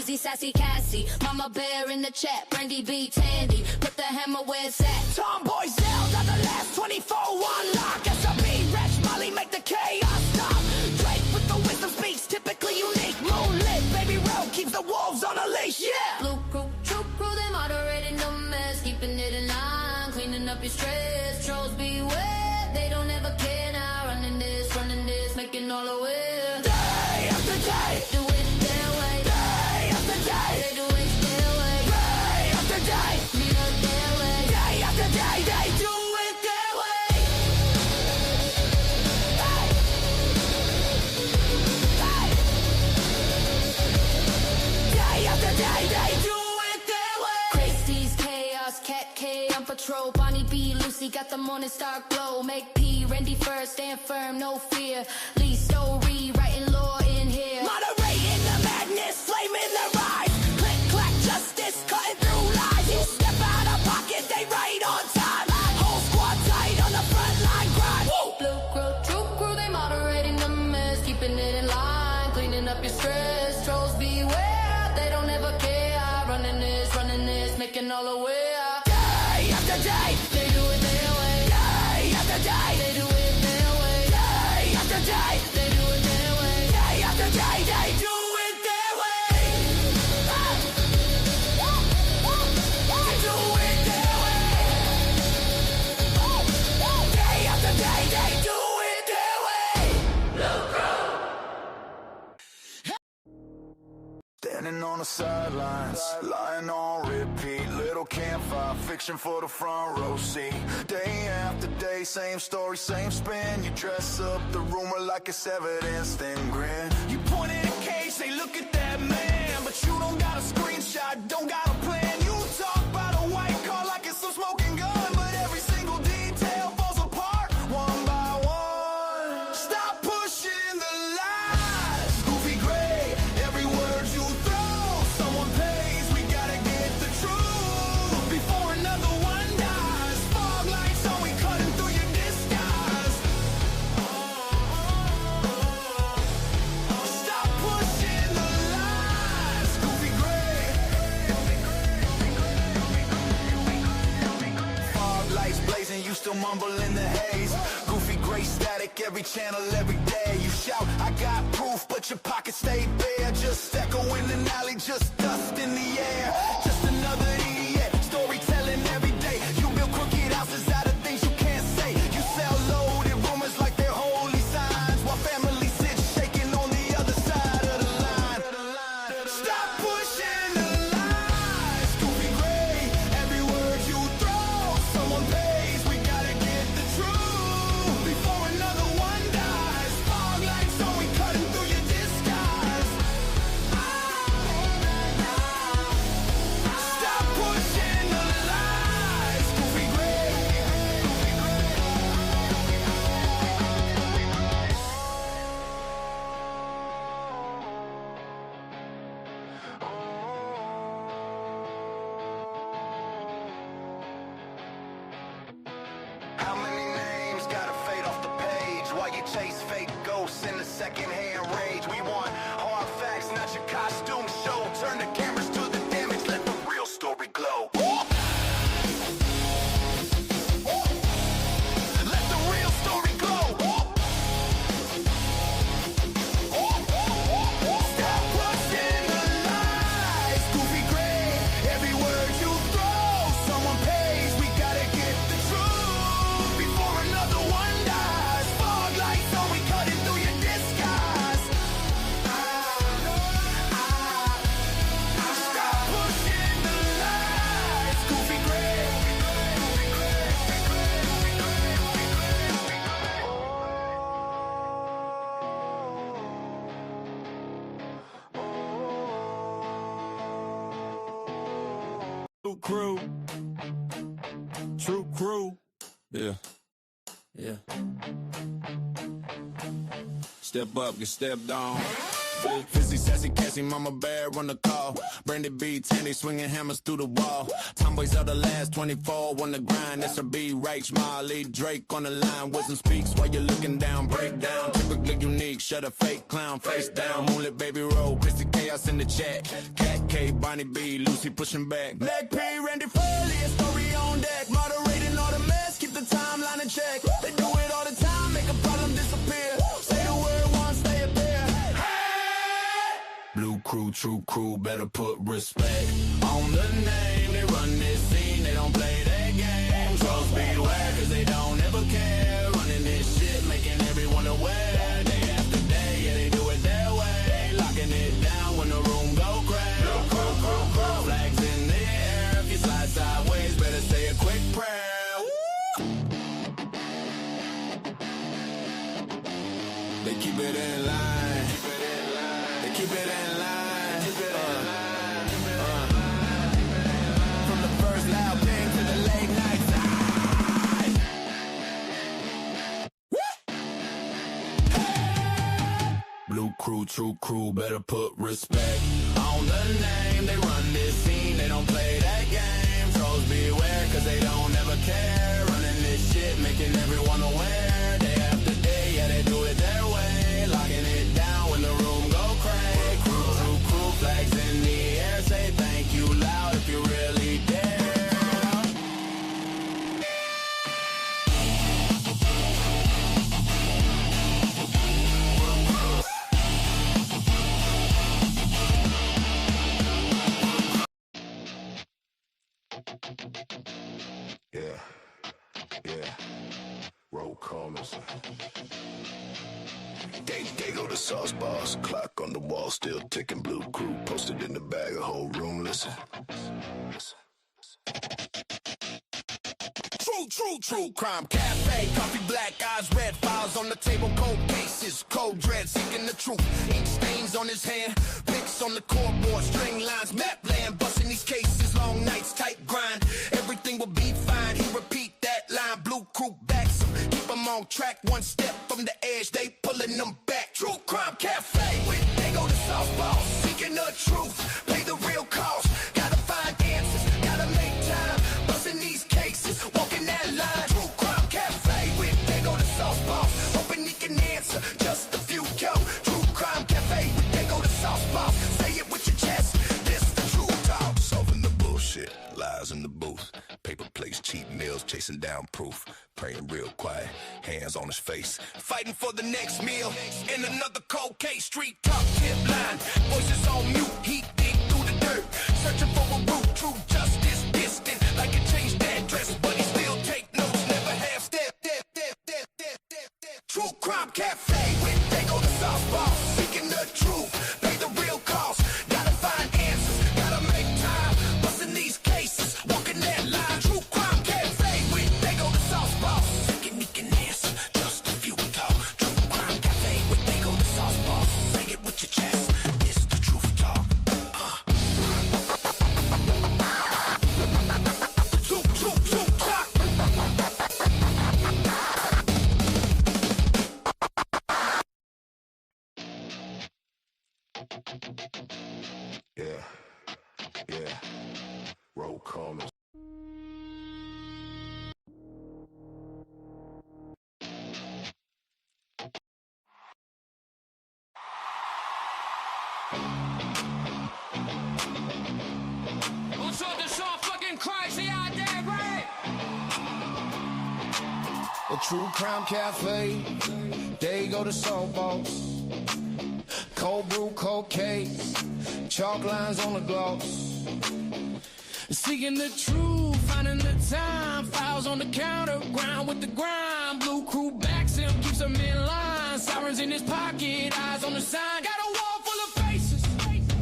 Easy, sassy, Cassie. Mama Bear in the chat. Brandy B, Tandy. Put the hammer where it's at. Tomboy Zell got the last 24 on lock. SRB, Reg, Molly, make the chaos stop. Drake with the wisdom speaks, typically unique. Moonlit, baby road keeps the wolves on a leash, yeah. Blue crew, true crew, they moderating the mess. Keeping it in line, cleaning up your stress. Trolls beware, they don't ever care now. Running this, making all the way. Day after day, Do it their way. day after day, They do it their way. day after day, Me up their way. day after day, they do it their way. Hey. Hey. Day after day, they do it their way. Crazy's chaos, Cat K on patrol. Bonnie B, Lucy got the morning star glow. Make P, Randy first, stand firm, no fear. Lee story, writing law in here. Moderating the madness, flaming the rise. Click, clack, justice, cutting through lies. You step out of pocket, they right on time. Whole squad tight on the front line grind. Woo! Blue crew, true crew, they moderating the mess. Keeping it in line, cleaning up your stress. Trolls beware, they don't ever care. Running this, making all the way. Day after day, They do it their way. day after day, They do it their way. day after day, They do it their way. day after day, they do it their way. They do it their way. Day after day, they do it their way. Standing on the sidelines, lying on repeat. Little campfire, fiction for the front row seat. Day after day, same story, same spin. You dress up the rumor like it's evidence, then grin. You point at a cage, say look at that man, but you don't got a screenshot, don't got a plan. You talk about a white car like it's some smoking gun, but every single detail falls apart one by one. Stop pushing the lies, goofy gray. Every word you throw, someone pays. We gotta get the truth before another one dies. Fog lights on, we cutting through your disguise. Stop pushing the lies, goofy gray. Fog lights blazing, you still mumble in the haze. Goofy gray static, every channel, every day. You shout, I got proof, but your pockets stay bare. Just echo in an alley, just dust in the air. Just another idiot, storytelling every day. You build crooked houses out of things you can't say. You sell loaded rumors like they're holy signs, while family sits shaking on the other side of the line. Stop pushing the lies, goofy gray. Every word you throw, someone pays. We gotta get the truth before another one dies. Fog lights on, we cutting through your disguise. Stop pushing the lies, goofy gray. How many names gotta fade off the page while you chase fake ghosts in the secondhand rage? We want hard facts, not your costume show. Turn the cameras to the damage, let the real story glow. Let the real story glow. Stop pushing the lies, goofy gray. Every word you throw, someone pays. We gotta get the truth before another one dies. Fog lights on, we cutting through your disguise. Stop pushing the lies, goofy gray. True crew. True crew. Yeah. Yeah. Step up, get stepped on. Fizzy, sassy, Cassie, mama bear on the call. Brandy B, Tandy, swinging hammers through the wall. Tomboys are the last 24 on the grind. SRB, Rach, Molly, Drake on the line. Wisdom speaks while you're looking down. Breakdown, typically unique. Shut a fake clown, face down. Moonlit baby roll, Christy Chaos in the chat. Cat K, Bonnie B, Lucy pushing back. Black P, Randy Foley, a story on deck. Moderating all the mess, keep the timeline in check. They do it all the time, make a problem disappear. Say the word once, stay up there. Blue crew, true crew, better put respect on the name. They run this scene, they don't play that game. Trolls beware, cause they don't ever care. Running this shit, making everyone aware. Day after day, yeah, they do it their way. Locking it down when the room go crack. Blue crew, crew, crew, flags in the air. If you slide sideways, better say a quick prayer. Woo! They keep it in line. They keep it in line. From the first loud bang to the late night side. Blue crew, true crew, better put respect on the name. They run this scene, they don't play that game. Trolls beware, cause they don't ever care. Running this shit, making everyone aware. Day after day, yeah, they do it their way. Locking it down when the room go crazy. Crew, true crew, flags in the air. Say thank you loud if you really dare. Yeah, yeah, roll callers. They go to sauce bars, clock on the wall, still ticking. Blue crew posted in the bag, a whole room. Listen. True crime cafe, coffee, black eyes, red files on the table, cold cases, cold dread, seeking the truth. Ink stains on his hand, pics on the cardboard, string lines, map land, busting these cases, long nights, tight grind. Everything will be fine. He repeat that line. Blue crew backs him, keep them on track. One step from the edge, they pulling them back. True crime cafe, they go to softball, seeking the truth, pay the real cost. Gotta find answers, gotta make time, busting these cases, walking that line. True crime cafe, they go to softball, hoping he can answer just a few. Yo, true crime cafe, they go to softball, say it with your chest. This the true talk, Solving the bullshit, lies in the booth. Paper plates, cheap meals, chasing down proof. Praying real quiet, hands on his face. fighting for the next meal in another cold case. Street talk, tip line, voices on mute. He dig through the dirt, searching for a root. True justice distant, like a changed address, but he still take notes, never half step. True crime cafe, they go to softball, seeking the truth, pay the real cost. Gotta find answers, gotta make time, busting these cases, walking that line. True crime cafe, they go to softball, thinking he can answer just a few talk. True crime cafe, they go to softball, say it with your chest. It's the truth talk. True talk. Yeah, yeah, roll callers. What's up, this all fucking crazy out there, right? A true crime cafe, they go to softballs, cold brew, cold case, chalk lines on the gloss. Seeking the truth, finding the time, files on the counter, grind with the grind. Blue crew backs him, keeps him in line. Sirens in his pocket, eyes on the sign. Got a wall full of faces,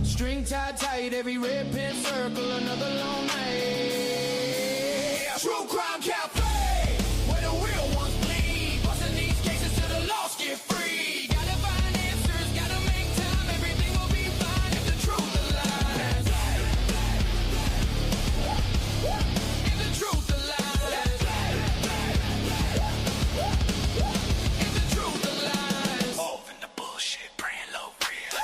string tied tight, every red pen circle, another long night. True crime cafe, where the real ones bleed, busting these cases till the lost get free. Gotta find answers, gotta make time, everything will be fine if the truth aligns. If the truth aligns. If the truth aligns. Off in the bullshit, praying low real.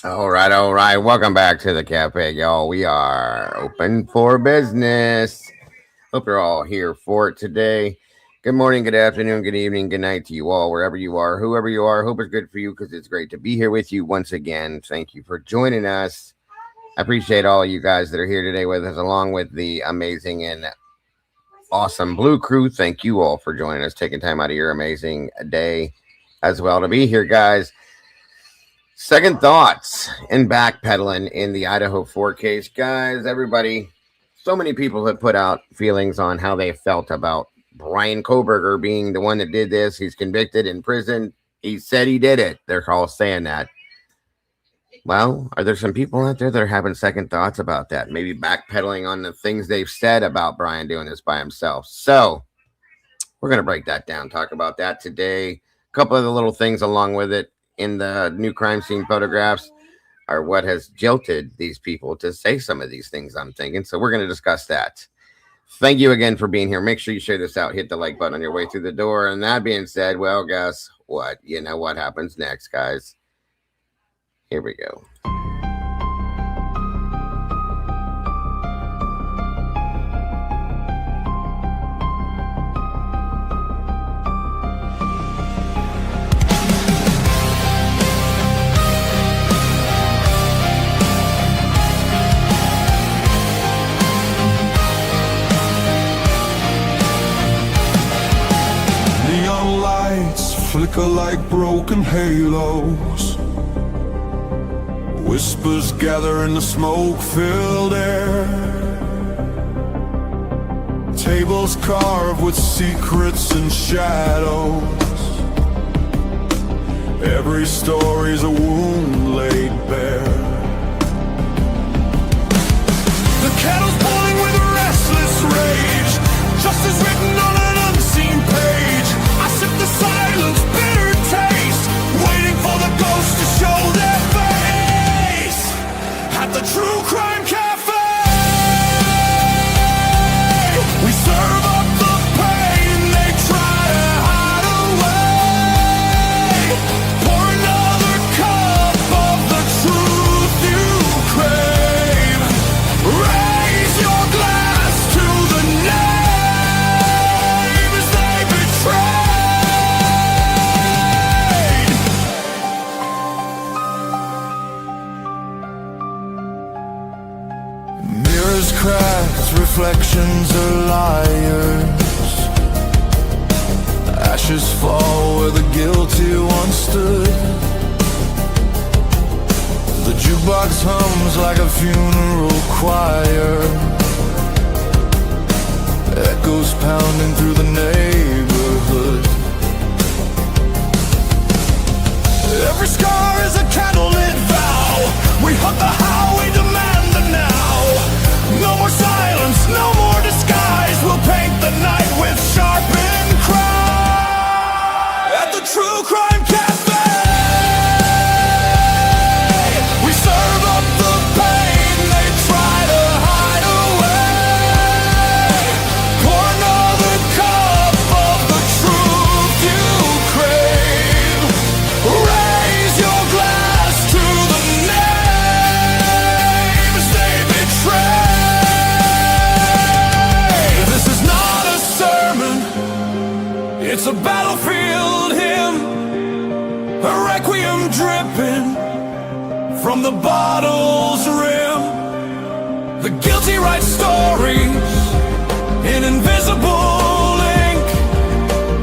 All right. Welcome back to the cafe, y'all. We are open for business. Hope you're all here for it today. Good morning, good afternoon, good evening, good night to you all, wherever you are, whoever you are. Hope it's good for you because it's great to be here with you once again. Thank you for joining us. I appreciate all you guys that are here today with us, along with the amazing and awesome Blue Crew. Thank you all for joining us, taking time out of your amazing day as well to be here, guys. Second thoughts in backpedaling in the Idaho 4 case, guys. Everybody, so many people have put out feelings on how they felt about BRYAN KOBERGER being the one that did this. He's convicted in prison. He said he did it. They're all saying that. Well, are there some people out there that are having second thoughts about that? Maybe backpedaling on the things they've said about BRYAN doing this by himself. So we're going to break that down, talk about that today. A couple of the little things along with it in the new crime scene photographs are what has jilted these people to say some of these things, I'm thinking. So we're going to discuss that. Thank you again for being here. Make sure you share this out. Hit the like button on your way through the door. And that being said, well, guess what? You know what happens next, guys. Here we go. Neon lights flicker like broken halos. Whispers gather in the smoke-filled air. Tables carved with secrets and shadows. Every story's a wound laid bare. The kettle's boiling with restless rage. Justice written on an unseen page. I sip the silence, bitter taste, waiting for the ghosts to show their face. At the True Crime Cafe, we serve up the pain they try to hide away. Pour another cup of the truth you crave. Raise your glass to the names they betrayed. Mirrors cracked, reflections are liars. Ashes fall where the guilty once stood. The jukebox hums like a funeral choir. Echoes pounding through the neighborhood. Every scar is a candlelit vow. We hunt the how, we demand the now. No more silence, no more disguise. We'll paint the night with sharpened cry. At the True Crime Cafe, we serve up the pain they try to hide away. Pour another cup of the truth you crave. Raise your glass to the names they betrayed. This is not a sermon, it's a battlefield hymn, a requiem dripping from the bottle's rim. The guilty write stories in invisible ink,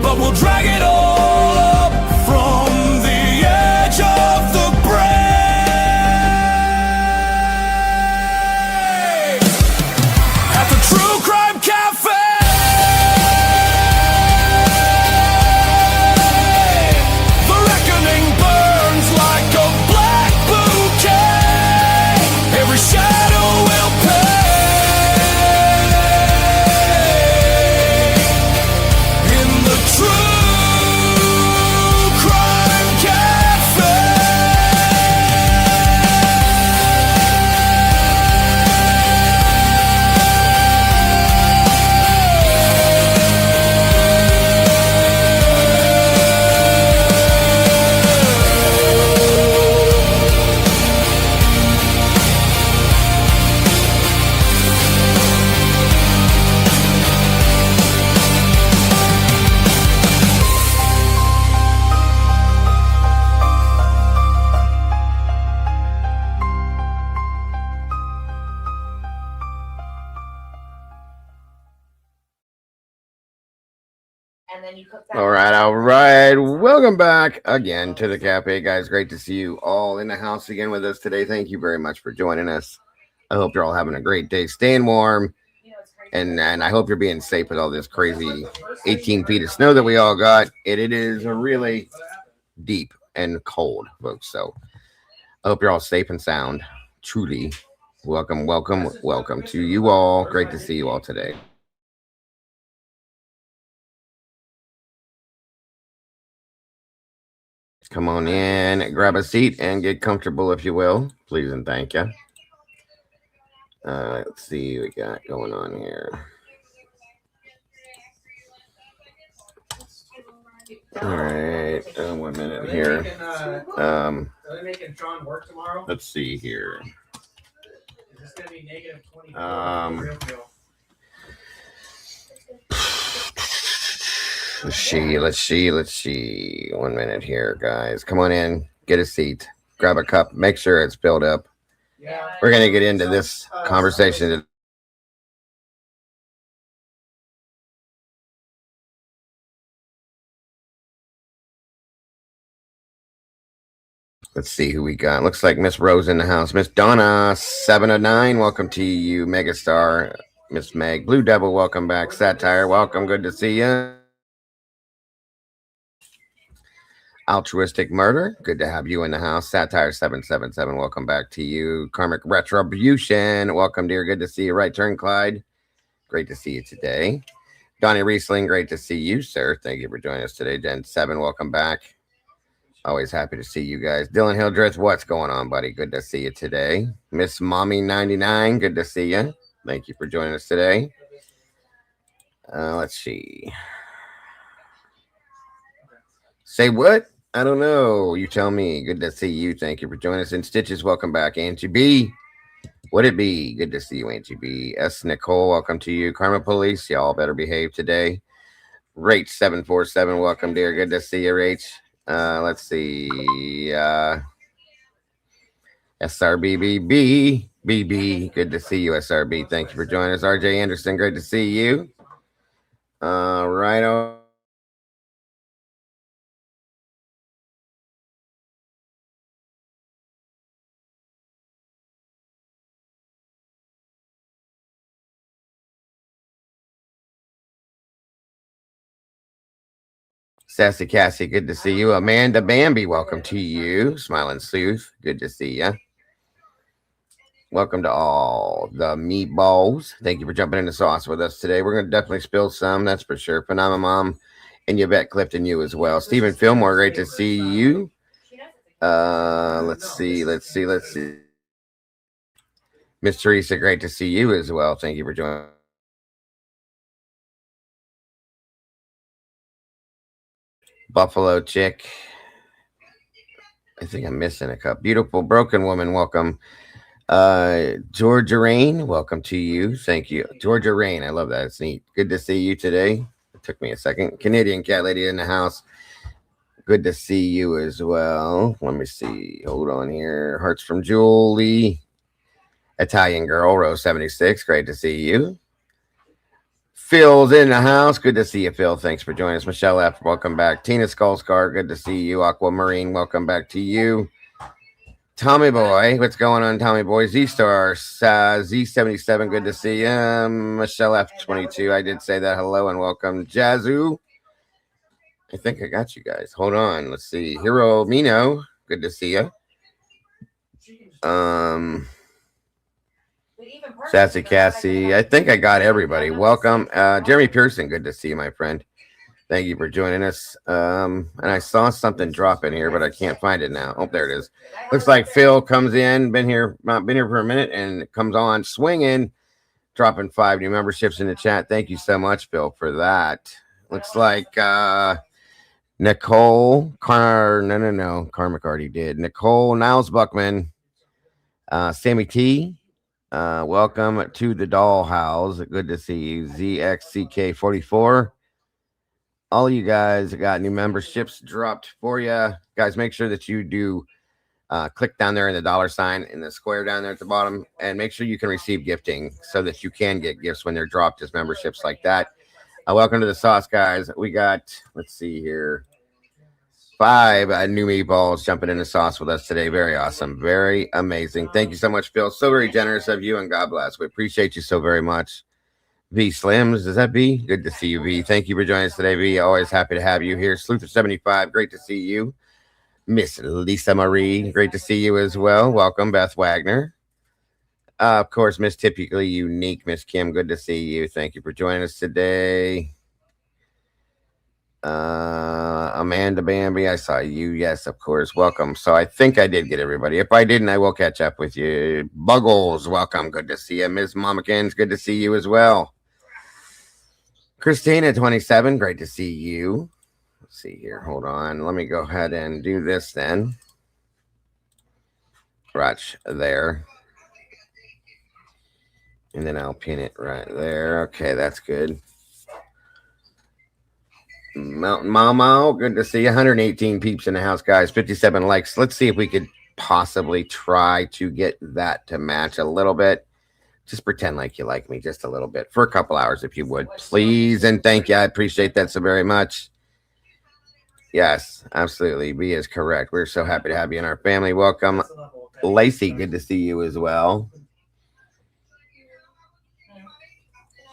but we'll drag it all up from the edge of the brave. At the True Crime Cafe, the reckoning burns like a black bouquet. Every shadow will pay. All right. Welcome back again to the cafe, guys. Great to see you all in the house again with us today. Thank you very much for joining us. I hope you're all having a great day, staying warm, and I hope you're being safe with all this crazy 18 feet of snow that we all got. It is really deep and cold, folks. So I hope you're all safe and sound. Truly, welcome to you all. Great to see you all today. Come on in, grab a seat, and get comfortable, if you will. Please and thank you. Let's see what we got going on here. All right, 1 minute here. Are they making Sean work tomorrow? Let's see here. Is this gonna be negative 24? Let's see. 1 minute here, guys. Come on in, get a seat, grab a cup, make sure it's filled up. Yeah. We're gonna get into this conversation. Let's see who we got. Looks like Miss Rose in the house. Miss Donna 709, welcome to you. Megastar, Miss Meg, Blue Devil, welcome back. Satire, welcome. Good to see you. Altruistic Murder, good to have you in the house. Satire 777, welcome back to you. Karmic Retribution, welcome, dear. Good to see you. Right Turn Clyde, great to see you today. Donnie Riesling, great to see you, sir. Thank you for joining us today. Gen 7, welcome back. Always happy to see you guys. Dylan Hildreth, what's going on, buddy? Good to see you today. Miss Mommy 99, good to see you. Thank you for joining us today. Let's see. Say what? I don't know. You tell me. Good to see you. Thank you for joining us. In Stitches, welcome back. Angie B. Would it be? Good to see you, Angie B. S. Nicole, welcome to you. Karma Police, y'all better behave today. Rach 747, welcome, dear. Good to see you, Rach. Let's see. SRBBB. Good to see you, SRB. Thank you for joining us. RJ Anderson, great to see you. Right. Sassy Cassie, good to see you. Amanda Bambi, welcome to you. Smiling Sleuth, good to see you. Welcome to all the meatballs. Thank you for jumping in the sauce with us today. We're going to definitely spill some, that's for sure. Phenomena Mom and Yvette Clifton, you as well. Stephen Fillmore, great to see you. Let's see. Miss Teresa, great to see you as well. Thank you for joining. Buffalo Chick. I think I'm missing a cup. Beautiful Broken Woman, welcome. Georgia Rain, welcome to you. Thank you. Georgia Rain, I love that. It's neat. Good to see you today. It took me a second. Canadian Cat Lady in the house. Good to see you as well. Let me see. Hold on here. Hearts from Julie. Italian Girl, row 76. Great to see you. Phil's in the house. Good to see you, Phil. Thanks for joining us. Michelle F., welcome back. Tina Skullscar, good to see you. Aquamarine, welcome back to you. Tommy Boy, what's going on, Tommy Boy? Z-Star, Z77, good to see you. Michelle F22, I did say that. Hello and welcome. Jazzu, I think I got you guys. Hold on, let's see. Hero Mino, good to see you. Sassy Cassie, I think I got everybody. Welcome. Jeremy Pearson, good to see you, my friend. Thank you for joining us. And I saw something drop in here, but I can't find it now. Oh, there it is. Looks like Phil comes in, been here for a minute, and comes on swinging, dropping 5 new memberships in the chat. Thank you so much, Phil, for that. Looks like Nicole Carmick already did. Nicole Niles Buckman, Sammy T. Welcome to the Dollhouse. Good to see you. ZXCK44. All you guys got new memberships dropped for you. Guys, make sure that you do click down there in the $ in the square down there at the bottom, and make sure you can receive gifting so that you can get gifts when they're dropped as memberships like that. Welcome to the sauce, guys. We got, let's see here, 5 new meatballs jumping in the sauce with us today. Very awesome. Very amazing. Thank you so much, Phil. So very generous of you, and God bless. We appreciate you so very much. V Slims, is that V? Good to see you, V. Thank you for joining us today, V. Always happy to have you here. Sluther75, great to see you. Miss Lisa Marie, great to see you as well. Welcome, Beth Wagner. Of course, Miss Typically Unique, Miss Kim, good to see you. Thank you for joining us today. Amanda Bambi, I saw you. Yes, of course. Welcome. So I think I did get everybody. If I didn't, I will catch up with you. Buggles, welcome. Good to see you. Ms. Mamakins, good to see you as well. Christina, 27, great to see you. Let's see here. Hold on. Let me go ahead and do this then. Right there. And then I'll pin it right there. Okay, that's good. Mountain Mama, good to see you. 118 peeps in the house, guys. 57 likes. Let's see if we could possibly try to get that to match a little bit. Just pretend like you like me just a little bit for a couple hours, if you would, please. And thank you. I appreciate that so very much. Yes, absolutely. B is correct. We're so happy to have you in our family. Welcome. Lacey, good to see you as well.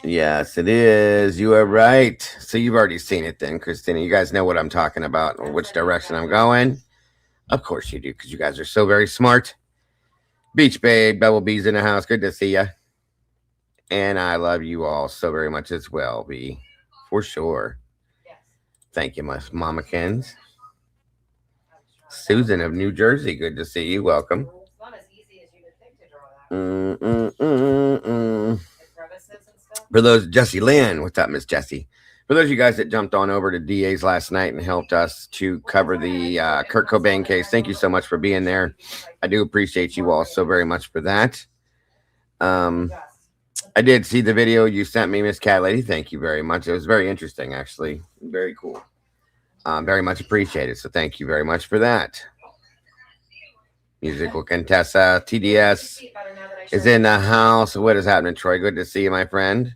Yes, it is. You are right. So you've already seen it then, Christina. You guys know what I'm talking about or which direction I'm going. Of course you do, because you guys are so very smart. Beach Babe, Double B's in the house. Good to see you. And I love you all so very much as well, B. For sure. Yes. Thank you, Mamakins. Susan of New Jersey, good to see you. Welcome. It's not as easy as you would think to draw that. For those, Jessie Lynn, what's up, Miss Jessie? For those of you guys that jumped on over to DA's last night and helped us to cover the Kurt Cobain case, thank you so much for being there. I do appreciate you all so very much for that. I did see the video you sent me, Miss Cat Lady. Thank you very much. It was very interesting, actually. Very cool. Very much appreciated. So thank you very much for that. Musical Contessa, TDS is in the house. What is happening, Troy? Good to see you, my friend.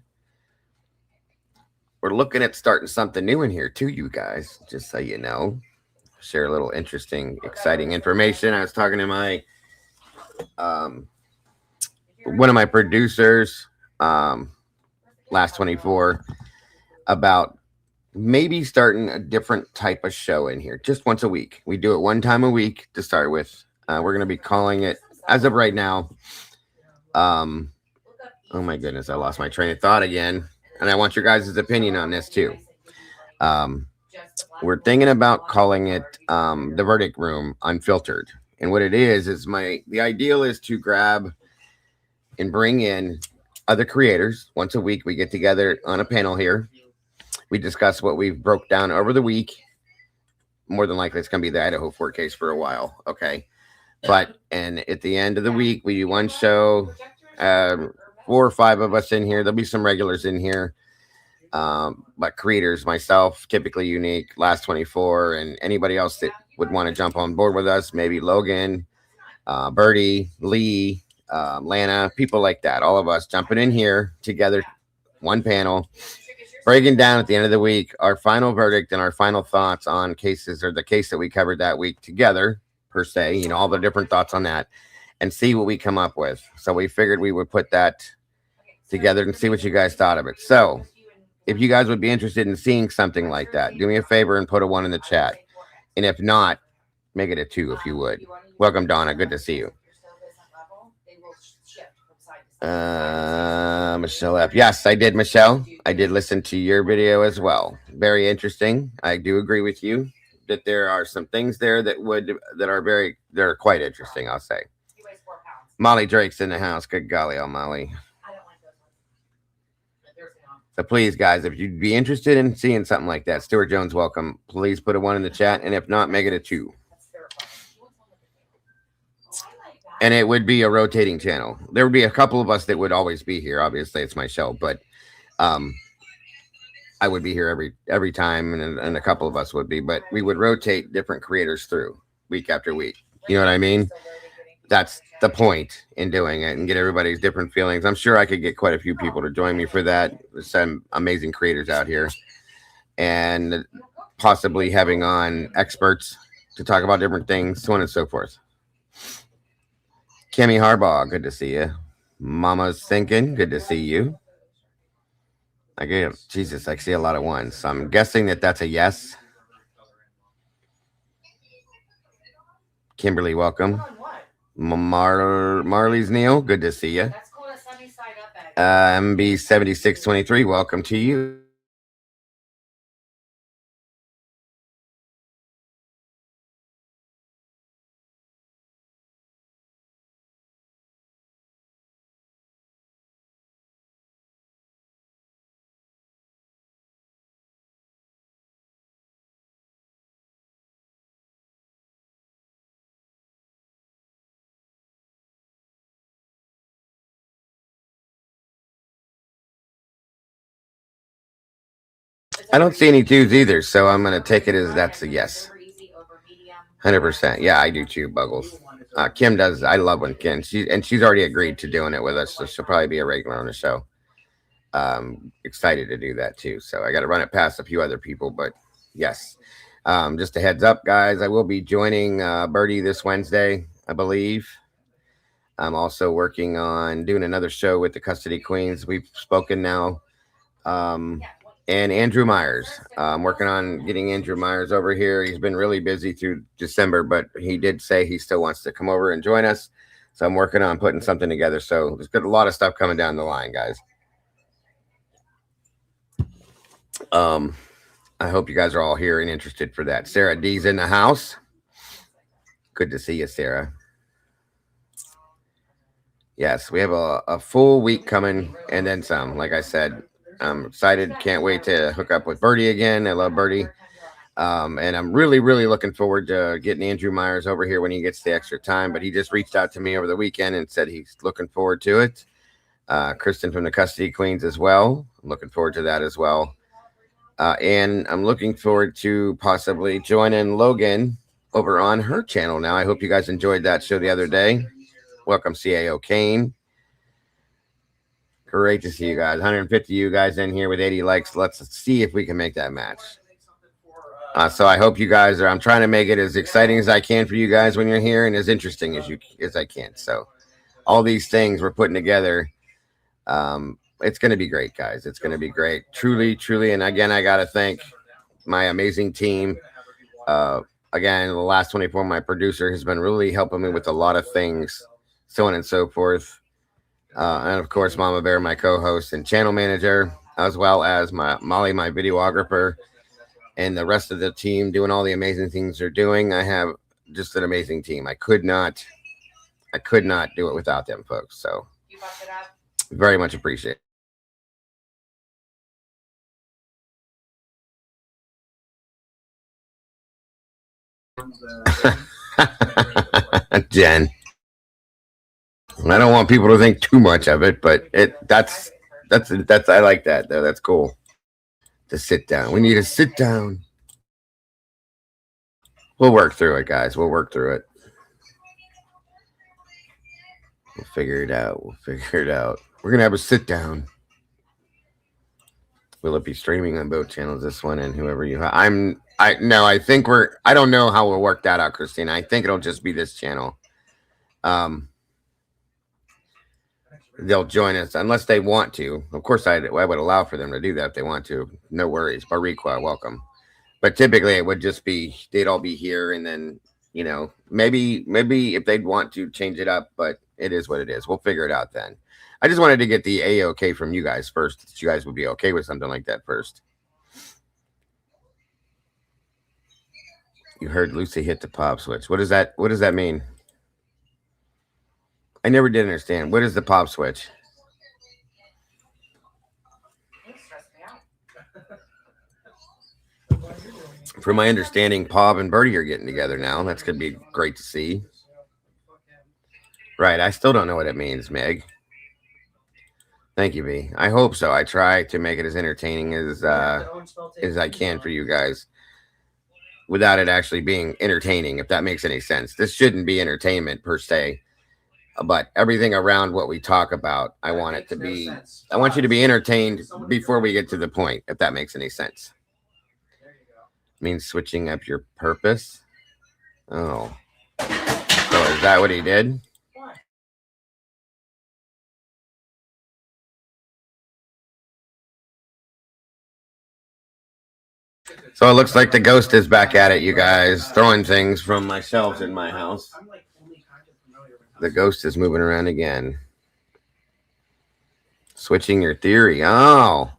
We're looking at starting something new in here, too, you guys, just so you know. Share a little interesting, exciting information. I was talking to my one of my producers, Last 24, about maybe starting a different type of show in here, just once a week. We do it one time a week to start with. We're going to be calling it, as of right now, oh my goodness, I lost my train of thought again. And I want your guys' opinion on this too. We're thinking about calling it The Verdict Room Unfiltered. And what it is the ideal is to grab and bring in other creators. Once a week, we get together on a panel here. We discuss what we've broke down over the week. More than likely, it's going to be the Idaho 4 case for a while. Okay. And at the end of the week, we do one show, 4 or 5 of us in here. There'll be some regulars in here. But creators, myself, Typically Unique, Last 24, and anybody else that would want to jump on board with us, maybe Logan, Birdie, Lee, Lana, people like that. All of us jumping in here together, one panel, breaking down at the end of the week our final verdict and our final thoughts on cases, or the case that we covered that week together, per se, all the different thoughts on that, and see what we come up with. So we figured we would put that together and see what you guys thought of it. So if you guys would be interested in seeing something like that, do me a favor and put a 1 in the chat. And if not, make it a 2 if you would. Welcome, Donna. Good to see you. Michelle F. Yes, I did, Michelle. I did listen to your video as well. Very interesting. I do agree with you that there are some things there that are quite interesting, I'll say. Molly Drake's in the house. Good golly, oh Molly. So please, guys, if you'd be interested in seeing something like that, Stuart Jones, welcome. Please put a 1 in the chat, and if not, make it a 2. And it would be a rotating channel. There would be a couple of us that would always be here. Obviously, it's my show, but I would be here every time, and a couple of us would be. But we would rotate different creators through week after week. You know what I mean? that's the point in doing it and get everybody's different feelings. I'm sure I could get quite a few people to join me for that. There's some amazing creators out here, and possibly having on experts to talk about different things, so on and so forth. Kimmy Harbaugh, good to see you. Mama's thinking, good to see you. I get Jesus, I see a lot of ones, so I'm guessing that that's a yes. Kimberly, welcome. Marley's Neil, good to see you. MB7623, welcome to you. I don't see any twos either, so I'm going to take it as that's a yes. 100%. Yeah, I do too, Buggles. Kim does. I love when Kim, she's already agreed to doing it with us, so she'll probably be a regular on the show. Excited to do that too. So I got to run it past a few other people, but yes. Just a heads up, guys, I will be joining Birdie this Wednesday, I believe. I'm also working on doing another show with the Custody Queens. We've spoken now. And Andrew Myers. I'm working on getting Andrew Myers over here. He's been really busy through December, but he did say he still wants to come over and join us. So I'm working on putting something together. So there's got a lot of stuff coming down the line, guys. I hope you guys are all here and interested for that. Sarah D's in the house. Good to see you, Sarah. Yes, we have a full week coming and then some. Like I said, I'm excited. Can't wait to hook up with Birdie again. I love Birdie. And I'm really, really looking forward to getting Andrew Myers over here when he gets the extra time. But he just reached out to me over the weekend and said he's looking forward to it. Kristen from the Custody Queens as well. I'm looking forward to that as well. And I'm looking forward to possibly joining Logan over on her channel now. I hope you guys enjoyed that show the other day. Welcome, CAO Kane. Great to see you guys. 150 you guys in here with 80 likes. Let's see if we can make that match. So I hope you guys are. I'm trying to make it as exciting as I can for you guys when you're here and as interesting as I can. So all these things we're putting together. It's going to be great, guys. It's going to be great. Truly, truly. And again, I got to thank my amazing team. Again, the last 24, my producer has been really helping me with a lot of things, so on and so forth. And of course, Mama Bear, my co-host and channel manager, as well as Molly, my videographer, and the rest of the team doing all the amazing things they're doing. I have just an amazing team. I could not do it without them, folks. So very much appreciate it. Jen. I don't want people to think too much of it, but that's I like that though. That's cool. To sit down. We need to sit down. We'll work through it, guys. We'll work through it. We'll figure it out. We're gonna have a sit down. Will it be streaming on both channels? This one and whoever you have. I don't know how we'll work that out, Christina. I think it'll just be this channel. They'll join us unless they want to. Of course, I would allow for them to do that if they want to. No worries. Bariqua, welcome. But typically, it would just be they'd all be here, and then maybe if they'd want to change it up, but it is what it is. We'll figure it out then. I just wanted to get the A-OK from you guys first. That you guys would be okay with something like that first. You heard Lucy hit the pop switch. What does that mean? I never did understand. What is the pop switch? From my understanding, Pop and Birdie are getting together now. That's going to be great to see. Right. I still don't know what it means, Meg. Thank you, V. I hope so. I try to make it as entertaining as I can for you guys without it actually being entertaining, if that makes any sense. This shouldn't be entertainment per se. but everything around what we talk about, I want it to be, I want you to be entertained before we get to the point, if that makes any sense. Means switching up your purpose. Oh, so is that what he did? So it looks like the ghost is back at it, you guys, throwing things from my shelves in my house. The ghost is moving around again. Switching your theory. Oh,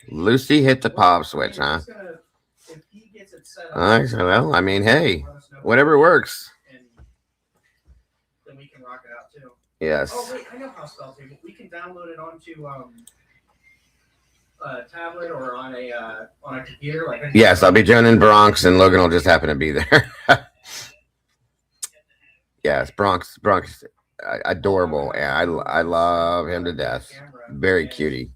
Lucy hit the pop switch, huh? All right, so, well, I mean, hey, whatever works. Then we can rock it out too. Yes. Oh wait, I know how spell table. We can download it onto a tablet or on a computer. Like yes, I'll be joining Bronx, and Logan will just happen to be there. Yes, Bronx, adorable. Yeah, I love him to death. Very cutie.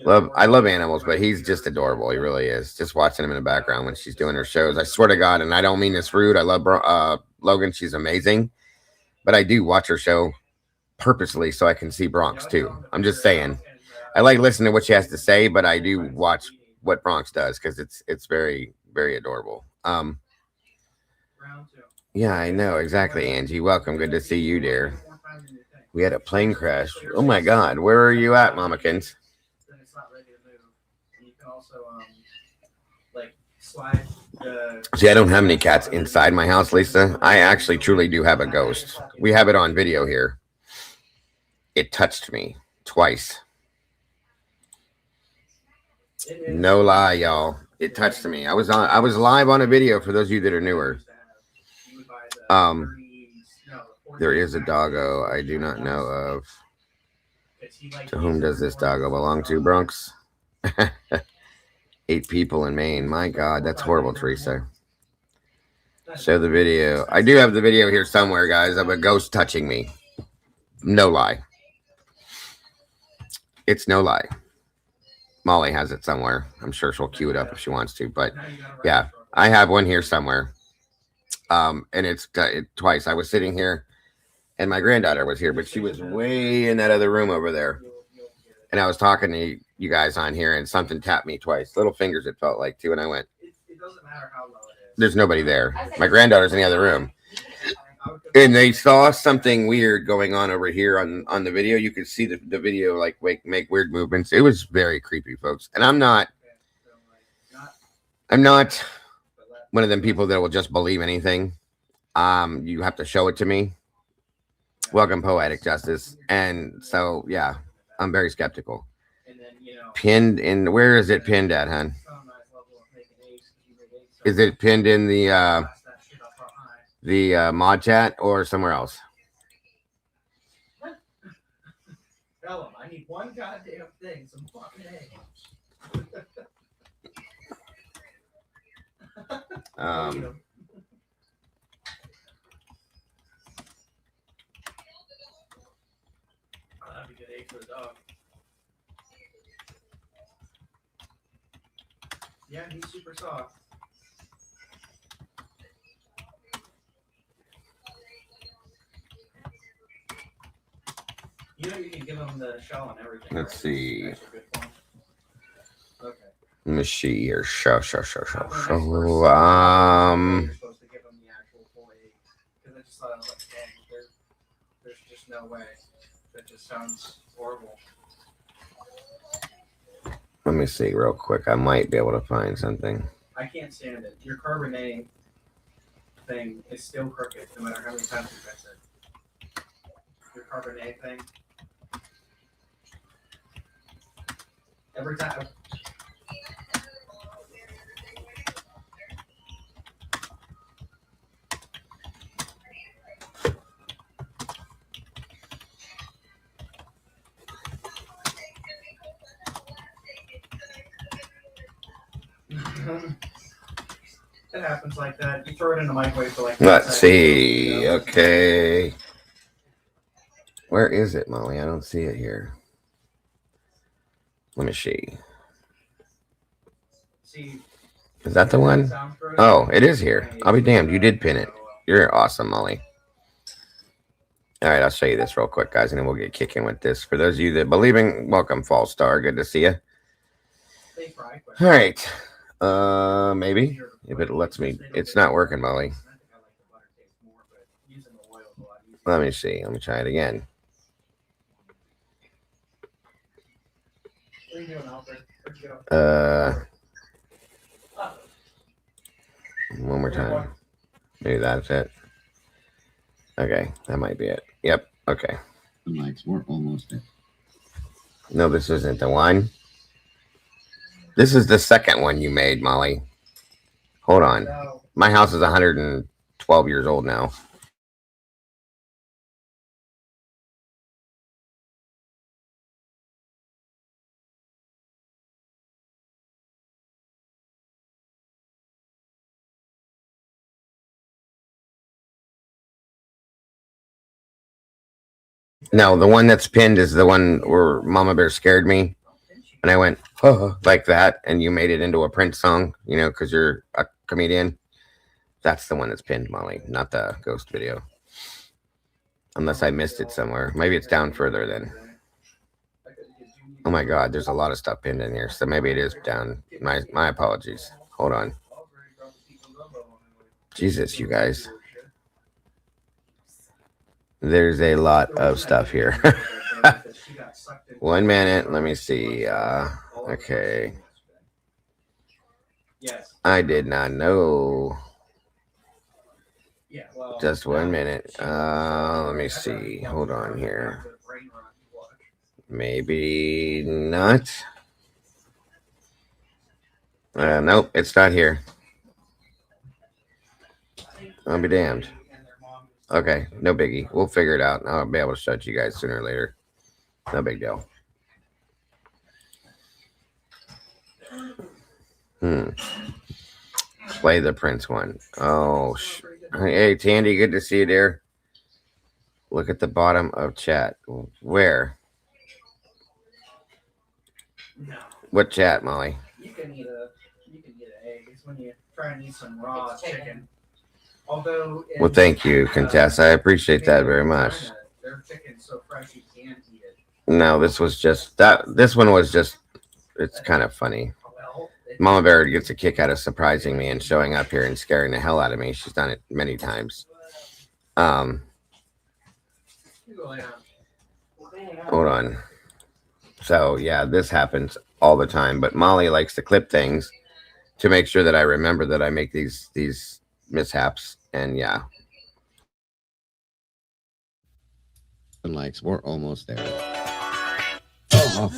I love animals, but he's just adorable. He really is. Just watching him in the background when she's doing her shows. I swear to God, and I don't mean this rude. I love Logan. She's amazing, but I do watch her show purposely so I can see Bronx too. I'm just saying. I like listening to what she has to say, but I do watch what Bronx does because it's very, very adorable. Yeah, I know exactly, Angie. Welcome. Good to see you, dear. We had a plane crash. Oh my God, where are you at, Mamakins? See, I don't have any cats inside my house, Lisa. I actually truly do have a ghost. We have it on video here. It touched me twice. No lie, y'all. It touched me. I was live on a video for those of you that are newer. There is a doggo I do not know of. To whom does this doggo belong to, Bronx? 8 people in Maine. My God, that's horrible, Teresa. Show the video. I do have the video here somewhere, guys, of a ghost touching me. No lie. It's no lie. Molly has it somewhere. I'm sure she'll cue it up if she wants to. But yeah, I have one here somewhere. And it's twice. I was sitting here and my granddaughter was here, but she was way in that other room over there. And I was talking to you guys on here and something tapped me twice. Little fingers, it felt like too. And I went, it doesn't matter how low it is. There's nobody there. My granddaughter's in the other room. And they saw something weird going on over here on the video. You could see the video like make weird movements. It was very creepy, folks. And I'm not one of them people that will just believe anything. You have to show it to me. Welcome, Poetic Justice. And so, yeah, I'm very skeptical. Pinned in, where is it pinned at, hon? Is it pinned in the mod chat or somewhere else? Tell them I need one goddamn thing, some fucking eggs. That'd be good egg for the dog. Yeah, he's super soft. You know you can give him the shell and everything. Let's see. Okay. Let me see here. Show. You're supposed to give him the actual full egg. Because I just thought I was like, dang, there's just no way. That just sounds horrible. Let me see real quick. I might be able to find something. I can't stand it. Your Cabernet thing is still crooked, no matter how many times you fix it. Your Cabernet thing. Every time. It happens like that. You throw it in the microwave for like. Let's see. Okay. Where is it, Molly? I don't see it here. Let me see. Is that the one? Oh, it is here. I'll be damned. You did pin it. You're awesome, Molly. All right, I'll show you this real quick, guys, and then we'll get kicking with this. For those of you that believing, welcome, Fall Star. Good to see you. All right. Maybe if it lets me. It's not working, Molly. Let me see. Let me try it again. One more time. Maybe that's it. Okay, that might be it. Yep. Okay. We're almost there. No, this isn't the one. This is the second one you made, Molly. Hold on. My house is 112 years old now. No, the one that's pinned is the one where Mama Bear scared me. And I went, oh, like that. And you made it into a Prince song, you know, because you're a comedian. That's the one that's pinned, Molly, not the ghost video. Unless I missed it somewhere. Maybe it's down further then. Oh my God, there's a lot of stuff pinned in here. So maybe it is down. My apologies. Hold on. Jesus, you guys. There's a lot of stuff here. 1 minute. Let me see. Okay. I did not know. Just 1 minute. Let me see. Hold on here. Maybe not. Nope, it's not here. I'll be damned. Okay, no biggie. We'll figure it out. I'll be able to show it to you guys sooner or later. No big deal. Play the Prince one. Oh, hey, Tandy, good to see you there. Look at the bottom of chat. Where? What chat, Molly? You can eat an egg. It's when you try and eat some raw chicken. Although well, thank you, Contessa. I appreciate that very much. Their chicken's so fresh you can't eat it. No, this was just that. This one was just. It's kind of funny. Mama Bear gets a kick out of surprising me and showing up here and scaring the hell out of me. She's done it many times. Hold on. So yeah, this happens all the time. But Molly likes to clip things to make sure that I remember that I make these mishaps. And yeah. Likes, we're almost there. Oh.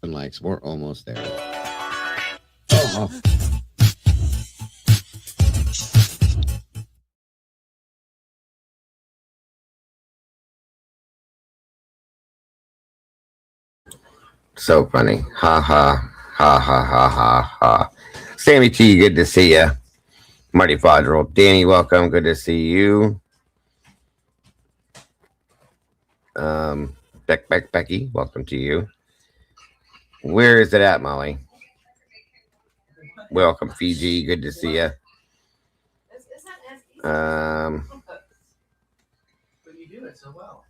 Likes, we're almost there. Oh. So funny. Ha ha. Ha ha ha ha ha. Sammy T, good to see you. Marty Fodrell. Danny, welcome. Good to see you. Becky, welcome to you. Where is it at, Molly? Welcome, Fiji. Good to see you.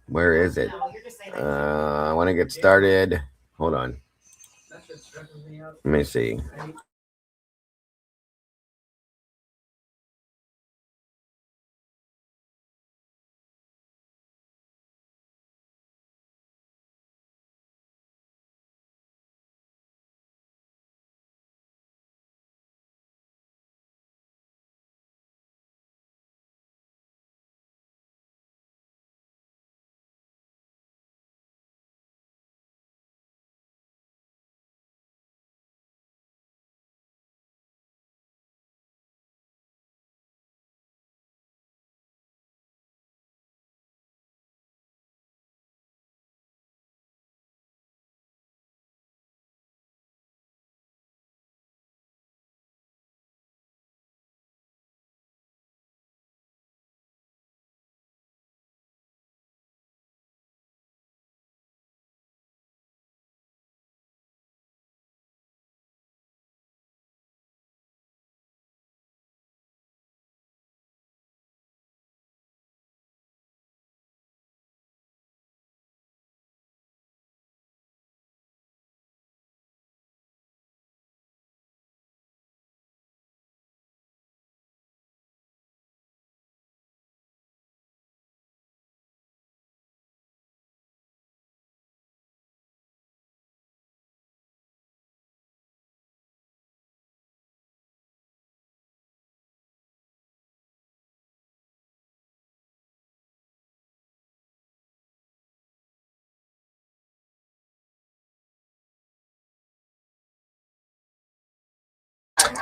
Where is it? I want to get started. Hold on. Let me see.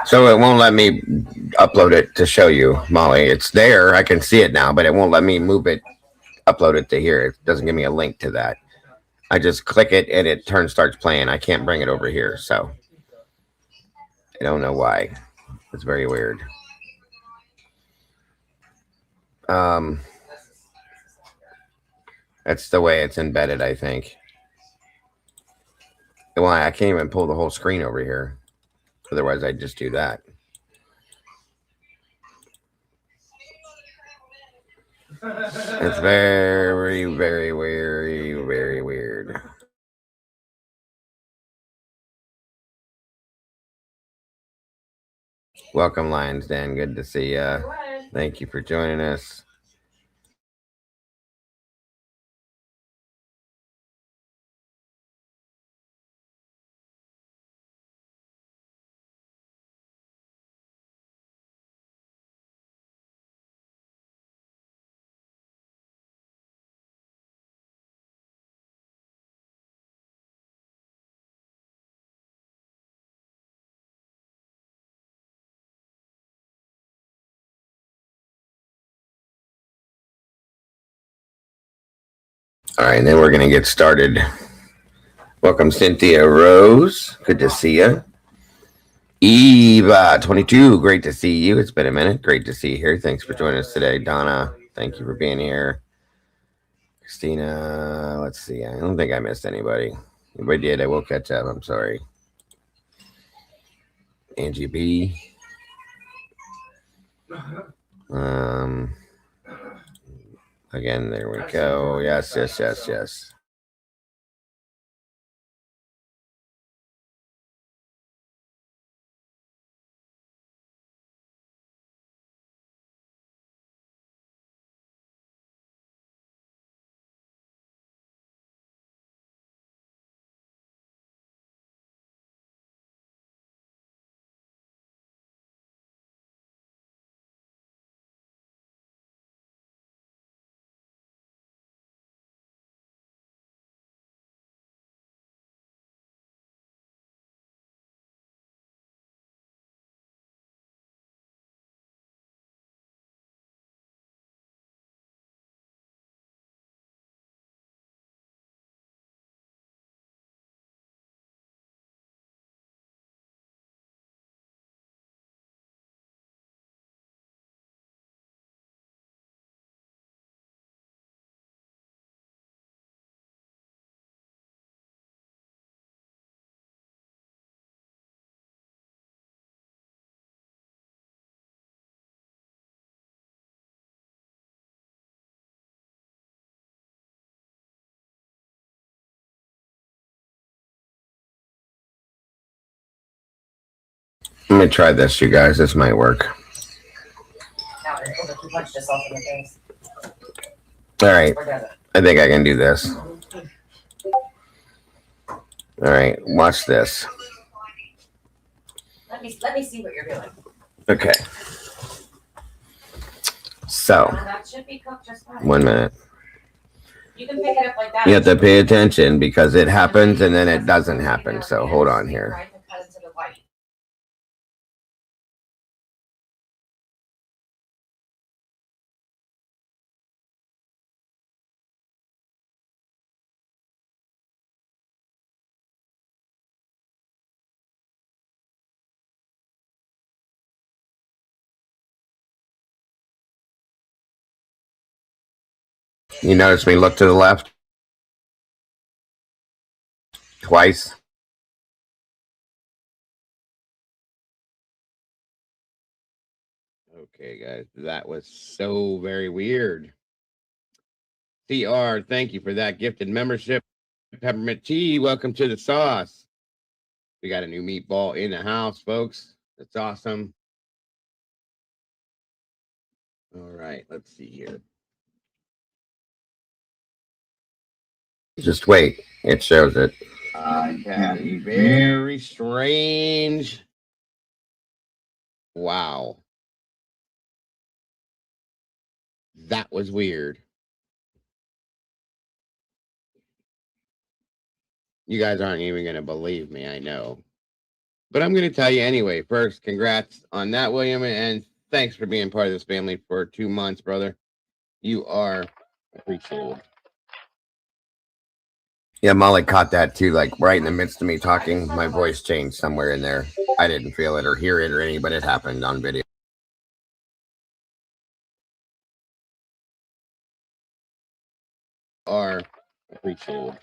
So it won't let me upload it to show you, Molly. It's there. I can see it now, but it won't let me move it, upload it to here. It doesn't give me a link to that. I just click it and it starts playing. I can't bring it over here, so I don't know why. It's very weird. That's the way it's embedded, I think. Why I can't even pull the whole screen over here. Otherwise, I'd just do that. It's very, very, very, very weird. Welcome, Lions Den. Good to see ya. Thank you for joining us. All right, and then we're going to get started. Welcome, Cynthia Rose. Good to see you. Eva 22, great to see you. It's been a minute. Great to see you here. Thanks for joining us today. Donna, thank you for being here. Christina, let's see. I don't think I missed anybody. If I did, I will catch up. I'm sorry. Angie B. Again, there we go. Yes, yes, yes, yes. Let me try this, you guys. This might work. All right. I think I can do this. All right. Watch this. Let me see what you're doing. Okay. So, That should be cooked just fine. 1 minute. You can pick it up like that. You have to pay attention because it happens and then it doesn't happen. So hold on here. You notice me look to the left twice. Okay, guys, that was so very weird. CR, thank you for that gifted membership. Peppermint tea, welcome to the sauce. We got a new meatball in the house, folks. That's awesome. All right, let's see here. Just wait. It shows it. Very strange. Wow. That was weird. You guys aren't even going to believe me, I know. But I'm going to tell you anyway. First, congrats on that, William, and thanks for being part of this family for 2 months, brother. You are appreciated. Yeah, Molly caught that too, like right in the midst of me talking. My voice changed somewhere in there. I didn't feel it or hear it or anything, but it happened on video. Are appreciated.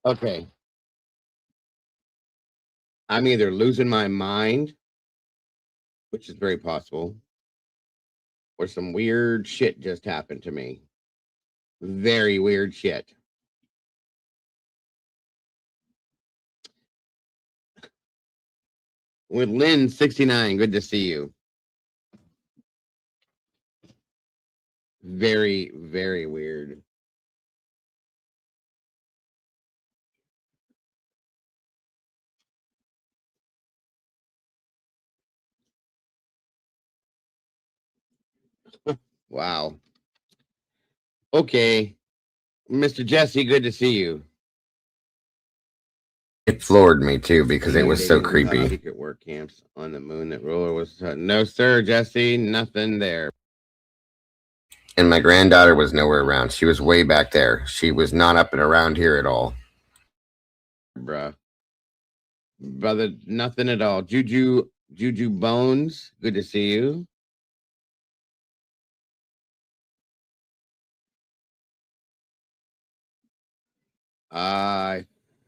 Okay. I'm either losing my mind, which is very possible, or some weird shit just happened to me. Very weird shit. With Lynn 69, good to see you. Very, very weird. Wow. Okay. Mr. Jesse, good to see you. It floored me too because it was so creepy. Secret work camps on the moon that Roller was. No, sir, Jesse, nothing there. And my granddaughter was nowhere around. She was way back there. She was not up and around here at all. Bruh. Brother, nothing at all. Juju Bones, good to see you. I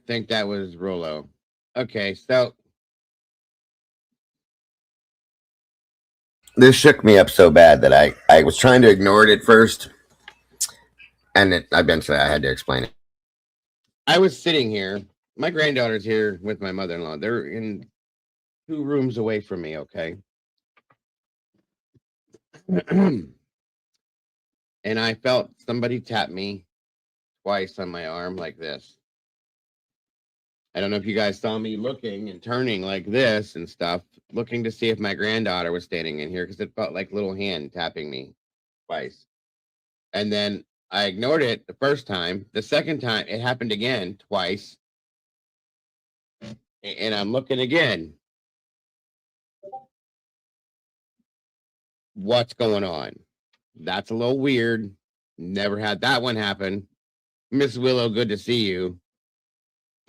think that was Rolo. Okay, so this shook me up so bad that I was trying to ignore it at first, and eventually I had to explain it. I was sitting here. My granddaughter's here with my mother-in-law. They're in 2 rooms away from me, okay? And I felt somebody tap me twice on my arm like this. I don't know if you guys saw me looking and turning like this and stuff, looking to see if my granddaughter was standing in here because it felt like little hand tapping me twice. And then I ignored it the first time. The second time, it happened again twice. And I'm looking again. What's going on? That's a little weird. Never had that one happen. Miss Willow, good to see you.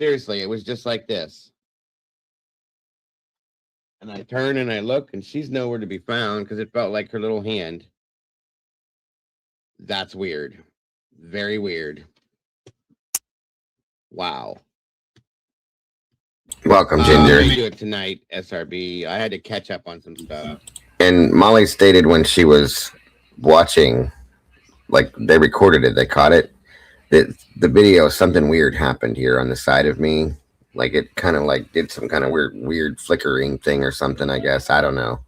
Seriously, it was just like this. And I turn and I look, and she's nowhere to be found because it felt like her little hand. That's weird. Very weird. Wow. Welcome, Ginger. We do it tonight, SRB. I had to catch up on some stuff. And Molly stated when she was watching, like they recorded it, they caught it. The video, something weird happened here on the side of me. Like it kind of like did some kind of weird flickering thing or something, I guess. I don't know.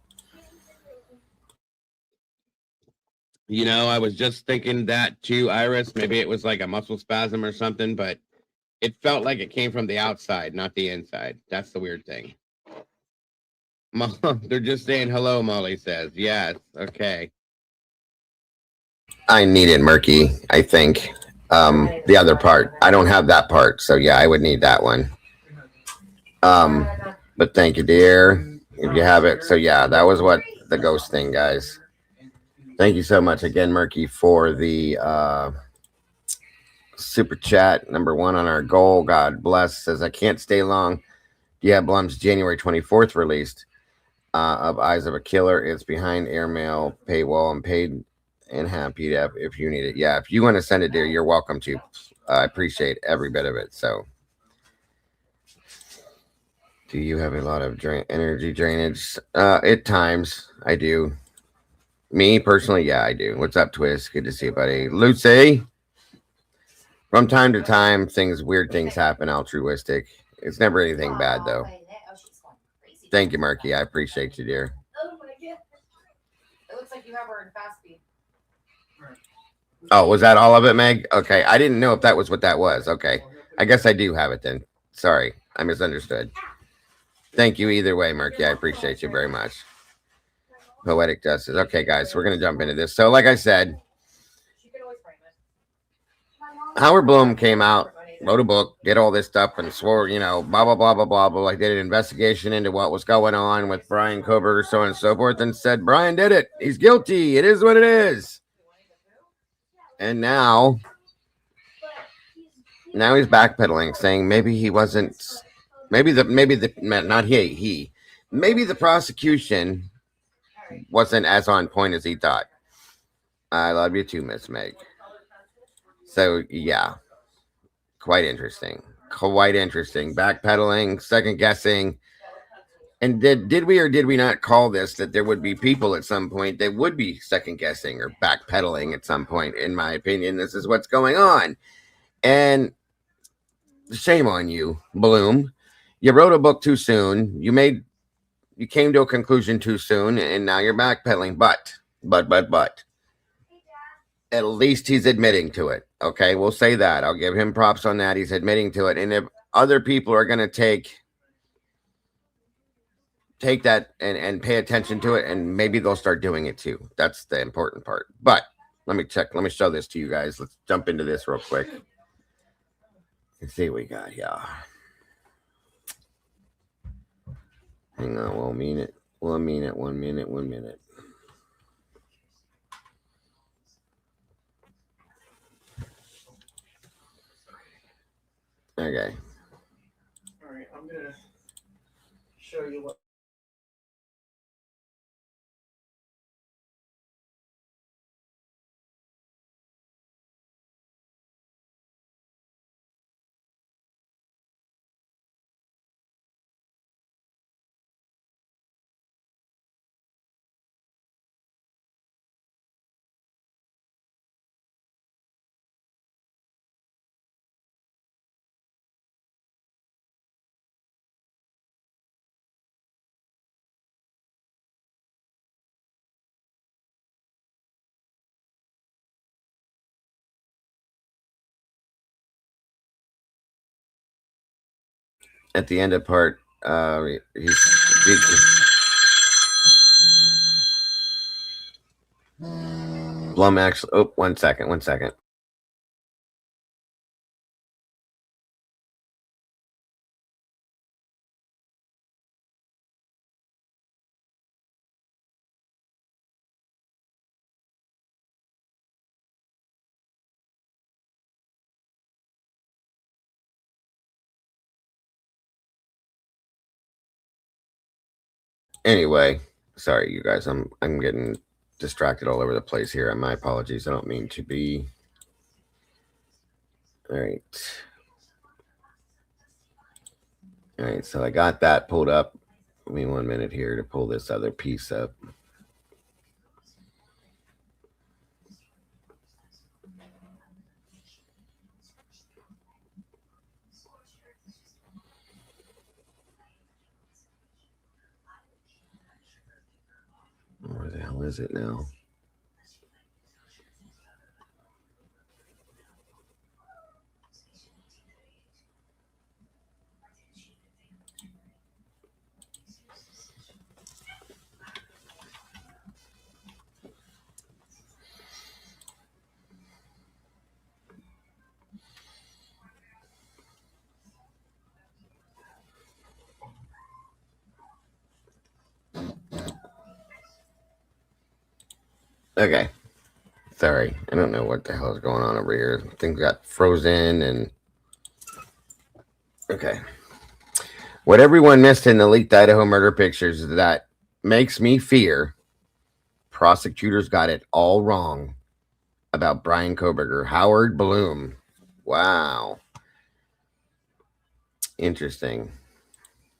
You know, I was just thinking that too, Iris. Maybe it was like a muscle spasm or something, but it felt like it came from the outside, not the inside. That's the weird thing. Mom, they're just saying hello, Molly says. Yes, okay. I need it, Murky, I think. The other part. I don't have that part, so yeah, I would need that one. But thank you, dear, if you have it. So yeah, that was what the ghost thing, guys. Thank you so much again, Murky, for the super chat. Number 1 on our goal. God bless. Says, I can't stay long. Yeah, Blum's January 24th released of Eyes of a Killer. It's behind airmail paywall and paid and happy to if you need it. Yeah, if you want to send it, dear, you're welcome to. I appreciate every bit of it. So, do you have a lot of energy drainage? At times, I do. Me personally, yeah, I do. What's up, Twist? Good to see you, buddy. Lucy. From time to time, weird things happen. Altruistic. It's never anything bad, though. Thank you, Marky. I appreciate you, dear. Oh my god! It looks like you have her in fast speed. Oh, was that all of it, Meg? Okay, I didn't know if that was what that was. Okay, I guess I do have it then. Sorry, I misunderstood. Thank you either way, Murky. I appreciate you very much. Poetic Justice. Okay, guys, we're going to jump into this. So, like I said, Howard Bloom came out wrote a book, did all this stuff, and swore, blah blah blah blah blah blah. Like did an investigation into what was going on with Bryan Kohberger, so on and so forth, and said Bryan did it. He's guilty. It is what it is. And now he's backpedaling, saying maybe he wasn't. Maybe the prosecution wasn't as on point as he thought. I love you too, Miss Meg. So yeah, quite interesting. Backpedaling, second guessing. And did we or did we not call this that there would be people at some point that would be second guessing or backpedaling at some point? In my opinion, this is what's going on. And shame on you, Bloom. You wrote a book too soon. You came to a conclusion too soon, and now you're backpedaling. But at least he's admitting to it. Okay, we'll say that. I'll give him props on that. He's admitting to it. And if other people are going to take that and pay attention to it, and maybe they'll start doing it too. That's the important part. But let me show this to you guys. Let's jump into this real quick. Let's see what we got here. Hang on, 1 minute. 1 minute. Okay. All right, I'm gonna show you what. At the end of part, Blum actually. Oh, 1 second. Anyway, sorry, you guys. I'm getting distracted all over the place here. My apologies. I don't mean to be. All right. So I got that pulled up. Give me 1 minute here to pull this other piece up. Where the hell is it now? Okay. Sorry. I don't know what the hell is going on over here. Things got frozen and... Okay. What everyone missed in the leaked Idaho murder pictures is that makes me fear prosecutors got it all wrong about Bryan Kohberger. Howard Bloom. Wow. Interesting.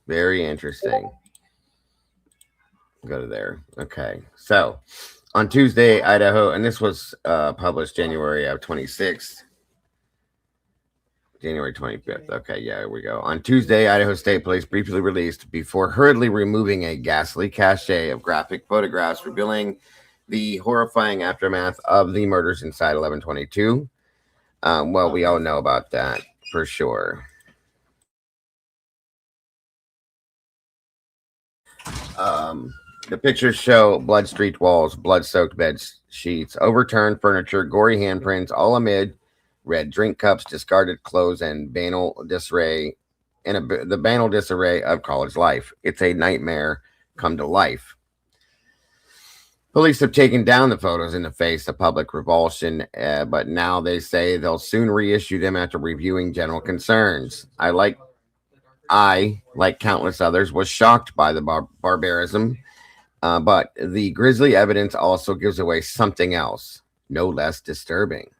Very interesting. Go to there. Okay. So... on Tuesday, Idaho, and this was published January 26th. January 25th. Okay, yeah, here we go. On Tuesday, Idaho State Police briefly released before hurriedly removing a ghastly cache of graphic photographs revealing the horrifying aftermath of the murders inside 1122. Well, we all know about that for sure. The pictures show blood-streaked walls, blood-soaked bed sheets, overturned furniture, gory handprints, all amid red drink cups, discarded clothes, and banal disarray, the banal disarray of college life. It's a nightmare come to life. Police have taken down the photos in the face of public revulsion, but now they say they'll soon reissue them after reviewing general concerns. I, like countless others, was shocked by the barbarism, but the grisly evidence also gives away something else, no less disturbing.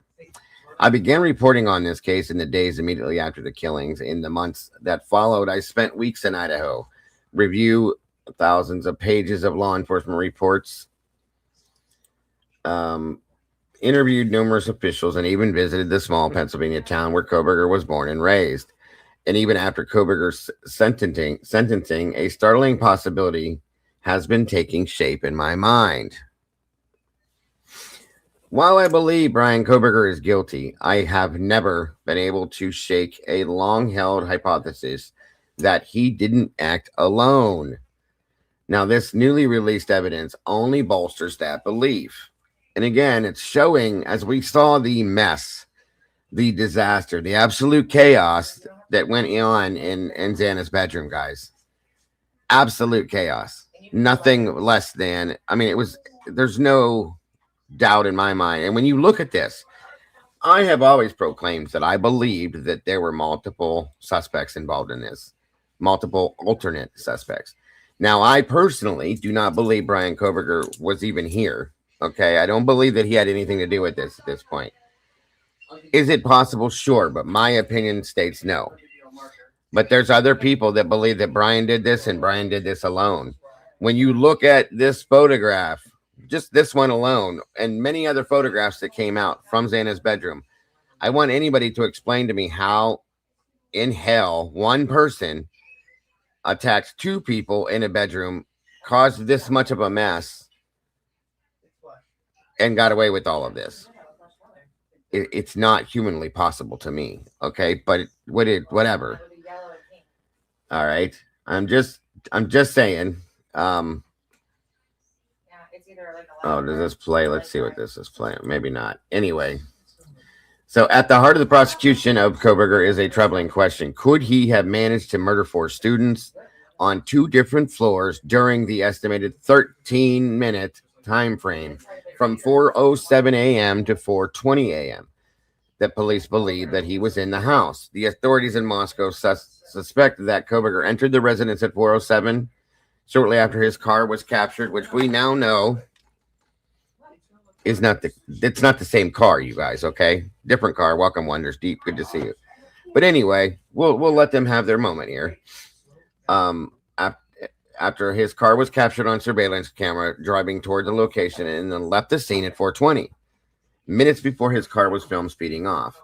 I began reporting on this case in the days immediately after the killings. In the months that followed, I spent weeks in Idaho, review thousands of pages of law enforcement reports, interviewed numerous officials, and even visited the small Pennsylvania town where KOBERGER was born and raised. And even after KOBERGER's sentencing, a startling possibility has been taking shape in my mind. While I believe Bryan KOBERGER is guilty, I have never been able to shake a long-held hypothesis that he didn't act alone. Now, this newly released evidence only bolsters that belief. And again, it's showing, as we saw the mess, the disaster, the absolute chaos that went on in Xana's bedroom, guys. Absolute chaos. Nothing less than, I mean, there's no doubt in my mind. And when you look at this, I have always proclaimed that I believed that there were multiple suspects involved in this, multiple alternate suspects. Now, I personally do not believe Bryan KOBERGER was even here. Okay, I don't believe that he had anything to do with this at this point. Is it possible? Sure, but my opinion states no. But there's other people that believe that Bryan did this and Bryan did this alone. When you look at this photograph, just this one alone, and many other photographs that came out from Xana's bedroom, I want anybody to explain to me how in hell one person attacked two people in a bedroom, caused this much of a mess, and got away with all of this. It's not humanly possible to me. Okay, but whatever. All right, I'm just saying. Oh, does this play? Let's see what this is playing. Maybe not. Anyway, so at the heart of the prosecution of KOBERGER is a troubling question. Could he have managed to murder 4 students on 2 different floors during the estimated 13-minute time frame from 4:07 a.m. to 4:20 a.m. that police believe that he was in the house? The authorities in Moscow suspect that KOBERGER entered the residence at 4:07 shortly after his car was captured, which we now know is it's not the same car, you guys. Okay, different car. Welcome, Wonders Deep. Good to see you. But anyway, we'll let them have their moment here. After his car was captured on surveillance camera driving toward the location, and then left the scene at 4:20, minutes before his car was filmed speeding off.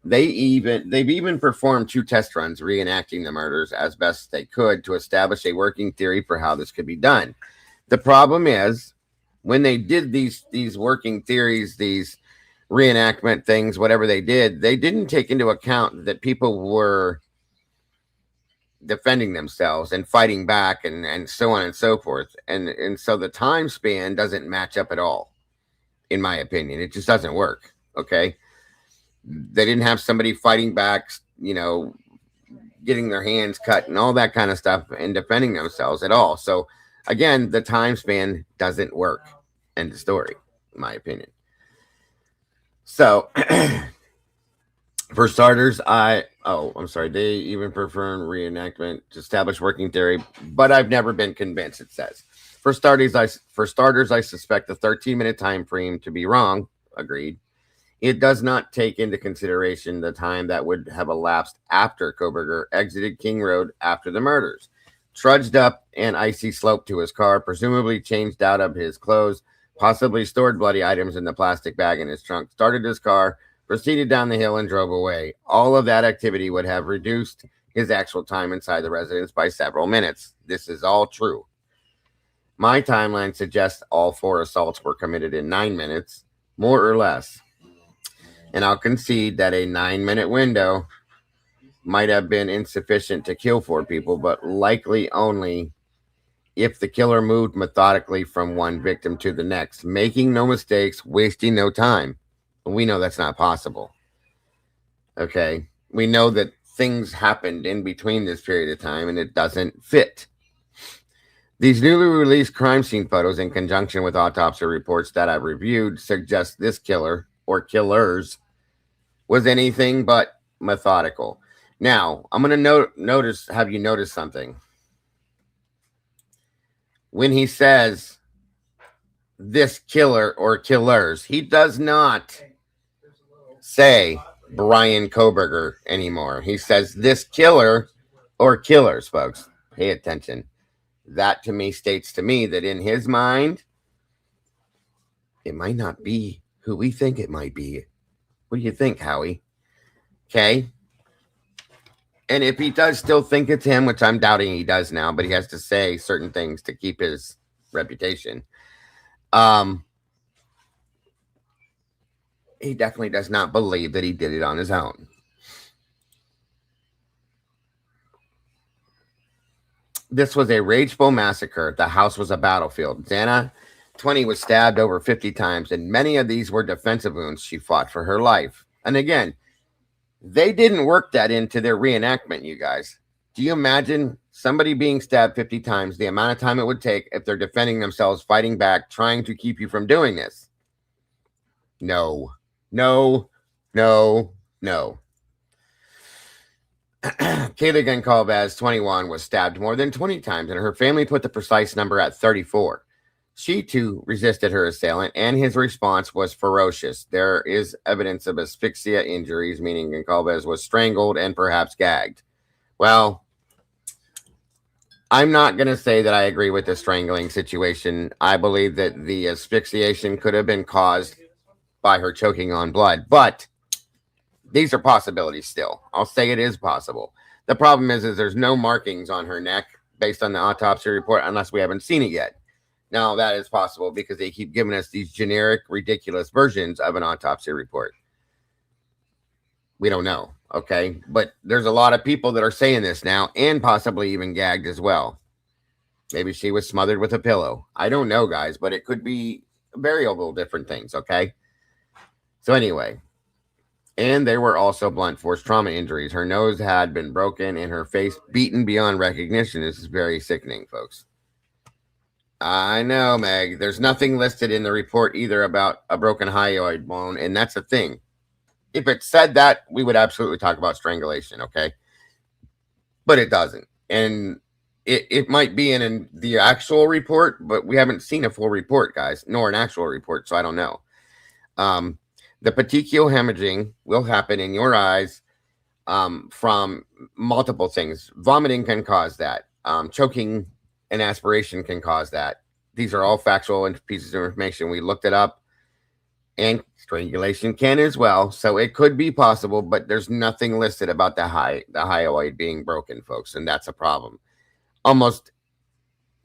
They've even performed 2 test runs reenacting the murders as best they could to establish a working theory for how this could be done. The problem is, when they did these working theories, these reenactment things, whatever they didn't take into account that people were defending themselves and fighting back and so on and so forth. And so the time span doesn't match up at all, in my opinion. It just doesn't work. Okay. They didn't have somebody fighting back, getting their hands cut and all that kind of stuff and defending themselves at all. So again, the time span doesn't work. End of story, in my opinion. So for starters, I'm sorry, they even prefer reenactment to establish working theory, but I've never been convinced, it says. For starters, I suspect the 13-minute time frame to be wrong. Agreed. It does not take into consideration the time that would have elapsed after KOBERGER exited King Road after the murders, trudged up an icy slope to his car, presumably changed out of his clothes, possibly stored bloody items in the plastic bag in his trunk, started his car, proceeded down the hill, and drove away. All of that activity would have reduced his actual time inside the residence by several minutes. This is all true. My timeline suggests all 4 assaults were committed in 9 minutes, more or less. And I'll concede that a 9-minute window might have been insufficient to kill 4 people, but likely only if the killer moved methodically from one victim to the next, making no mistakes, wasting no time. We know that's not possible. Okay. We know that things happened in between this period of time and it doesn't fit. These newly released crime scene photos in conjunction with autopsy reports that I've reviewed suggest this killer or killers was anything but methodical. Now, I'm going to have you notice something. When he says this killer or killers, he does not say Bryan KOBERGER anymore. He says this killer or killers, folks. Pay attention. That to me states to me that in his mind, it might not be who we think it might be. What do you think, Howie? Okay. And if he does still think it's him, which I'm doubting he does now, but he has to say certain things to keep his reputation. He definitely does not believe that he did it on his own. This was a rageful massacre. The house was a battlefield. Xana 20 was stabbed over 50 times, and many of these were defensive wounds. She fought for her life. And again, they didn't work that into their reenactment, you guys. Do you imagine somebody being stabbed 50 times, the amount of time it would take if they're defending themselves, fighting back, trying to keep you from doing this? No. No. No. No. Kayla Goncalves, 21, was stabbed more than 20 times, and her family put the precise number at 34. She, too, resisted her assailant, and his response was ferocious. There is evidence of asphyxia injuries, meaning Goncalves was strangled and perhaps gagged. Well, I'm not going to say that I agree with the strangling situation. I believe that the asphyxiation could have been caused by her choking on blood, but these are possibilities still. I'll say it is possible. The problem is there's no markings on her neck based on the autopsy report unless we haven't seen it yet. Now, that is possible because they keep giving us these generic, ridiculous versions of an autopsy report. We don't know, okay? But there's a lot of people that are saying this now and possibly even gagged as well. Maybe she was smothered with a pillow. I don't know, guys, but it could be variable different things, okay? So anyway, and there were also blunt force trauma injuries. Her nose had been broken and her face beaten beyond recognition. This is very sickening, folks. I know, Meg. There's nothing listed in the report either about a broken hyoid bone, and that's the thing. If it said that, we would absolutely talk about strangulation, okay? But it doesn't. And it might be in the actual report, but we haven't seen a full report, guys, nor an actual report, so I don't know. The petechial hemorrhaging will happen in your eyes from multiple things. Vomiting can cause that. Choking and aspiration can cause that. These are all factual pieces of information. We looked it up, and strangulation can as well. So it could be possible, but there's nothing listed about the hyoid being broken, folks, and that's a problem. Almost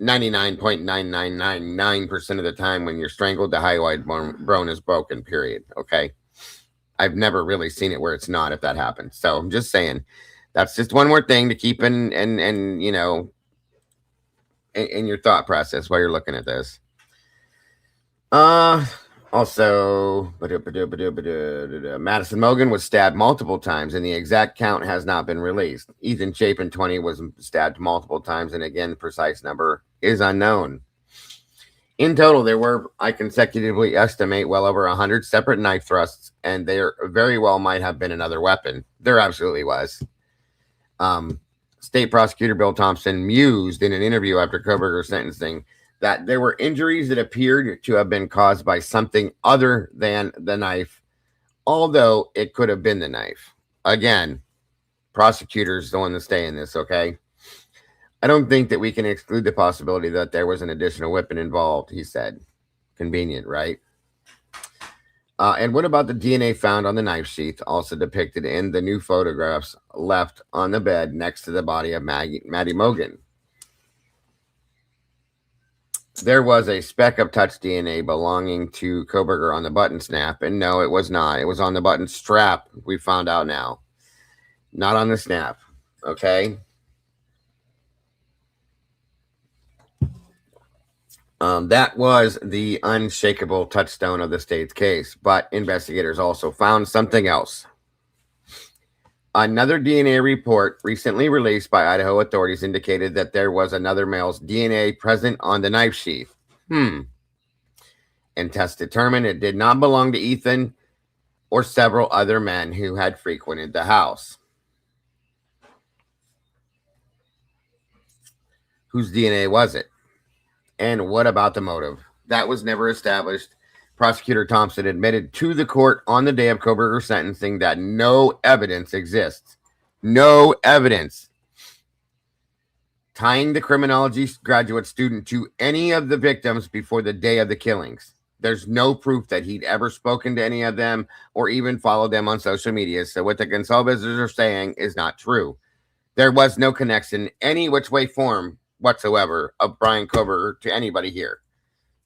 99.9999% of the time when you're strangled, the hyoid bone is broken, period. Okay. I've never really seen it where it's not, if that happens. So I'm just saying that's just one more thing to keep in you know, in your thought process while you're looking at this. Also, Madison Mogan was stabbed multiple times, and the exact count has not been released. Ethan Chapin, 20, was stabbed multiple times, and again, the precise number is unknown. In total, there were, I consecutively estimate, well over 100 separate knife thrusts, and there very well might have been another weapon. There absolutely was. State Prosecutor Bill Thompson mused in an interview after KOBERGER sentencing that there were injuries that appeared to have been caused by something other than the knife, although it could have been the knife. Again, prosecutors the one to stay in this, okay? I don't think that we can exclude the possibility that there was an additional weapon involved, he said. Convenient, right? And what about the DNA found on the knife sheath, also depicted in the new photographs left on the bed next to the body of Maddie Mogan? There was a speck of touch DNA belonging to KOBERGER on the button snap, and no, it was not. It was on the button strap, we found out now. Not on the snap, okay? That was the unshakable touchstone of the state's case, but investigators also found something else. Another DNA report recently released by Idaho authorities indicated that there was another male's DNA present on the knife sheath. And tests determined it did not belong to Ethan or several other men who had frequented the house. Whose DNA was it? And what about the motive? That was never established. Prosecutor Thompson admitted to the court on the day of KOBERGER's sentencing that no evidence exists. No evidence tying the criminology graduate student to any of the victims before the day of the killings. There's no proof that he'd ever spoken to any of them or even followed them on social media. So what the KOBERGErs are saying is not true. There was no connection any which way form whatsoever of Bryan KOBERGER to anybody here.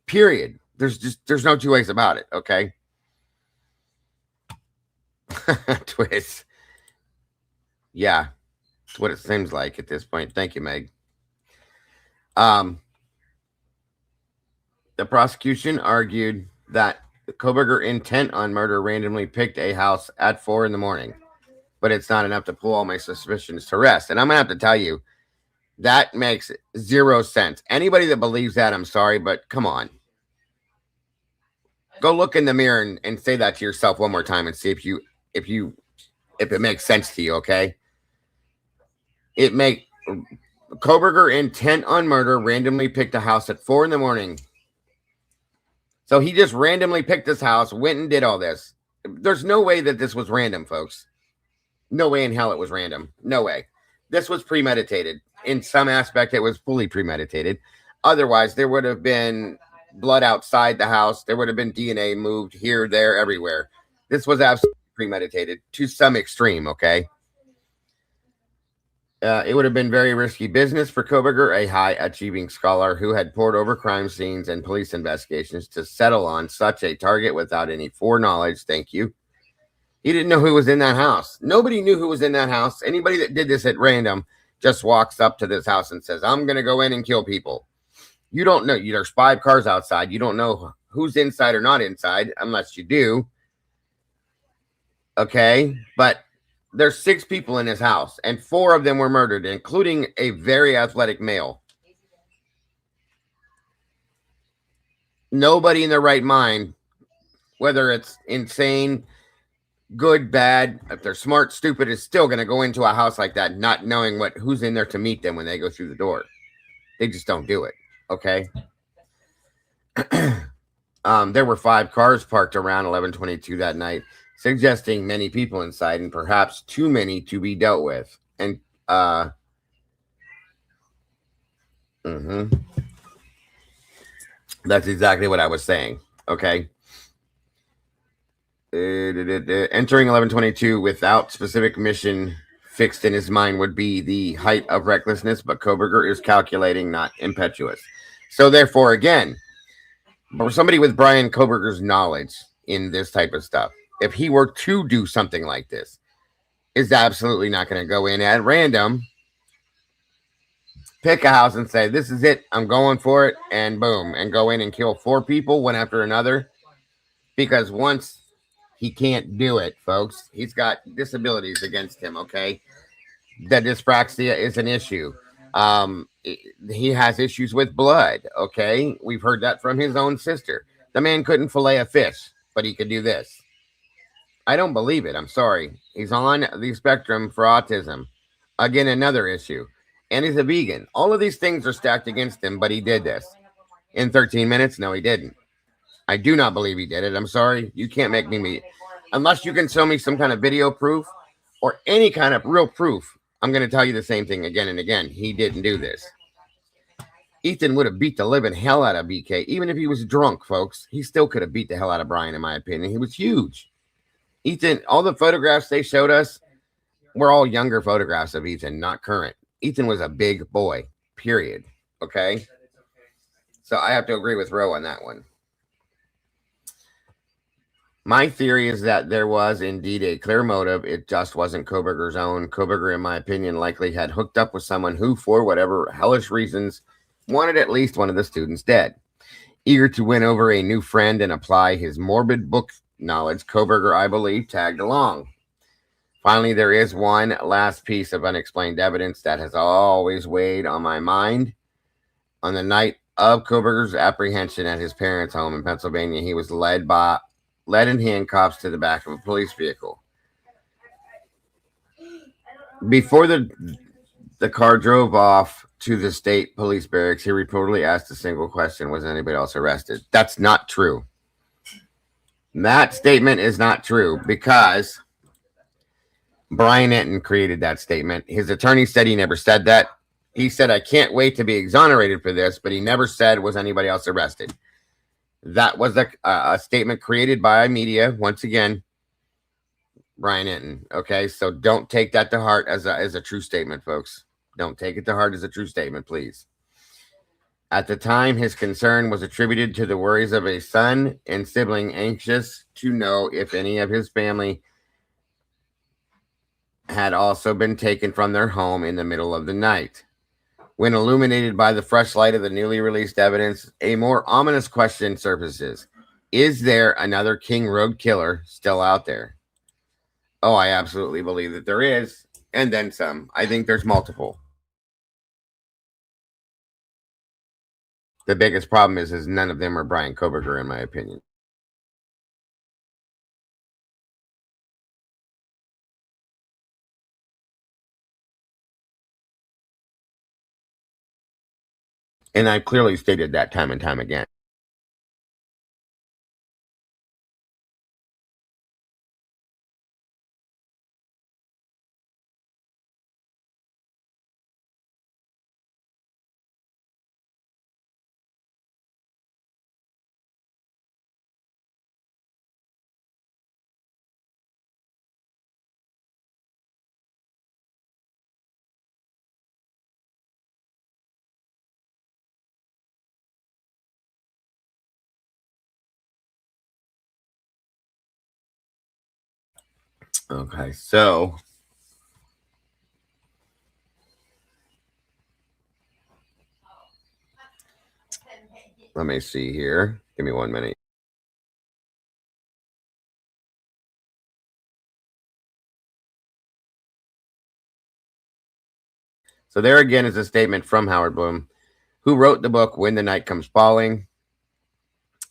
Period. There's no two ways about it, okay? Twist. Yeah, it's what it seems like at this point. Thank you, Meg. The prosecution argued that KOBERGER intent on murder randomly picked a house at 4 a.m, but it's not enough to pull all my suspicions to rest. And I'm gonna have to tell you, that makes zero sense. Anybody that believes that, I'm sorry, but come on. Go look in the mirror and say that to yourself one more time and see if it makes sense to you, okay? KOBERGER intent on murder randomly picked a house at 4 a.m. So he just randomly picked this house, went and did all this. There's no way that this was random, folks. No way in hell it was random. No way. This was premeditated. In some aspect, it was fully premeditated. Otherwise, there would have been blood outside the house. There would have been DNA moved here, there, everywhere. This was absolutely premeditated to some extreme, okay? It would have been very risky business for KOBERGER, a high-achieving scholar who had pored over crime scenes and police investigations, to settle on such a target without any foreknowledge. Thank you. He didn't know who was in that house. Nobody knew who was in that house. Anybody that did this at random just walks up to this house and says, I'm going to go in and kill people. You don't know. There's 5 cars outside. You don't know who's inside or not inside unless you do. Okay? But there's 6 people in his house, and 4 of them were murdered, including a very athletic male. Nobody in their right mind, whether it's insane, good, bad, if they're smart, stupid, is still going to go into a house like that not knowing who's in there to meet them when they go through the door. They just don't do it. Okay. There were 5 cars parked around 11:22 that night, suggesting many people inside and perhaps too many to be dealt with. And that's exactly what I was saying. Okay. Entering 11:22 without specific mission fixed in his mind would be the height of recklessness, but KOBERGER is calculating, not impetuous. So therefore, again, for somebody with Bryan KOBERGER's knowledge in this type of stuff, if he were to do something like this, is absolutely not going to go in at random, pick a house and say, this is it, I'm going for it, and boom, and go in and kill 4 people one after another. Because once he can't do it, folks, he's got disabilities against him, okay? The dyspraxia is an issue. He has issues with blood, okay? We've heard that from his own sister. The man couldn't fillet a fish, but he could do this. I don't believe it. I'm sorry. He's on the spectrum for autism. Again, another issue. And he's a vegan. All of these things are stacked against him, but he did this. In 13 minutes? No, he didn't. I do not believe he did it. I'm sorry. You can't make me unless you can show me some kind of video proof or any kind of real proof. I'm going to tell you the same thing again and again. He didn't do this. Ethan would have beat the living hell out of BK. Even if he was drunk, folks, he still could have beat the hell out of Bryan, in my opinion. He was huge. Ethan, all the photographs they showed us were all younger photographs of Ethan, not current. Ethan was a big boy, period. Okay? So I have to agree with Ro on that one. My theory is that there was indeed a clear motive. It just wasn't KOBERGER's own. KOBERGER, in my opinion, likely had hooked up with someone who, for whatever hellish reasons, wanted at least one of the students dead. Eager to win over a new friend and apply his morbid book knowledge, KOBERGER, I believe, tagged along. Finally, there is one last piece of unexplained evidence that has always weighed on my mind. On the night of KOBERGER's apprehension at his parents' home in Pennsylvania, he was led in handcuffs to the back of a police vehicle. Before the car drove off to the state police barracks, he reportedly asked a single question: was anybody else arrested? That's not true. That statement is not true because Brian Enton created that statement. His attorney said he never said that. He said, I can't wait to be exonerated for this, but he never said, was anybody else arrested? That was a statement created by media. Once again, Brian Enton. Okay, so don't take that to heart as a true statement, folks. Don't take it to heart as a true statement, please. At the time, his concern was attributed to the worries of a son and sibling anxious to know if any of his family had also been taken from their home in the middle of the night. When illuminated by the fresh light of the newly released evidence, a more ominous question surfaces. Is there another King Road killer still out there? Oh, I absolutely believe that there is, and then some. I think there's multiple. The biggest problem is none of them are Bryan KOBERGER, in my opinion. And I've clearly stated that time and time again. Okay, so let me see here. Give me 1 minute. So there again is a statement from Howard Bloom, who wrote the book When the Night Comes Falling,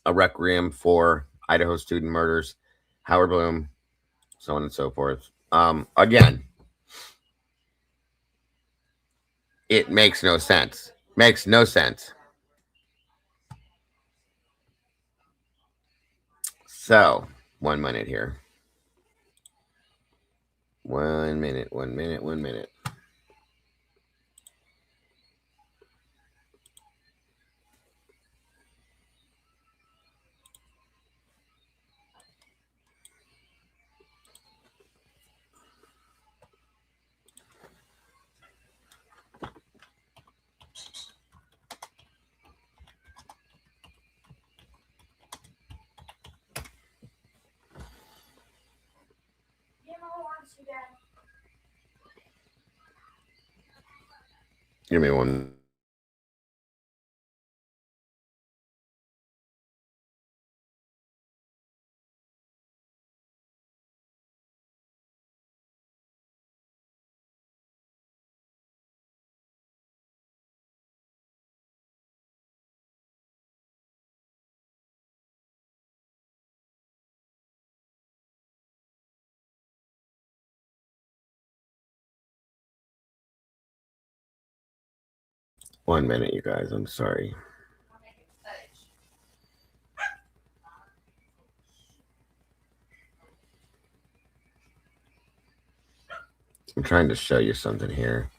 a requiem for Idaho student murders. Howard Bloom, so on and so forth. Again, it makes no sense. Makes no sense. So, 1 minute here. 1 minute, 1 minute, 1 minute. Give me one. One minute, you guys. I'm sorry. I'm trying to show you something here.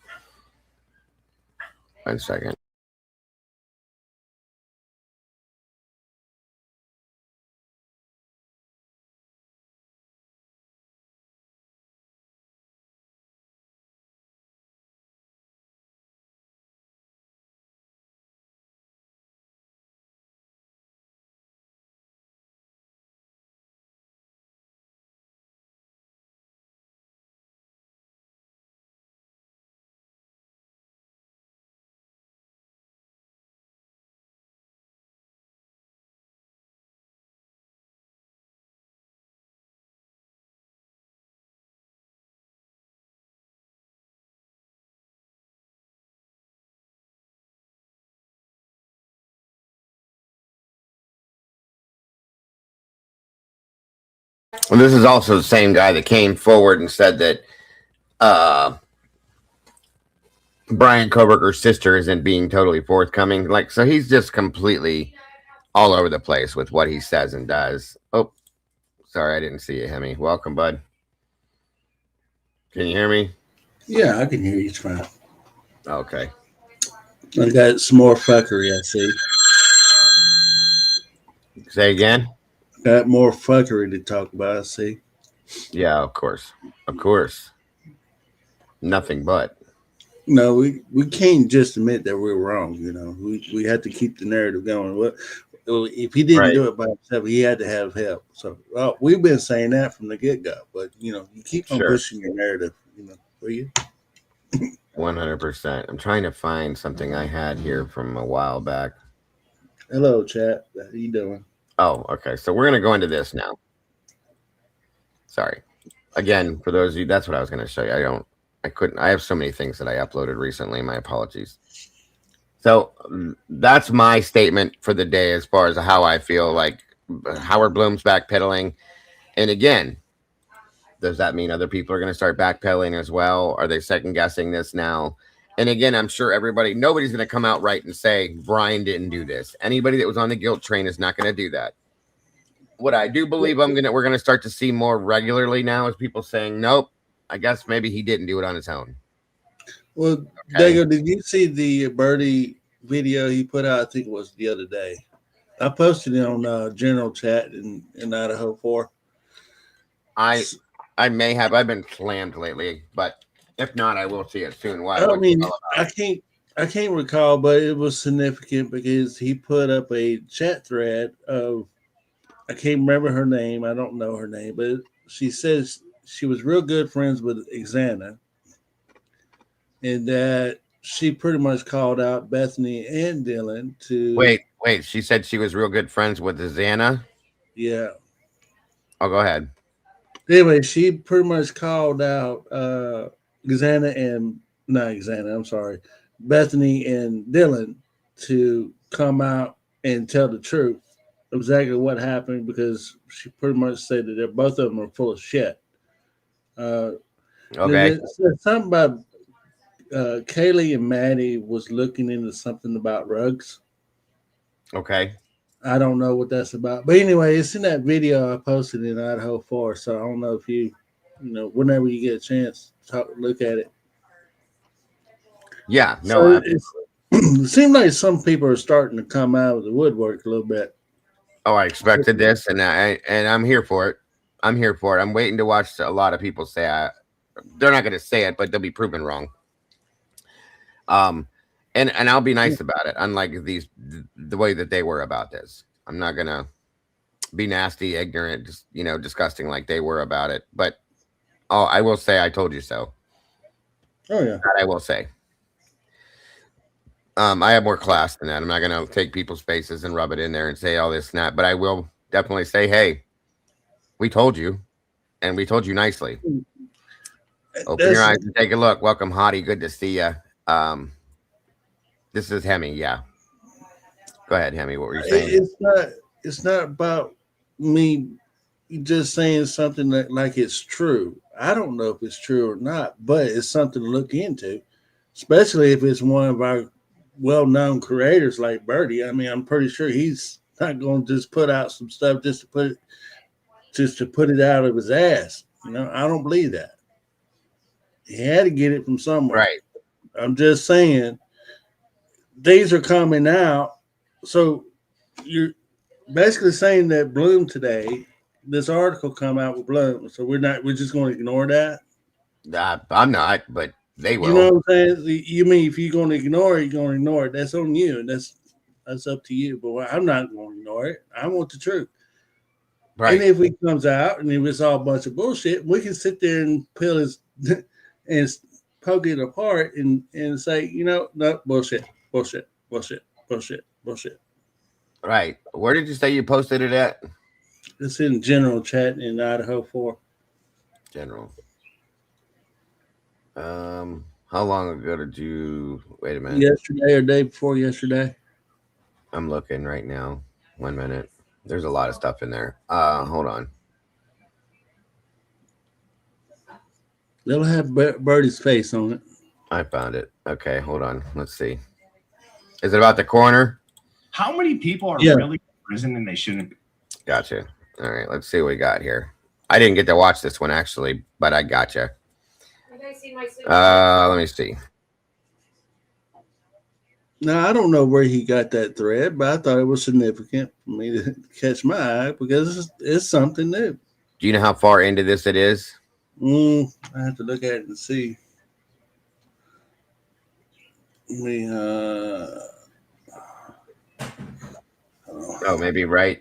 1 second. Well, this is also the same guy that came forward and said that Brian KOBERGER's sister isn't being totally forthcoming. Like, so he's just completely all over the place with what he says and does. Oh, sorry, I didn't see you, Hemi. Welcome, bud. Can you hear me? Yeah, I can hear you. It's fine. Okay. I got some more fuckery, I see. Say again? Got more fuckery to talk about, I see. Yeah, of course. Of course. Nothing but. No, we can't just admit that we're wrong. You know, we have to keep the narrative going. What if he didn't do it by himself? He had to have help. So we've been saying that from the get go. But you know, you keep on pushing your narrative. You know, will you? 100%. I'm trying to find something I had here from a while back. Hello, chat. How you doing? Oh, okay. So we're gonna go into this now. Sorry. Again, for those of you, that's what I was gonna show you. I have so many things that I uploaded recently. My apologies. So that's my statement for the day as far as how I feel like Howard Bloom's backpedaling. And again, does that mean other people are going to start backpedaling as well? Are they second guessing this now? And again, I'm sure nobody's going to come out right and say Brian didn't do this. Anybody that was on the guilt train is not going to do that. What I do believe we're going to start to see more regularly now is people saying, nope, I guess maybe he didn't do it on his own. Well, okay. Dago, did you see the Birdie video he put out? I think it was the other day. I posted it on general chat in Idaho 4. I may have. I've been slammed lately, but if not, I will see it soon. Why? I mean, I can't recall, but it was significant because he put up a chat thread of, I can't remember her name. I don't know her name, but she says she was real good friends with Xana, and that she pretty much called out Bethany and Dylan to wait. She said she was real good friends with Xana. Yeah. Oh, go ahead. Anyway, she pretty much called out Bethany and Dylan to come out and tell the truth exactly what happened, because she pretty much said that both of them are full of shit. Okay. Something about Kaylee and Maddie was looking into something about rugs. Okay. I don't know what that's about. But anyway, it's in that video I posted in Idaho 4. So I don't know if you whenever you get a chance, look at it. Yeah. No. So it seems like some people are starting to come out of the woodwork a little bit. Oh, I expected this, and I'm here for it. I'm here for it. I'm waiting to watch a lot of people say they're not going to say it, but they'll be proven wrong. And I'll be nice about it, unlike the way that they were about this. I'm not going to be nasty, ignorant, just, disgusting like they were about it. But I will say I told you so. Oh, yeah. That I will say. I have more class than that. I'm not going to take people's faces and rub it in there and say all this and that. But I will definitely say, hey, we told you, and we told you nicely. Open your eyes and take a look. Welcome, Hottie. Good to see you. This is Hemi, yeah. Go ahead, Hemi. What were you saying? It's not about me just saying something like it's true. I don't know if it's true or not, but it's something to look into, especially if it's one of our well-known creators like Birdie. I mean, I'm pretty sure he's not going to just put out some stuff just to put it out of his ass. I don't believe that. He had to get it from somewhere. Right. I'm just saying. These are coming out, so you're basically saying that Bloom today, this article come out with Bloom, so we're just going to ignore that? I'm not, but they will. You know what I'm saying? You mean if you're going to ignore it, you're going to ignore it. That's on you, and that's up to you. But I'm not going to ignore it. I want the truth. Right. And if it comes out and if it's all a bunch of bullshit, we can sit there and peel his and poke it apart and say, no, bullshit. Bullshit. Right. Where did you say you posted it at? It's in general chat in Idaho 4. General. How long ago did you wait a minute? Yesterday or day before yesterday. I'm looking right now. 1 minute. There's a lot of stuff in there. Hold on. They'll have Birdie's face on it. I found it. Okay, hold on. Let's see. Is it about the coroner? How many people are really in prison and they shouldn't be? Gotcha. All right, let's see what we got here. I didn't get to watch this one actually, but I gotcha. You guys see my Let me see. Now, I don't know where he got that thread, but I thought it was significant for me to catch my eye because it's something new. Do you know how far into this it is? I have to look at it and see. Oh, maybe right.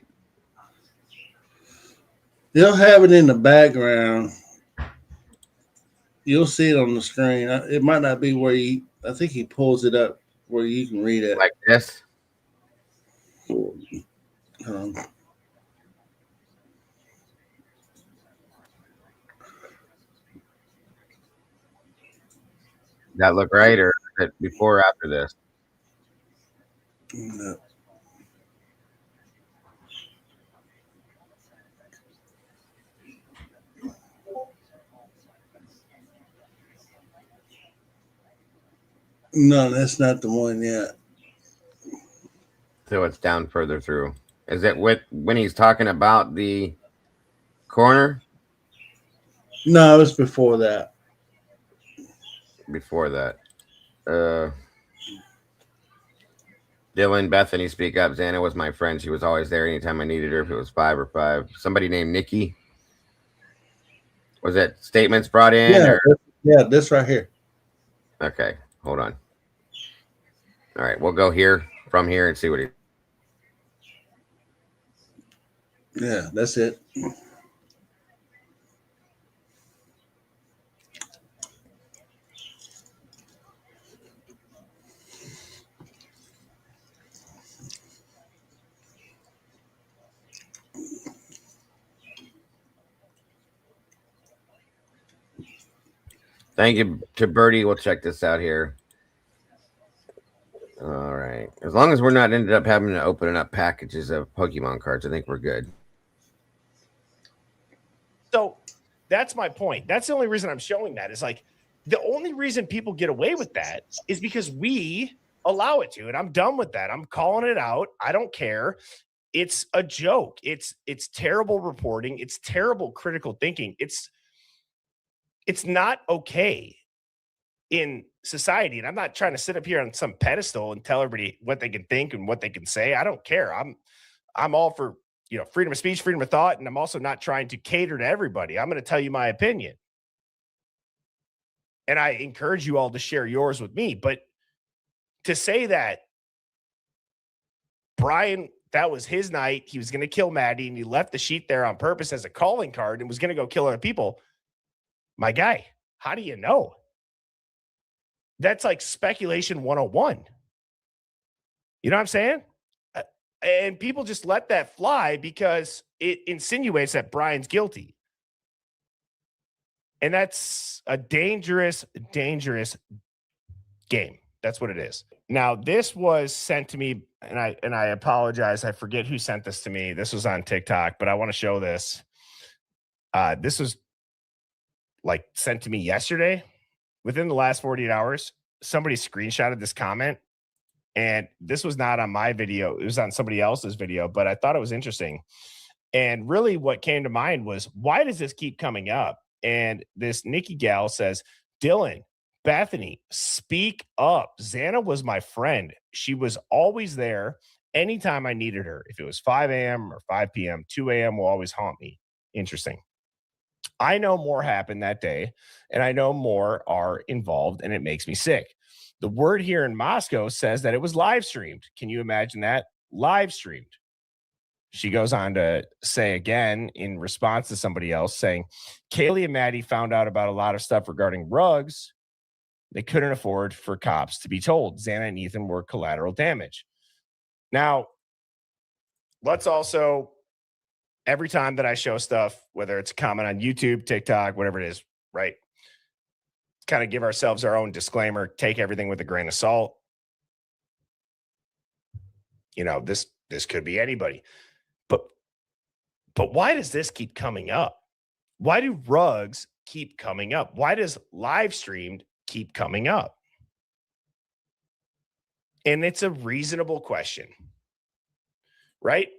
They'll have it in the background. You'll see it on the screen. It might not be where I think he pulls it up where you can read it. Like this? That look right, or is it before or after this? No. No, that's not the one yet. So it's down further through. Is it when he's talking about the coroner? No, it's before that. Before that. Dylan, Bethany, speak up. Xana was my friend. She was always there anytime I needed her, if it was 5 or 5. Somebody named Nikki. Was it statements brought in? Yeah, this right here. Okay, hold on. All right, we'll go from here and see what he... Yeah, that's it. Thank you to Birdie. We'll check this out here. All right. As long as we're not ended up having to open up packages of Pokemon cards, I think we're good. So that's my point. That's the only reason I'm showing that. Is like the only reason people get away with that is because we allow it to. And I'm done with that. I'm calling it out. I don't care. It's a joke. It's terrible reporting. It's terrible critical thinking. It's not okay in society. And I'm not trying to sit up here on some pedestal and tell everybody what they can think and what they can say. I don't care. I'm all for, freedom of speech, freedom of thought. And I'm also not trying to cater to everybody. I'm going to tell you my opinion. And I encourage you all to share yours with me. But to say that Brian, that was his night, he was going to kill Maddie and he left the sheet there on purpose as a calling card and was going to go kill other people. My guy, how do you know? That's like speculation 101. You know what I'm saying? And people just let that fly because it insinuates that Brian's guilty. And that's a dangerous, dangerous game. That's what it is. Now, this was sent to me, and I apologize. I forget who sent this to me. This was on TikTok, but I want to show this. This was like sent to me yesterday. Within the last 48 hours, somebody screenshotted this comment, and this was not on my video. It was on somebody else's video, but I thought it was interesting. And really what came to mind was, why does this keep coming up? And this Nikki gal says, Dylan, Bethany, speak up. Xana was my friend. She was always there anytime I needed her. If it was 5 a.m. or 5 p.m., 2 a.m. will always haunt me. Interesting. I know more happened that day, and I know more are involved, and it makes me sick. The word here in Moscow says that it was live streamed. Can you imagine that? Live streamed. She goes on to say again in response to somebody else saying, Kaylee and Maddie found out about a lot of stuff regarding rugs. They couldn't afford for cops to be told. Xana and Ethan were collateral damage. Now, let's also... every time that I show stuff, whether it's a comment on YouTube, TikTok, whatever it is, right? Kind of give ourselves our own disclaimer, take everything with a grain of salt. This could be anybody. But why does this keep coming up? Why do rugs keep coming up? Why does live streamed keep coming up? And it's a reasonable question, right?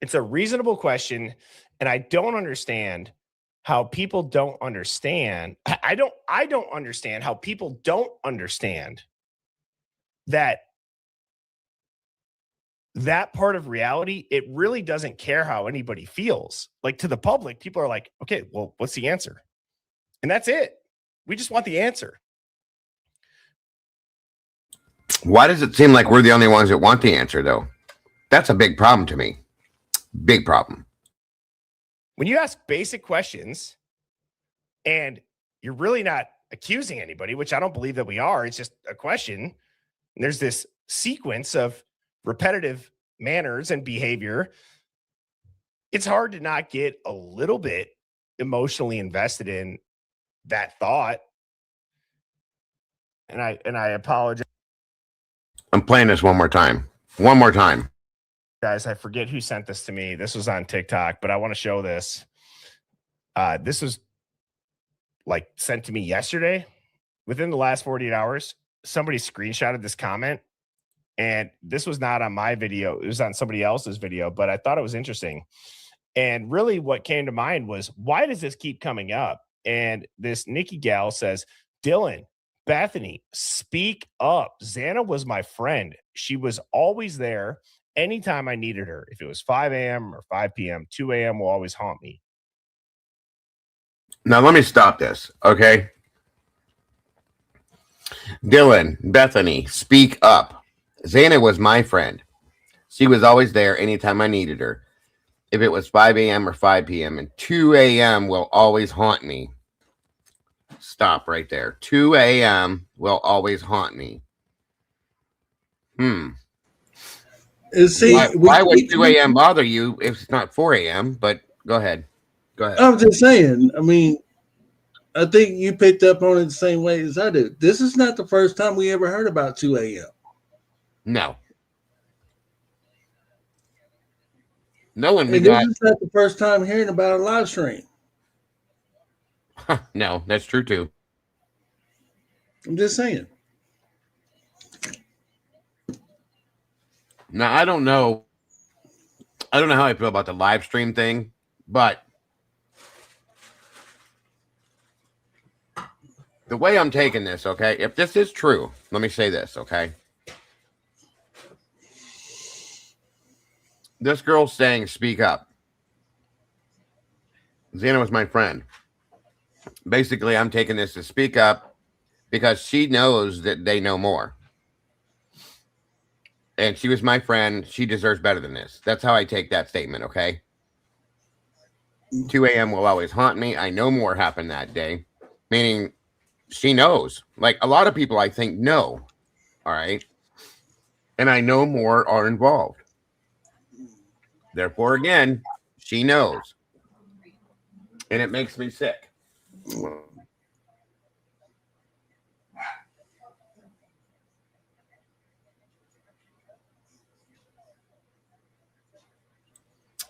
It's a reasonable question. And I don't understand how people don't understand. I don't understand how people don't understand that part of reality. It really doesn't care how anybody feels. Like, to the public, people are like, okay, well, what's the answer? And that's it. We just want the answer. Why does it seem like we're the only ones that want the answer, though? That's a big problem to me. Big problem. When you ask basic questions and you're really not accusing anybody, which I don't believe that we are, it's just a question. And there's this sequence of repetitive manners and behavior. It's hard to not get a little bit emotionally invested in that thought. And I apologize. I'm playing this one more time. One more time. Guys, I forget who sent this to me. This was on TikTok, but I want to show this. This was like sent to me yesterday. Within the last 48 hours, somebody screenshotted this comment, and this was not on my video. It was on somebody else's video, but I thought it was interesting. And really what came to mind was, why does this keep coming up? And this Nikki gal says, Dylan, Bethany, speak up. Xana was my friend. She was always there anytime I needed her. If it was 5 a.m. or 5 p.m., 2 a.m. will always haunt me. Now, let me stop this, okay? Dylan, Bethany, speak up. Xana was my friend. She was always there anytime I needed her. If it was 5 a.m. or 5 p.m. and 2 a.m. will always haunt me. Stop right there. 2 a.m. will always haunt me. See, why would 2 a.m. bother you if it's not 4 a.m.? But go ahead. Go ahead. I'm just saying. I mean, I think you picked up on it the same way as I do. This is not the first time we ever heard about 2 a.m. No. No one. And this is not the first time hearing about a live stream. No, that's true too. I'm just saying. Now, I don't know how I feel about the live stream thing, but the way I'm taking this, okay, if this is true, let me say this, okay? This girl's saying, speak up. Xana was my friend. Basically, I'm taking this to speak up because she knows that they know more. And she was my friend. She deserves better than this. That's how I take that statement, okay? 2 a.m. will always haunt me. I know more happened that day. Meaning, she knows. Like, a lot of people, I think, know. All right? And I know more are involved. Therefore, again, she knows. And it makes me sick.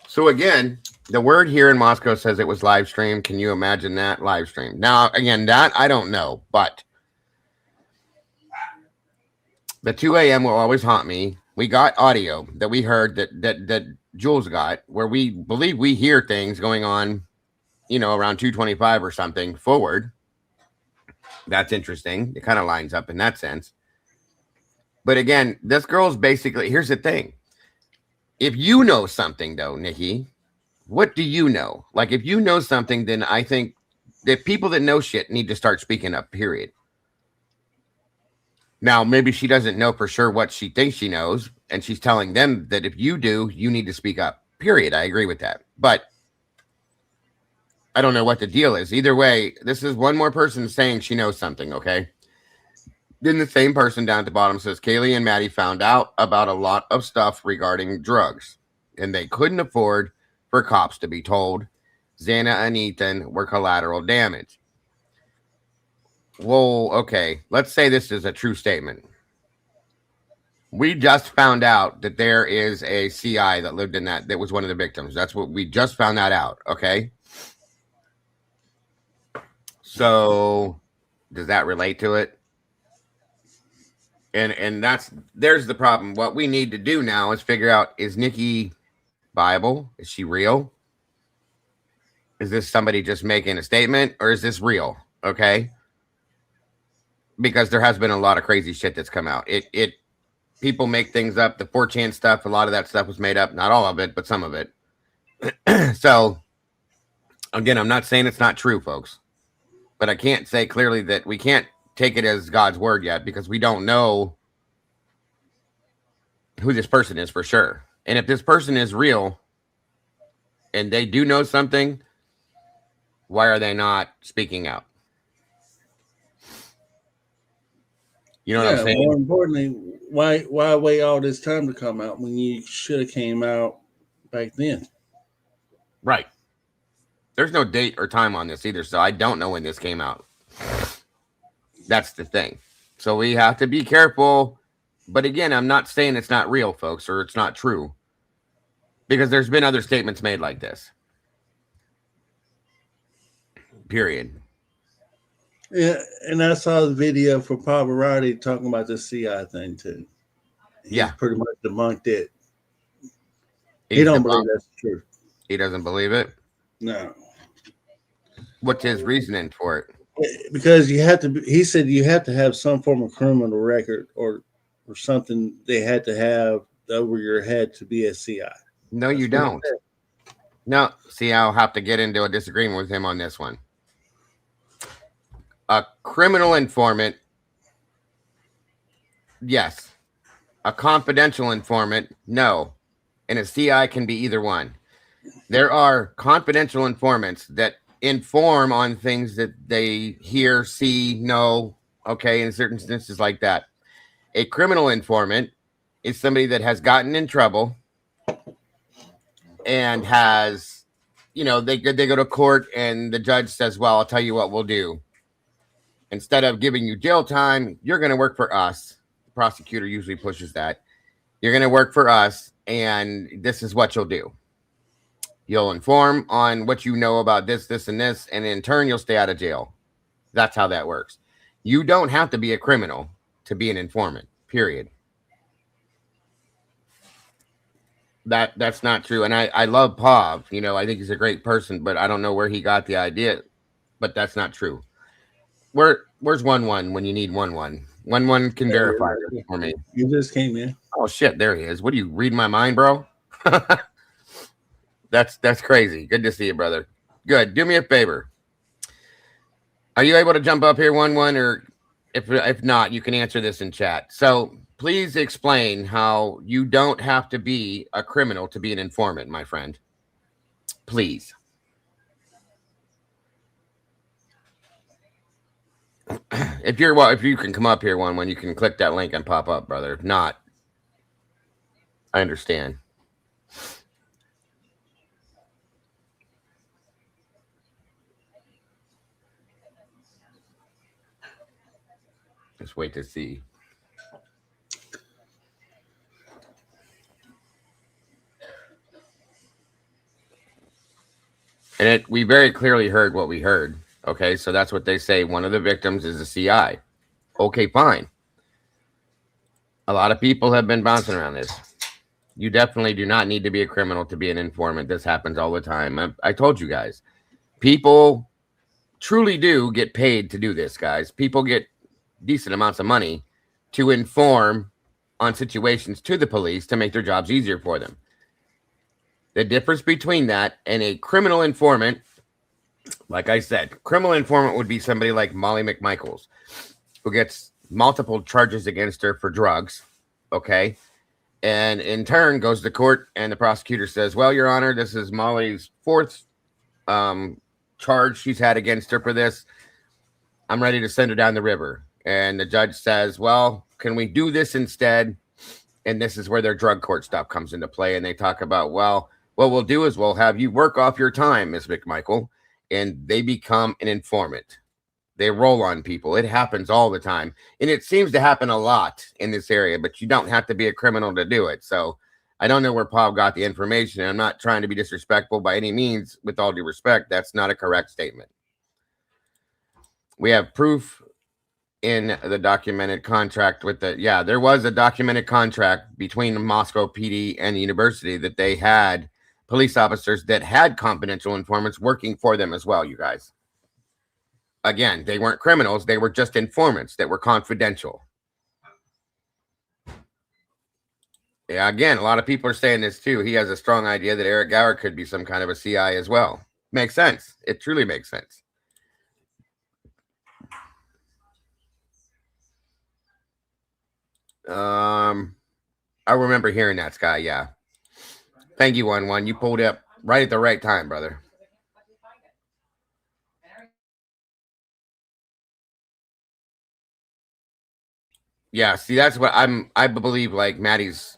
So again, the word here in Moscow says it was live stream. Can you imagine that live stream? Now, again, that I don't know, but the 2 a.m. will always haunt me. We got audio that we heard that Jules got, where we believe we hear things going on, you know, around 225 or something forward. That's interesting. It kind of lines up in that sense. But again, this girl's basically, here's the thing. If you know something, though, Nikki, what do you know? Like, if you know something, then I think that people that know shit need to start speaking up, period. Now, maybe she doesn't know for sure what she thinks she knows, and she's telling them that if you do, you need to speak up, period. I agree with that. But I don't know what the deal is. Either way, this is one more person saying she knows something, okay? Then the same person down at the bottom says, Kaylee and Maddie found out about a lot of stuff regarding drugs, and they couldn't afford for cops to be told. Xana and Ethan were collateral damage. Well, okay, let's say this is a true statement. We just found out that there is a CI that lived in that was one of the victims. That's what we just found that out, okay? So does that relate to it? And there's the problem. What we need to do now is figure out, is Nikki Bible? Is she real? Is this somebody just making a statement, or is this real? Okay. Because there has been a lot of crazy shit that's come out. It people make things up. The 4chan stuff, a lot of that stuff was made up. Not all of it, but some of it. So again, I'm not saying it's not true, folks, but I can't say clearly that we can't take it as God's word yet, because we don't know who this person is for sure. And if this person is real and they do know something, why are they not speaking out? You know what I'm saying? More importantly, why wait all this time to come out when you should have came out back then? Right. There's no date or time on this either, so I don't know when this came out. That's the thing. So we have to be careful. But again, I'm not saying it's not real, folks, or it's not true, because there's been other statements made like this. Period. Yeah, and I saw the video for Pavarotti talking about the CI thing too. He's pretty much debunked it. He don't believe that's true. He doesn't believe it? No. What's his reasoning for it? Because you have to. He said you have to have some form of criminal record or something. They had to have over your head to be a CI. No, you don't. No, see, I'll have to get into a disagreement with him on this one. A criminal informant, yes. A confidential informant, no. And a CI can be either one. There are confidential informants that inform on things that they hear, see, know, okay, in certain instances like that. A criminal informant is somebody that has gotten in trouble and has, you know, they go to court and the judge says, well, I'll tell you what we'll do. Instead of giving you jail time, you're going to work for us. The prosecutor usually pushes that. You're going to work for us, and this is what you'll do. You'll inform on what you know about this, this, and this, and in turn, you'll stay out of jail. That's how that works. You don't have to be a criminal to be an informant, period. That's not true. And I love Pav. You know, I think he's a great person, but I don't know where he got the idea. But that's not true. Where's 1-1 when you need 1-1? 1-1 can verify this for me. You just came in. Oh shit, there he is. What do you read my mind, bro? That's crazy. Good to see you, brother. Good. Do me a favor. Are you able to jump up here 1-1, or if not, you can answer this in chat. So please explain how you don't have to be a criminal to be an informant, my friend. Please. If you can come up here 1-1, you can click that link and pop up, brother. If not, I understand. Just wait to see. And we very clearly heard what we heard. Okay, so that's what they say. One of the victims is a CI. Okay, fine. A lot of people have been bouncing around this. You definitely do not need to be a criminal to be an informant. This happens all the time. I told you guys. People truly do get paid to do this, guys. People get decent amounts of money to inform on situations to the police to make their jobs easier for them. The difference between that and a criminal informant, like I said, criminal informant would be somebody like Molly McMichaels, who gets multiple charges against her for drugs, okay? And in turn goes to court, and the prosecutor says, well, Your Honor, this is Molly's fourth charge she's had against her for this. I'm ready to send her down the river. And the judge says, well, can we do this instead? And this is where their drug court stuff comes into play. And they talk about, well, what we'll do is we'll have you work off your time, Ms. McMichael. And they become an informant. They roll on people. It happens all the time. And it seems to happen a lot in this area, but you don't have to be a criminal to do it. So I don't know where Paul got the information. I'm not trying to be disrespectful by any means. With all due respect, that's not a correct statement. We have proof in the documented contract with the, yeah, there was a documented contract between the Moscow PD and the university that they had police officers that had confidential informants working for them as well, you guys. Again, they weren't criminals. They were just informants that were confidential. Yeah, again, a lot of people are saying this too. He has a strong idea that Eric Gower could be some kind of a CI as well. Makes sense. It truly makes sense. I remember hearing that, Sky. Yeah. Thank you, 1-1. You pulled up right at the right time, brother. Yeah, see, that's what I believe, like Maddie's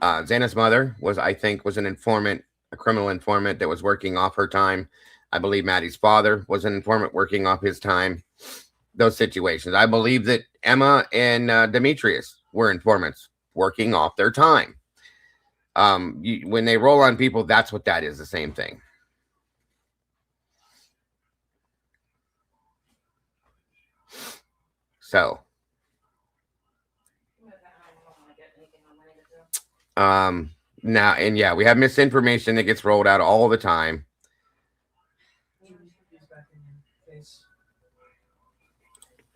Xana's mother was, I think, was an informant, a criminal informant that was working off her time. I believe Maddie's father was an informant working off his time. Those situations. I believe that Emma and Demetrius were informants working off their time. When they roll on people, that's what that is, the same thing. So, now, and yeah, we have misinformation that gets rolled out all the time.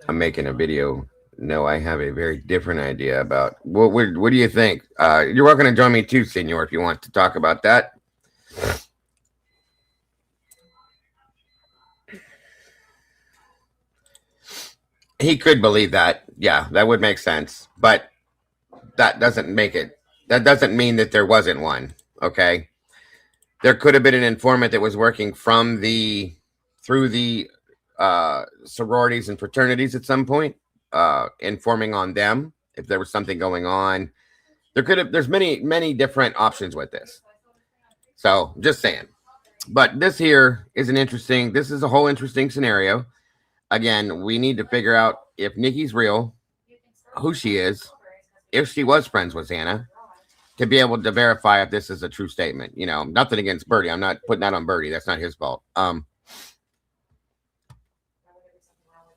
I'm making a video. No, I have a very different idea about what do you think? You're welcome to join me too, Senor, if you want to talk about that. He could believe that. Yeah, that would make sense. But that doesn't make it. That doesn't mean that there wasn't one. Okay. There could have been an informant that was working from through the sororities and fraternities at some point, informing on them if there was something going on. There's many different options with this. So just saying. But this here is this is a whole interesting scenario. Again, we need to figure out if Nikki's real, who she is, if she was friends with Xana, to be able to verify if this is a true statement. You know, nothing against Birdie. I'm not putting that on Birdie. That's not his fault.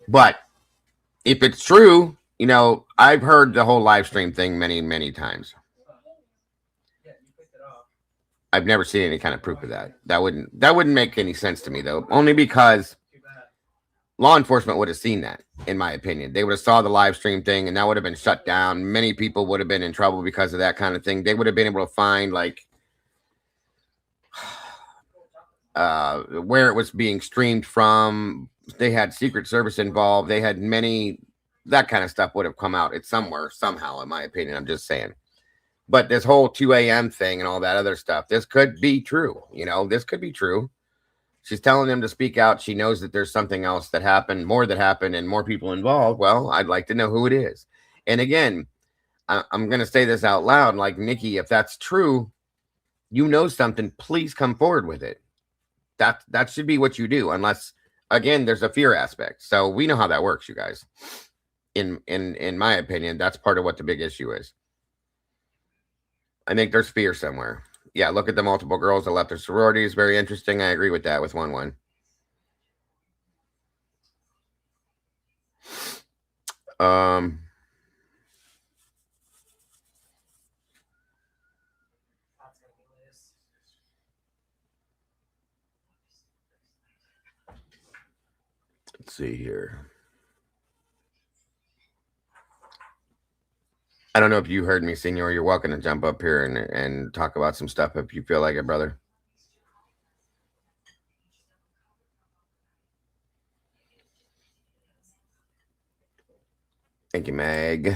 But if it's true, you know, I've heard the whole live stream thing many times. I've never seen any kind of proof of that. That wouldn't make any sense to me, though, only because law enforcement would have seen that, in my opinion. They would have saw the live stream thing, and that would have been shut down. Many people would have been in trouble because of that kind of thing. They would have been able to find, like, where it was being streamed from. They had Secret Service involved. They had that kind of stuff would have come out. It's somewhere, somehow, in my opinion. I'm just saying. But this whole 2 a.m. thing and all that other stuff, this could be true. You know, this could be true. She's telling them to speak out. She knows that there's something else that happened, and more people involved. Well, I'd like to know who it is. And again, I'm going to say this out loud. Like, Nikki, if that's true, you know something, please come forward with it. That should be what you do, unless, again, there's a fear aspect. So we know how that works, you guys. In my opinion, that's part of what the big issue is. I think there's fear somewhere. Yeah, look at the multiple girls that left their sororities. Very interesting. I agree with that with 1-1. Let's see here. I don't know if you heard me, Senor. You're welcome to jump up here and talk about some stuff if you feel like it, brother. Thank you, Meg.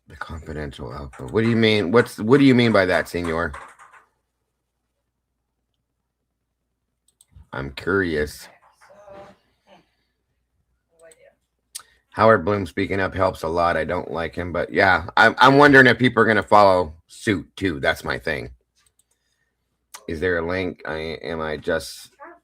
The confidential alpha. What do you mean? What do you mean by that, Senor? I'm curious. Howard Bloom speaking up helps a lot. I don't like him, but yeah, I'm wondering if people are going to follow suit too. That's my thing. Is there a link? Am I just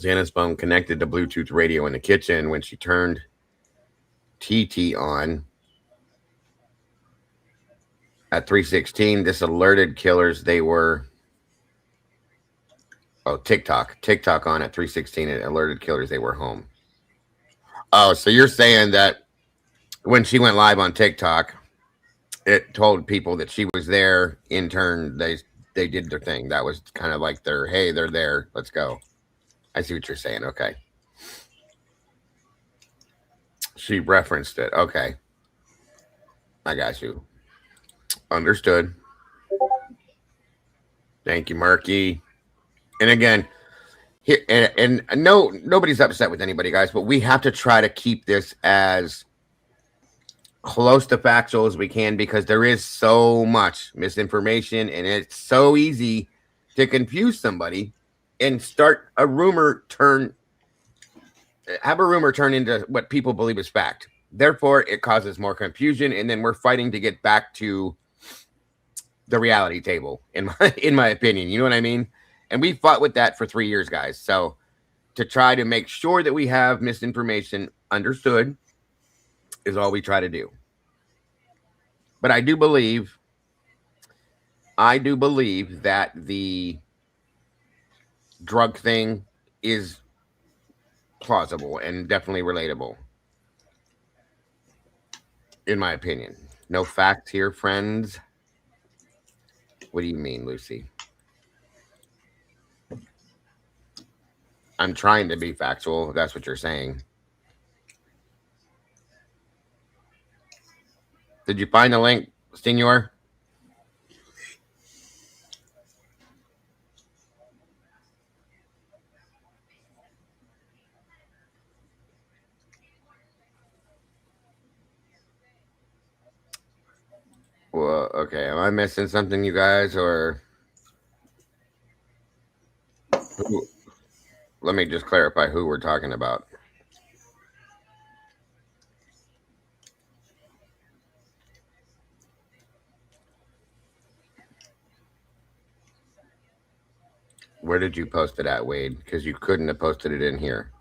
Xana's phone connected to Bluetooth radio in the kitchen. When she turned TT on at 3:16, this alerted killers they were. Oh, TikTok on at 3:16. It alerted killers they were home. Oh, so you're saying that when she went live on TikTok, it told people that she was there. In turn, they did their thing. That was kind of like their, hey, they're there. Let's go. I see what you're saying. Okay. She referenced it. Okay. I got you. Understood. Thank you, Marky. And again, here and no, nobody's upset with anybody, guys, but we have to try to keep this as close to factual as we can, because there is so much misinformation and it's so easy to confuse somebody and start a rumor turn into what people believe is fact. Therefore, it causes more confusion, and then we're fighting to get back to the reality table, in my opinion. You know what I mean? And we fought with that for 3 years, guys. So to try to make sure that we have misinformation understood is all we try to do. But I do believe that the drug thing is plausible and definitely relatable, in my opinion. No facts here, friends. What do you mean, Lucy? I'm trying to be factual, if that's what you're saying. Did you find the link, Senor? Well, okay. Am I missing something, you guys, or who? Let me just clarify who we're talking about. Where did you post it at, Wade? Because you couldn't have posted it in here.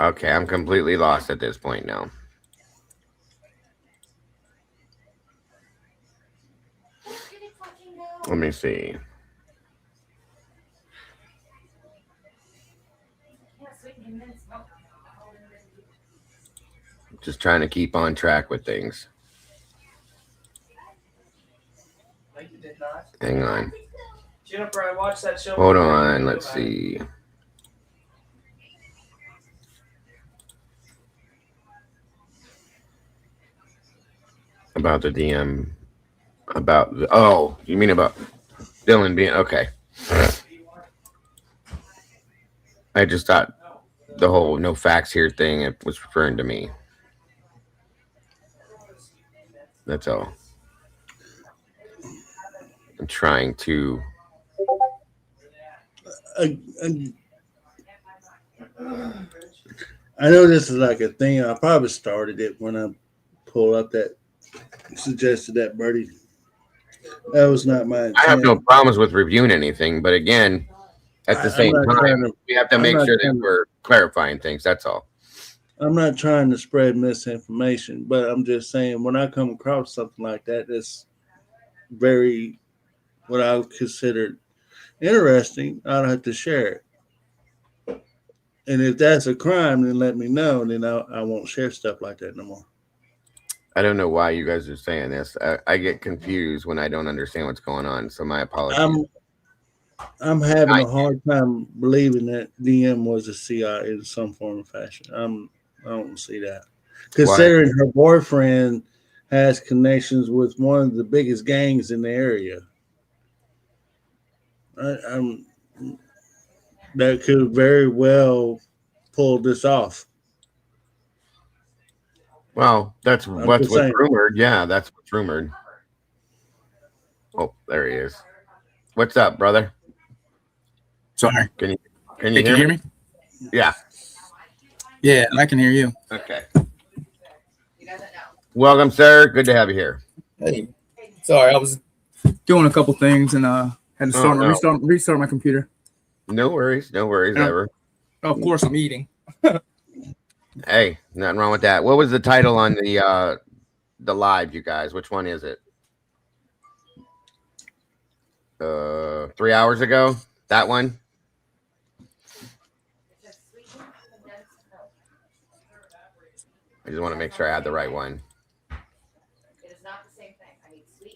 Okay, I'm completely lost at this point now. Let me see. Just trying to keep on track with things. Hang on. Jennifer, I watched that show. Hold on, let's see. About the DM. About the, oh, you mean about Dylan being okay. I just thought the whole no facts here thing, it was referring to me. That's all. I'm trying to. I know this is like a thing. I probably started it when I pulled up that suggested that, Birdie. That was not my intent. I have no problems with reviewing anything, but again, at the same time, we have to make sure that we're clarifying things. That's all. I'm not trying to spread misinformation, but I'm just saying when I come across something like that, that's very what I would consider interesting, I'll have to share it. And if that's a crime, then let me know, and then I won't share stuff like that no more. I don't know why you guys are saying this. I get confused when I don't understand what's going on, so my apologies. I'm having a hard time believing that DM was a CI in some form or fashion. I don't see that. Considering her boyfriend has connections with one of the biggest gangs in the area. that could very well pull this off. Well, that's I'm what's just saying. rumored. Yeah, that's what's rumored. Oh, there he is. What's up, brother? Sorry. Can you Hey, hear me? Yeah. Yeah, I can hear you. Okay. Welcome, sir. Good to have you here. Hey. Sorry, I was doing a couple things and had to restart my computer. No worries. No worries ever. Of course, I'm eating. Hey, nothing wrong with that. What was the title on the live, you guys? Which one is it? 3 hours ago? That one? I just want to make sure I had the right one.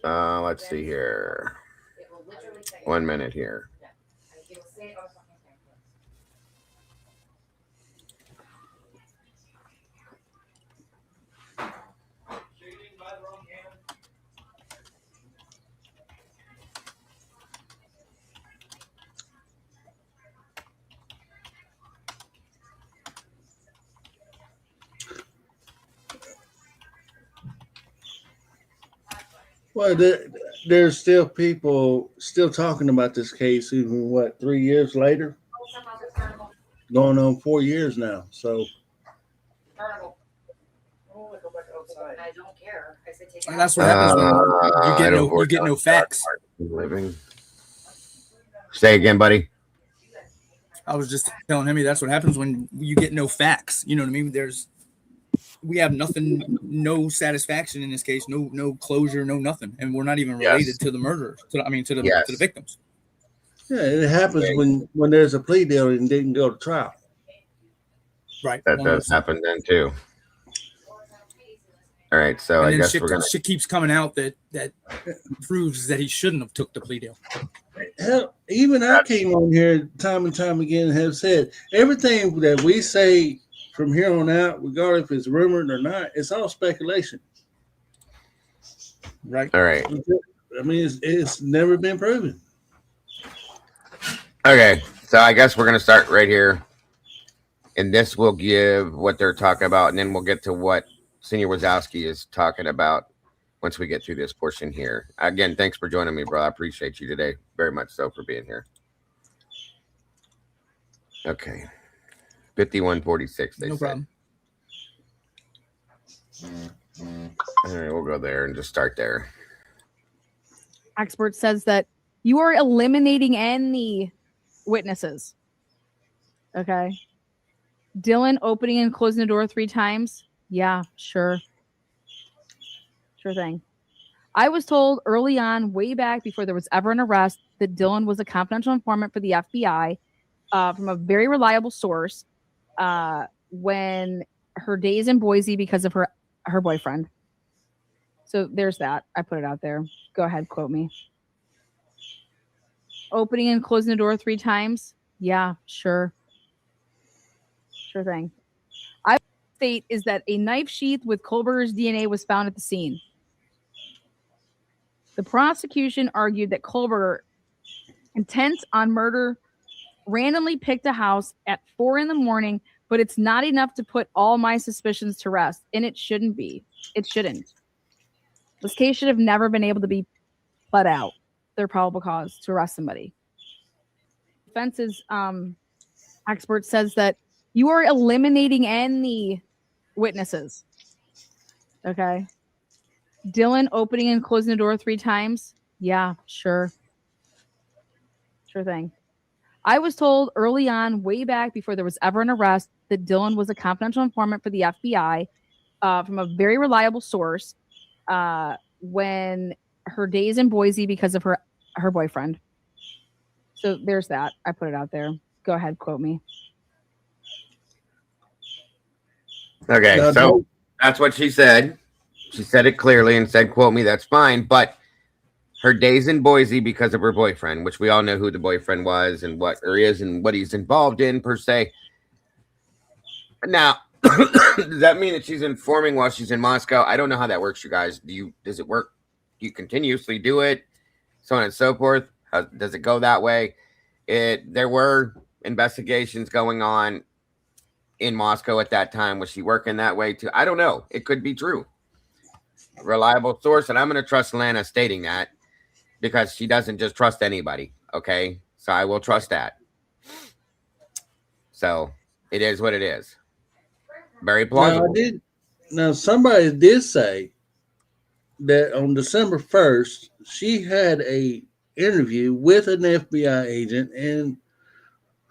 Let's see here. 1 minute here. Well, there's still people still talking about this case, even 3 years later, going on 4 years now. So I don't care. I said take And that's what happens when you get no facts. Living. Say again, buddy. I was just telling him that's what happens when you get no facts. You know what I mean? We have nothing, no satisfaction in this case, no closure, no nothing, and we're not even related to the murderers. To the victims. yeah, it happens when there's a plea deal and didn't go to trial. Right. That does happen then too. All right, so I guess we're gonna. Shit keeps coming out that proves that he shouldn't have took the plea deal. Hell, even I came on here time and time again and have said everything that we say from here on out, regardless if it's rumored or not, it's all speculation. Right. All right. I mean, it's never been proven. Okay, so I guess we're gonna start right here, and this will give what they're talking about, and then we'll get to what Senior Wazowski is talking about once we get through this portion here. Again, thanks for joining me, bro. I appreciate you today very much so for being here. Okay. 5146, they no said. problem. All right, we'll go there and just start there. Expert says that you are eliminating any witnesses. Okay. Dylan opening and closing the door 3 times. Yeah, sure. Sure thing. I was told early on, way back before there was ever an arrest, that Dylan was a confidential informant for the FBI from a very reliable source when her days in Boise because of her boyfriend. So there's that. I put it out there. Go ahead, quote me. Opening and closing the door 3 times. Yeah, sure. Sure thing. I state is that a knife sheath with KOBERGER's DNA was found at the scene. The prosecution argued that KOBERGER, intent on murder, randomly picked a house at 4 a.m, but it's not enough to put all my suspicions to rest, and it shouldn't be. It shouldn't. This case should have never been able to be pled out, their probable cause to arrest somebody. Defense's expert says that you are eliminating any witnesses. Okay. Dylan opening and closing the door 3 times. Yeah, sure. Sure thing. I was told early on, way back before there was ever an arrest, that Dylan was a confidential informant for the FBI from a very reliable source when her days in Boise because of her boyfriend. So there's that. I put it out there. Go ahead, quote me. Okay, so that's what she said. She said it clearly and said, quote me, that's fine. But her days in Boise because of her boyfriend, which we all know who the boyfriend was and what or is and what he's involved in per se. Now, does that mean that she's informing while she's in Moscow? I don't know how that works, you guys. Does it work? Do you continuously do it? So on and so forth. How, does it go that way? There were investigations going on in Moscow at that time. Was she working that way too? I don't know. It could be true. Reliable source, and I'm going to trust Lana stating that because she doesn't just trust anybody. Okay, so I will trust that. So it is what it is. Very plausible. Now somebody did say that on December 1st, she had a interview with an FBI agent and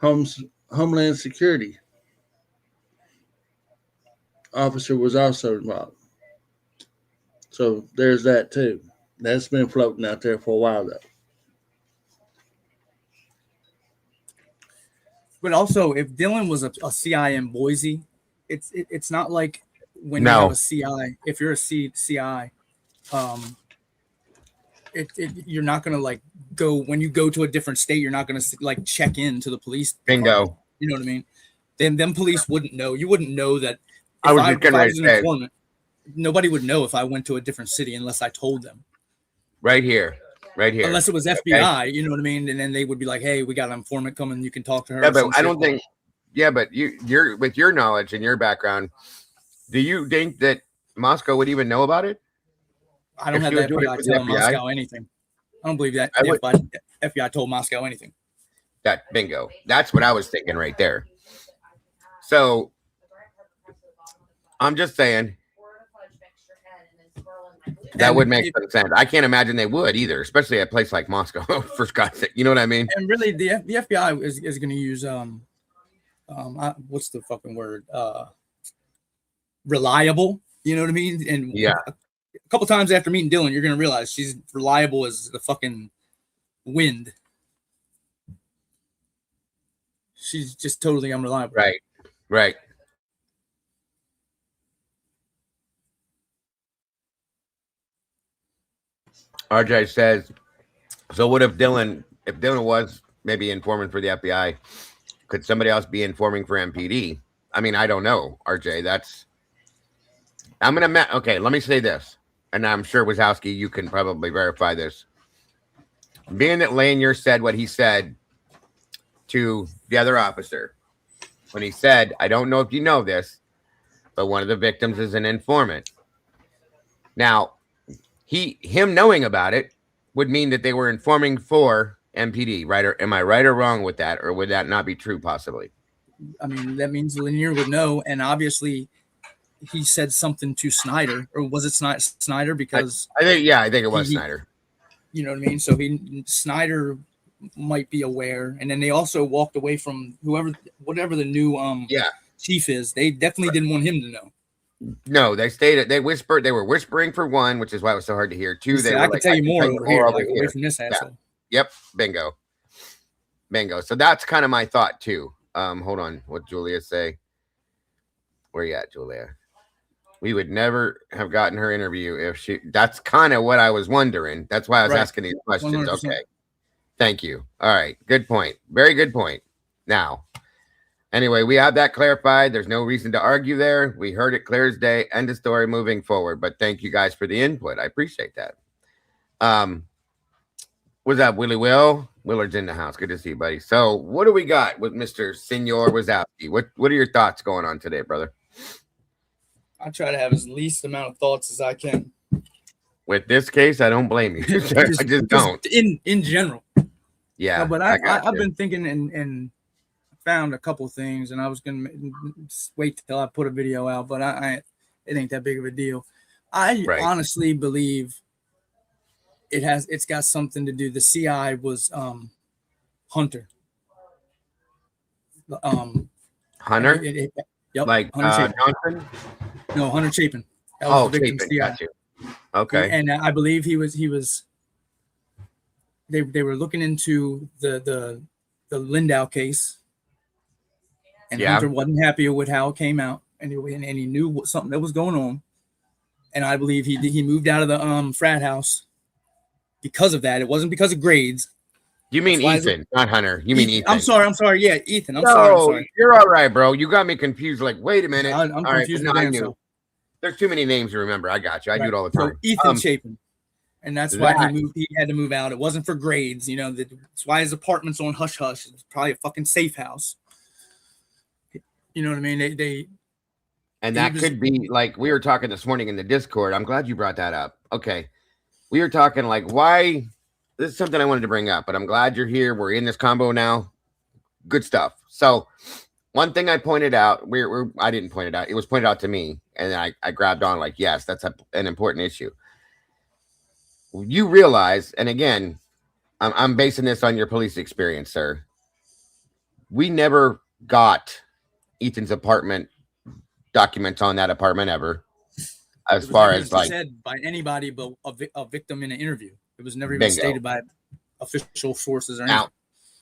Homeland Security officer was also involved. So there's that too. That's been floating out there for a while though. But also, if Dylan was a CI in Boise, it's not like when you have a CI. If you're a CI, you're not gonna like go when you go to a different state. You're not gonna like check in to the police. Bingo. You know what I mean? Then them police wouldn't know. You wouldn't know that. I was just getting ready to say. Nobody would know if I went to a different city unless I told them. Right here. Unless it was FBI, you know what I mean? And then they would be like, hey, we got an informant coming. You can talk to her. Yeah, but I don't think. Yeah, but you're with your knowledge and your background. Do you think that Moscow would even know about it? I don't have the FBI telling Moscow anything. I don't believe that the FBI told Moscow anything. That bingo. That's what I was thinking right there. So I'm just saying. That would make some sense. I can't imagine they would either, especially at a place like Moscow. For God's sake, you know what I mean? And really, the FBI is going to use what's the fucking word? Reliable. You know what I mean? And yeah, a couple times after meeting Dylan, you're going to realize she's reliable as the fucking wind. She's just totally unreliable. Right. RJ says, so what if Dylan was maybe informing for the FBI, could somebody else be informing for MPD? I mean, I don't know, RJ. Okay, let me say this, and I'm sure Wazowski, you can probably verify this. Being that Lanier said what he said to the other officer, when he said, I don't know if you know this, but one of the victims is an informant. Now, him knowing about it would mean that they were informing for MPD, right? Or am I right or wrong with that? Or would that not be true possibly? I mean, that means Lanier would know. And obviously he said something to Snyder, or was it Snyder? Because I think it was Snyder. You know what I mean? So Snyder might be aware. And then they also walked away from whatever the new chief is. They definitely didn't want him to know. No, they whispered. They were whispering for one, which is why it was so hard to hear. Two, I can tell you more over here, away from this asshole. Yep, bingo. So that's kind of my thought too. Hold on, what Julia say? Where you at, Julia? We would never have gotten her interview if she. That's kind of what I was wondering. That's why I was asking these questions. 100%. Okay, thank you. All right, good point. Very good point. Now. Anyway, we have that clarified. There's no reason to argue there. We heard it clear as day. End of story, moving forward. But thank you guys for the input. I appreciate that. What's up, Willie Will? Willard's in the house. Good to see you, buddy. So what do we got with Mr. Senor Wazowski? What are your thoughts going on today, brother? I try to have as least amount of thoughts as I can. With this case, I don't blame you. I just don't. In general. Yeah. No, but I've been thinking and found a couple things, and I was gonna wait till I put a video out, but it ain't that big of a deal. I honestly believe it's got something to do. The CI was Hunter. Hunter? Yep. Like Hunter Johnson? No, Hunter Chapin. Chapin, got you. Okay. And I believe he was. They were looking into the Lindau case. And Hunter wasn't happy with how it came out, and he knew something that was going on. And I believe he moved out of the frat house because of that. It wasn't because of grades. You mean Ethan, not Hunter. You mean Ethan. I'm sorry. Yeah, Ethan. I'm sorry. You're all right, bro. You got me confused. Like, wait a minute. I'm confused. Right, I knew. There's too many names to remember. I got you. I do it all the time. So Ethan Chapin. And that's why he had to move out. It wasn't for grades, you know. That's why his apartment's on hush hush. It's probably a fucking safe house. You know what I mean? And that could be like we were talking this morning in the Discord. I'm glad you brought that up. Okay. We were talking like why this is something I wanted to bring up, but I'm glad you're here. We're in this combo now. Good stuff. So one thing I pointed out, I didn't point it out. It was pointed out to me, and I grabbed on like, yes, that's an important issue. You realize, and again, I'm basing this on your police experience, sir. We never got Ethan's apartment documents on that apartment ever, as far as like said by anybody but a victim in an interview. It was never even stated by official sources or anything. Now,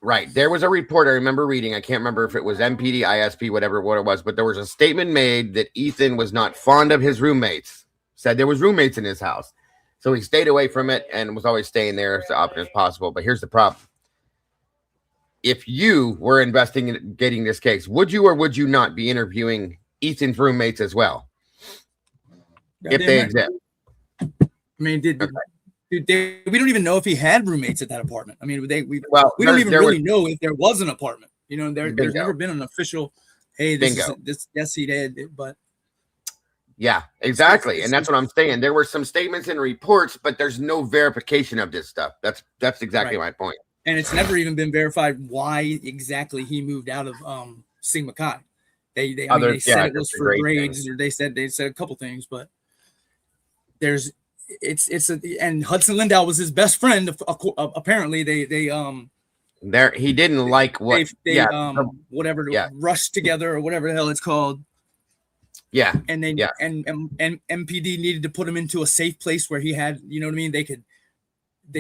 right. There was a report I remember reading. I can't remember if it was MPD, ISP, what it was, but there was a statement made that Ethan was not fond of his roommates. Said there was roommates in his house. So he stayed away from it and was always staying there as often as possible. But here's the problem. If you were investigating this case, would you or would you not be interviewing Ethan's roommates as well? If they exist. I mean, we don't even know if he had roommates at that apartment. I mean, we don't even really know if there was an apartment. You know, there's never been an official, hey, yes, he did, but yeah, exactly. And that's what I'm saying. There were some statements and reports, but there's no verification of this stuff. That's exactly my point. And it's never even been verified why exactly he moved out of Sigma Chi. They said it was for grades, or they said a couple things, but and Hudson Lindau was his best friend. Apparently, he didn't like what rushed together or whatever the hell it's called. Yeah, and then and MPD needed to put him into a safe place where he had, you know what I mean. They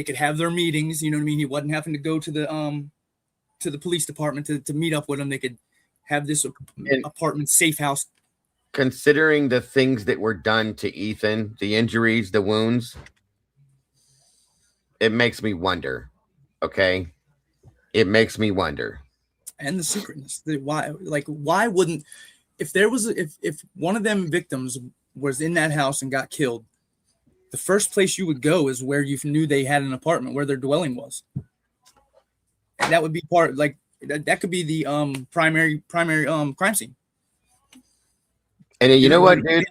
could have their meetings. You know what I mean. He wasn't having to go to the police department to meet up with him. They could have this apartment safe house. Considering the things that were done to Ethan, the injuries, the wounds, it makes me wonder. Okay, it makes me wonder. And the secretness. Why wouldn't, if one of them victims was in that house and got killed, the first place you would go is where you knew they had an apartment, where their dwelling was. And that would be that could be the primary crime scene. And you know what, dude?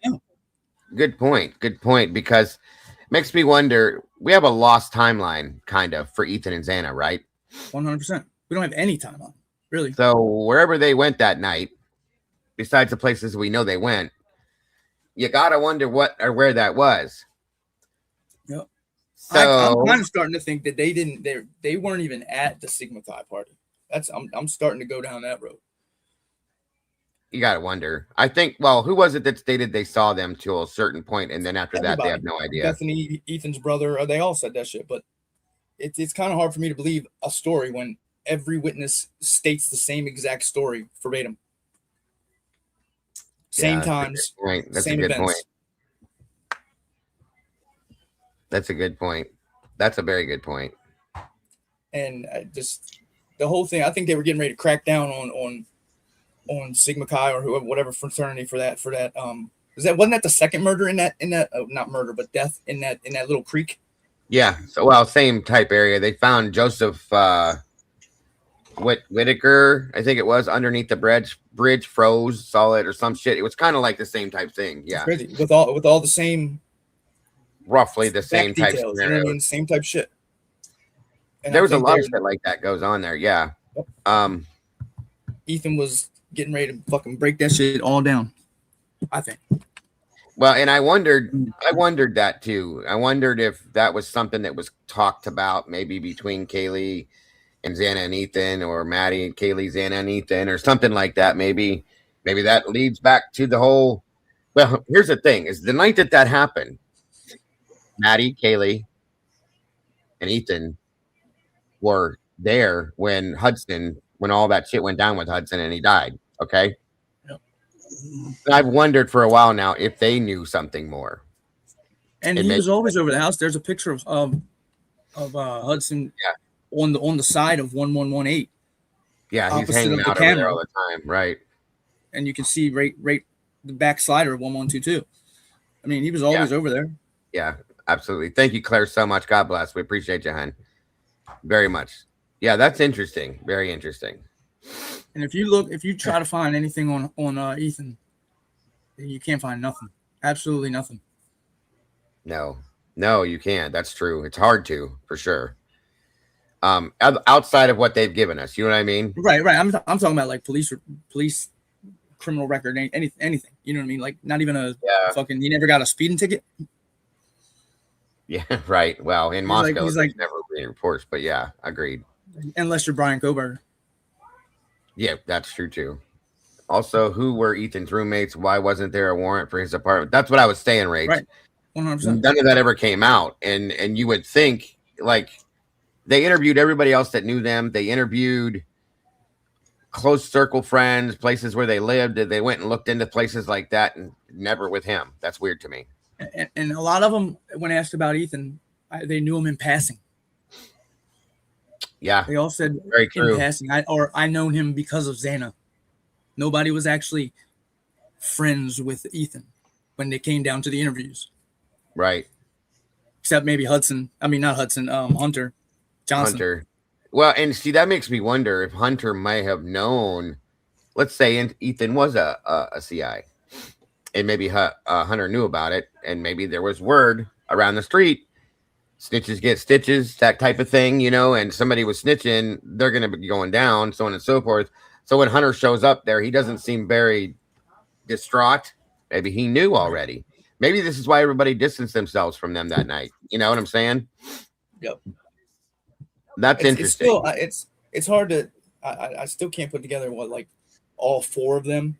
Good point, because it makes me wonder, we have a lost timeline, kind of, for Ethan and Xana, right? 100%. We don't have any timeline, really. So wherever they went that night, besides the places we know they went, you got to wonder what or where that was. Yep. So I'm kind of starting to think that they weren't even at the Sigma Chi party. I'm starting to go down that road. You got to wonder. I think, who was it that stated they saw them to a certain point, and then after that, they have no idea? Bethany, Ethan's brother, they all said that shit, but it's kind of hard for me to believe a story when every witness states the same exact story verbatim. Same times, same events. That's a good point. That's a very good point. And just the whole thing, I think they were getting ready to crack down on Sigma Chi or whatever fraternity for that. Wasn't that the second murder in that not murder but death in that little creek? Yeah. So same type area. They found Joseph Whitaker, I think it was, underneath the bridge froze solid or some shit. It was kind of like the same type thing. Yeah. Crazy. With all the same, roughly the same type details, you know what I mean? Same type shit. And there was a lot of shit like that goes on there. Yeah. Yep. Ethan was getting ready to fucking break that shit all down, I think. Well, and I wondered that too. I wondered if that was something that was talked about maybe between Kaylee and Xana and Ethan, or Maddie and Kaylee, Xana and Ethan, or something like that. Maybe that leads back to the whole. Well, here's the thing: is the night that happened, Maddie, Kaylee, and Ethan were there when all that shit went down with Hudson and he died. Okay. Yep. I've wondered for a while now if they knew something more. And he was always over the house. There's a picture of Hudson on the side of 1118. Yeah, he's hanging out over there all the time, right? And you can see right the back slider of 1122. I mean, he was always over there. Yeah. Absolutely. Thank you, Claire, so much. God bless. We appreciate you, hon. Very much. Yeah, that's interesting. Very interesting. And if you try to find anything on Ethan, you can't find nothing. Absolutely nothing. No, you can't. That's true. It's hard to, for sure. Outside of what they've given us, you know what I mean? Right. I'm talking about like police criminal record, anything. You know what I mean? Like not even a fucking. He never got a speeding ticket. Yeah, right. Well, in Moscow, he's like never any reports, but yeah, agreed. Unless you're BRYAN KOBERGER. Yeah, that's true too. Also, who were Ethan's roommates? Why wasn't there a warrant for his apartment? That's what I was saying, Rach. Right. 100%. None of that ever came out, and you would think like they interviewed everybody else that knew them. They interviewed close circle friends, places where they lived. They went and looked into places like that, and never with him. That's weird to me. And a lot of them, when asked about Ethan, they knew him in passing. Yeah, they all said very true. In passing. I known him because of Xana. Nobody was actually friends with Ethan when they came down to the interviews. Right. Except maybe Hudson. I mean, not Hudson. Hunter Johnson. Hunter. Well, and see, that makes me wonder if Hunter might have known. Let's say Ethan was a CI, and maybe Hunter knew about it, and maybe there was word around the street. Snitches get stitches, that type of thing, you know, and somebody was snitching, they're going to be going down, so on and so forth. So when Hunter shows up there, he doesn't seem very distraught. Maybe he knew already. Maybe this is why everybody distanced themselves from them that night. You know what I'm saying? Yep. That's interesting. It's hard to, I still can't put together what, like, all four of them,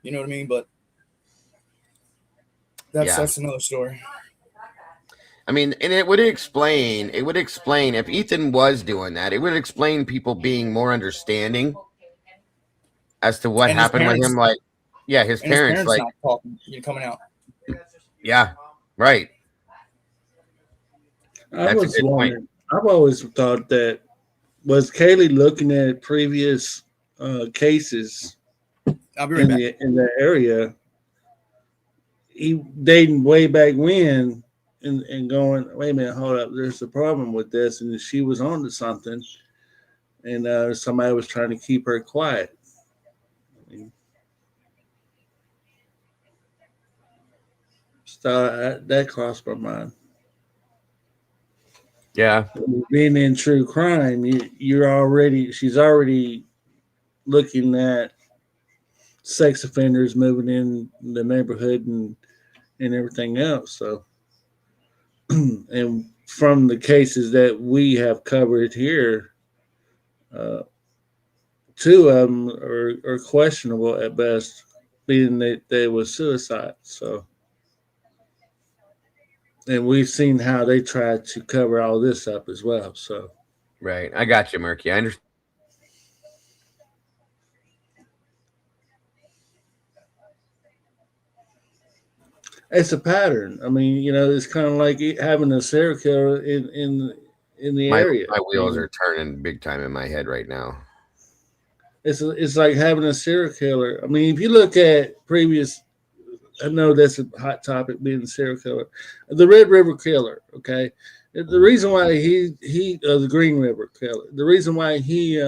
you know what I mean? But that's another story. I mean, and it would explain if Ethan was doing that, it would explain people being more understanding as to what happened with him. Like, yeah, his parents like not talking, coming out. Yeah, right. I was wondering, I've always thought that was Kaylee looking at previous cases I'll be right back. in the area. He dating way back when. And going, wait a minute, hold up, there's a problem with this. And she was on to something. And somebody was trying to keep her quiet. So that crossed my mind. Yeah. Being in true crime, she's already looking at sex offenders moving in the neighborhood and everything else. So. And from the cases that we have covered here, two of them are questionable at best, being that they was suicide. So, and we've seen how they tried to cover all this up as well. So, right, I got you, Murky. I understand. It's a pattern. I mean, it's kind of like having a serial killer in the area. My wheels are turning big time in my head right now. It's like having a serial killer. I mean, if you look at previous, I know that's a hot topic, being a serial killer. The Red River Killer, okay? The reason why the Green River Killer, the reason why he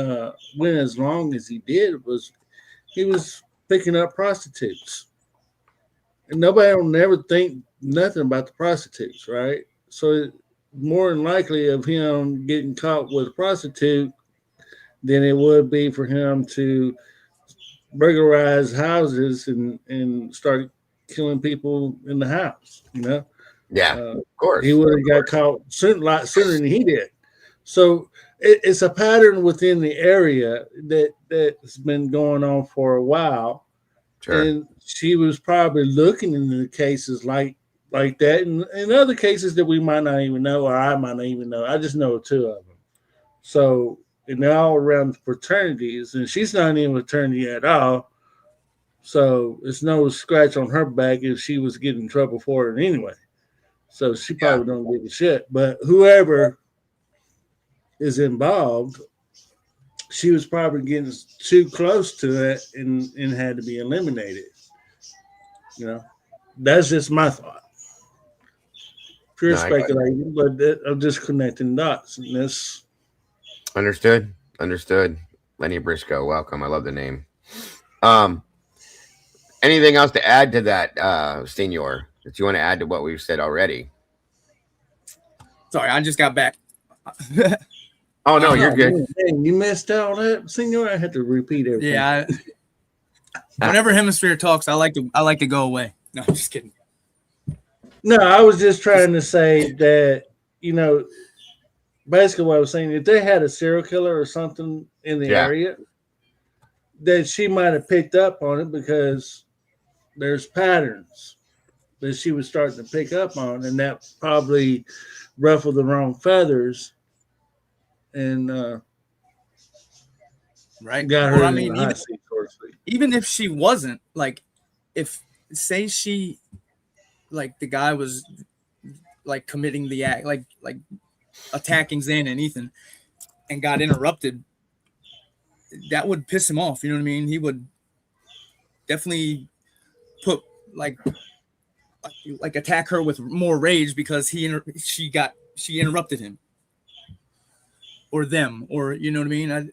went as long as he did was he was picking up prostitutes. And nobody will never think nothing about the prostitutes, right? So more than likely of him getting caught with a prostitute than it would be for him to burglarize houses and start killing people in the house, Yeah, of course. He would have got caught a lot sooner than he did. So it's a pattern within the area that's been going on for a while. Sure. And she was probably looking into the cases like that, and other cases that we might not even know, or I might not even know. I just know two of them. So, and they're all around fraternities, and she's not in a fraternity at all. So it's no scratch on her back if she was getting in trouble for it anyway. So she probably don't give a shit. But whoever is involved, she was probably getting too close to it and had to be eliminated. That's just my thought. pure No, I got it. speculating, but I'm just connecting dots. And this, Understood. Lenny Briscoe, welcome. I love the name. Anything else to add to that, Senor, that you want to add to what we've said already? Sorry, I just got back. Oh no, you're good. Man, you missed out on that, Senor. I had to repeat everything. Yeah. Whenever Hemisphere talks, I like to go away. No, I'm just kidding. No, I was just trying to say that, basically what I was saying, if they had a serial killer or something in the area, that she might have picked up on it because there's patterns that she was starting to pick up on, and that probably ruffled the wrong feathers and right. got her in the hot seat, so to speak. Even if she wasn't, like, if say she, like, the guy was like committing the act, like attacking Xana and Ethan, and got interrupted, that would piss him off. You know what I mean? He would definitely put like attack her with more rage because she interrupted him or them, or you know what I mean?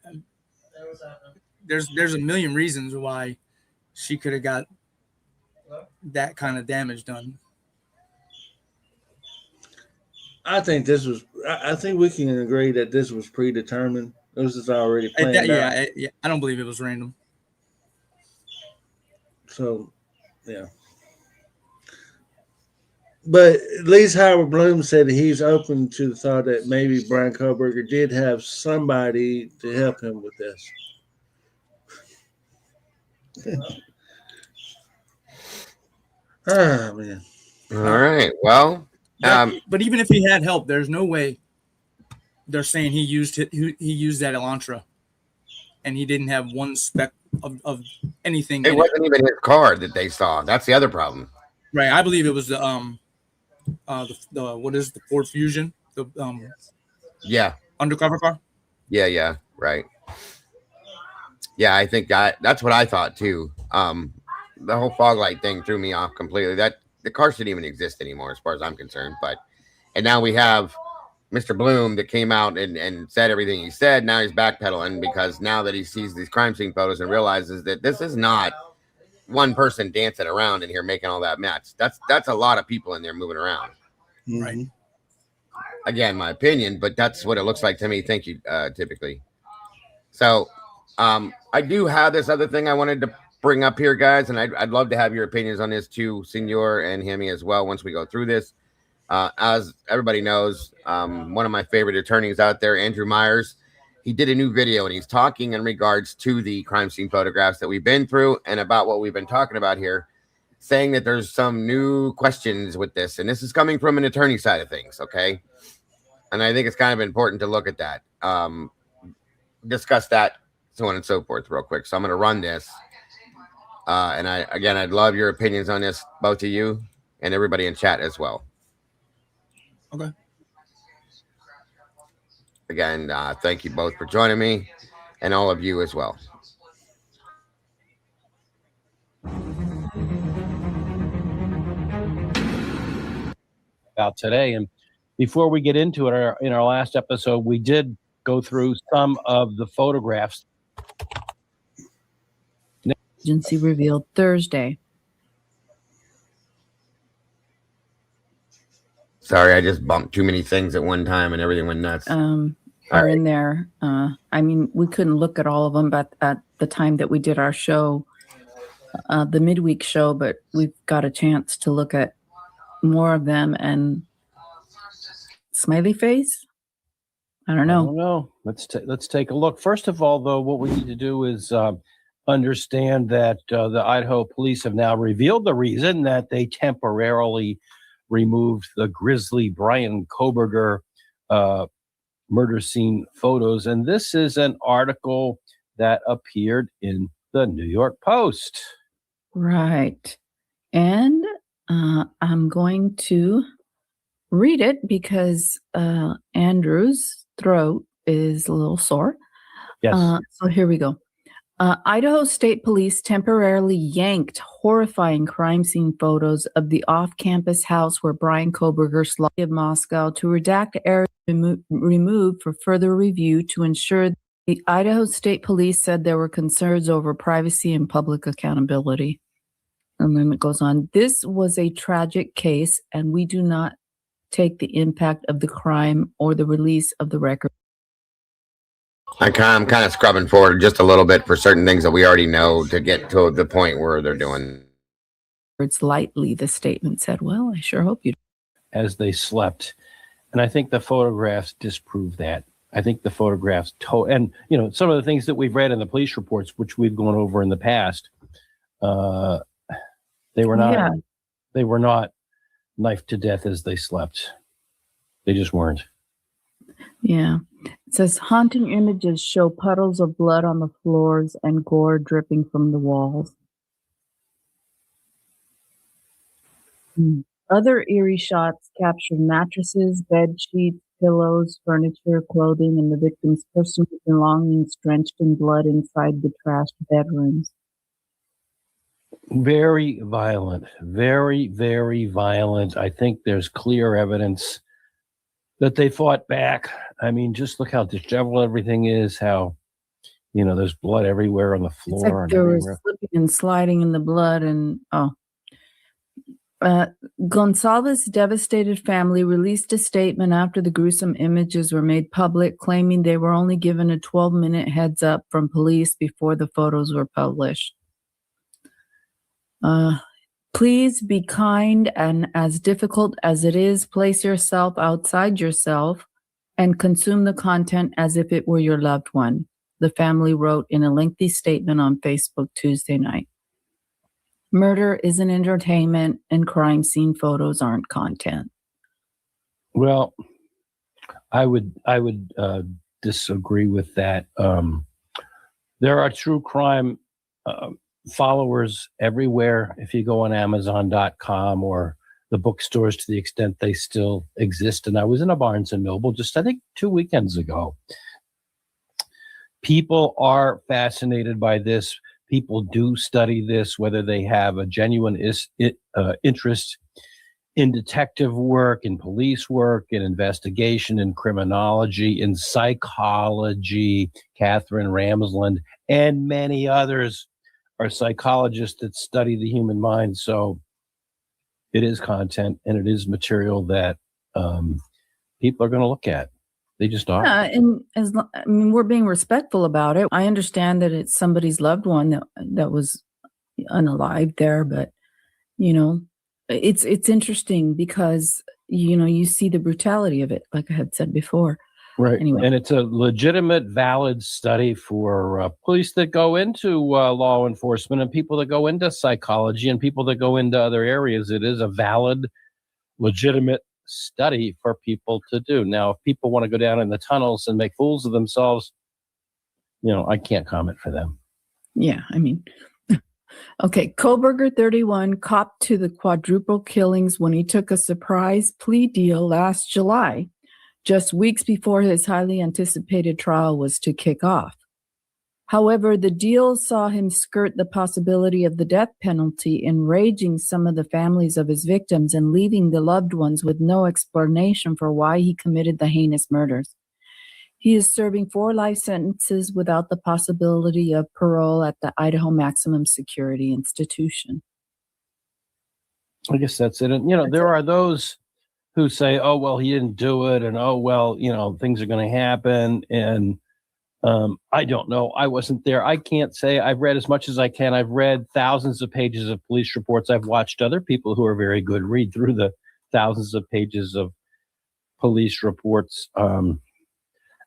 There's a million reasons why she could have got that kind of damage done. I think we can agree that this was predetermined. This is already planned out. Yeah, I don't believe it was random. So, yeah. But at least Howard Bloom said he's open to the thought that maybe Bryan Kohberger did have somebody to help him with this. Oh, man. All right. Well, but even if he had help, there's no way they're saying he used that Elantra and he didn't have one speck of anything. It wasn't even his car that they saw. That's the other problem. Right. I believe it was the what is the Ford Fusion? The undercover car? Yeah, right. Yeah, I think that's what I thought too. The whole fog light thing threw me off completely. That the car shouldn't even exist anymore as far as I'm concerned. And now we have Mr. Bloom that came out and said everything he said. Now he's backpedaling because now that he sees these crime scene photos and realizes that this is not one person dancing around in here making all that mess. That's a lot of people in there moving around. Right. Again, my opinion, but that's what it looks like to me. Thank you, typically. So I do have this other thing I wanted to bring up here, guys, and I'd love to have your opinions on this too, Senor and Hemi as well, once we go through this. As everybody knows, one of my favorite attorneys out there, Andrew Myers, he did a new video and he's talking in regards to the crime scene photographs that we've been through and about what we've been talking about here, saying that there's some new questions with this. And this is coming from an attorney side of things, okay? And I think it's kind of important to look at that, discuss that, so on and so forth real quick. So I'm going to run this. And I'd love your opinions on this, both of you and everybody in chat as well. Okay. Again, thank you both for joining me and all of you as well. About today. And before we get into it, in our last episode, we did go through some of the photographs. Agency revealed Thursday. Sorry, I just bumped too many things at one time and everything went nuts. Are in there. I mean, we couldn't look at all of them, but at the time that we did our show, the midweek show, but we've got a chance to look at more of them. And smiley face? I don't know. Let's take a look. First of all, though, what we need to do is understand that the Idaho police have now revealed the reason that they temporarily removed the grisly BRYAN KOBERGER murder scene photos. And this is an article that appeared in the New York Post. Right. And I'm going to read it because Andrew's throat is a little sore. Yes. So here we go. Idaho State Police temporarily yanked horrifying crime scene photos of the off-campus house where BRYAN KOBERGER slaughtered Moscow to redact areas removed for further review to ensure. The Idaho State Police said there were concerns over privacy and public accountability. And then it goes on. This was a tragic case, and we do not take the impact of the crime or the release of the record. I'm kind of scrubbing forward just a little bit for certain things that we already know to get to the point where they're doing. It's lightly, the statement said. Well, I sure hope you do. As they slept. And I think the photographs disprove that. I think the photographs, and you know, some of the things that we've read in the police reports, which we've gone over in the past, they were not knifed to death as they slept. They just weren't. Yeah. It says haunting images show puddles of blood on the floors and gore dripping from the walls. Other eerie shots captured mattresses, bed sheets, pillows, furniture, clothing, and the victim's personal belongings drenched in blood inside the trashed bedrooms. Very violent, very, very violent. I think there's clear evidence that they fought back. I mean, just look how disheveled everything is, how, you know, there's blood everywhere on the floor. It's like they were slipping and sliding in the blood and, Gonsalves' devastated family released a statement after the gruesome images were made public, claiming they were only given a 12-minute heads up from police before the photos were published. Please be kind, and as difficult as it is, place yourself outside yourself and consume the content as if it were your loved one, the family wrote in a lengthy statement on Facebook Tuesday night. Murder is an entertainment, and crime scene photos aren't content. Well, I would disagree with that. There are true crime followers everywhere. If you go on Amazon.com or the bookstores, to the extent they still exist. And I was in a Barnes and Noble just, I think, 2 weekends ago. People are fascinated by this. People do study this, whether they have a genuine interest in detective work, in police work, in investigation, in criminology, in psychology. Catherine Ramsland and many others are psychologists that study the human mind. So it is content, and it is material that people are going to look at. They just are. And we're being respectful about it. I understand that it's somebody's loved one that was unalive there, but you know, it's interesting because you know you see the brutality of it, like I had said before. Right. Anyway. And it's a legitimate, valid study for police that go into law enforcement and people that go into psychology and people that go into other areas. It is a valid, legitimate study for people to do. Now, if people want to go down in the tunnels and make fools of themselves, you know, I can't comment for them. Yeah, I mean, okay. KOBERGER 31 copped to the quadruple killings when he took a surprise plea deal last July, just weeks before his highly anticipated trial was to kick off. However, the deal saw him skirt the possibility of the death penalty, enraging some of the families of his victims and leaving the loved ones with no explanation for why he committed the heinous murders. He is serving 4 life sentences without the possibility of parole at the Idaho Maximum Security Institution. I guess that's it. And, you know, there are those who say, oh, well, he didn't do it. And, oh, well, you know, things are going to happen. And I don't know. I wasn't there. I can't say. I've read as much as I can. I've read thousands of pages of police reports. I've watched other people who are very good read through the thousands of pages of police reports.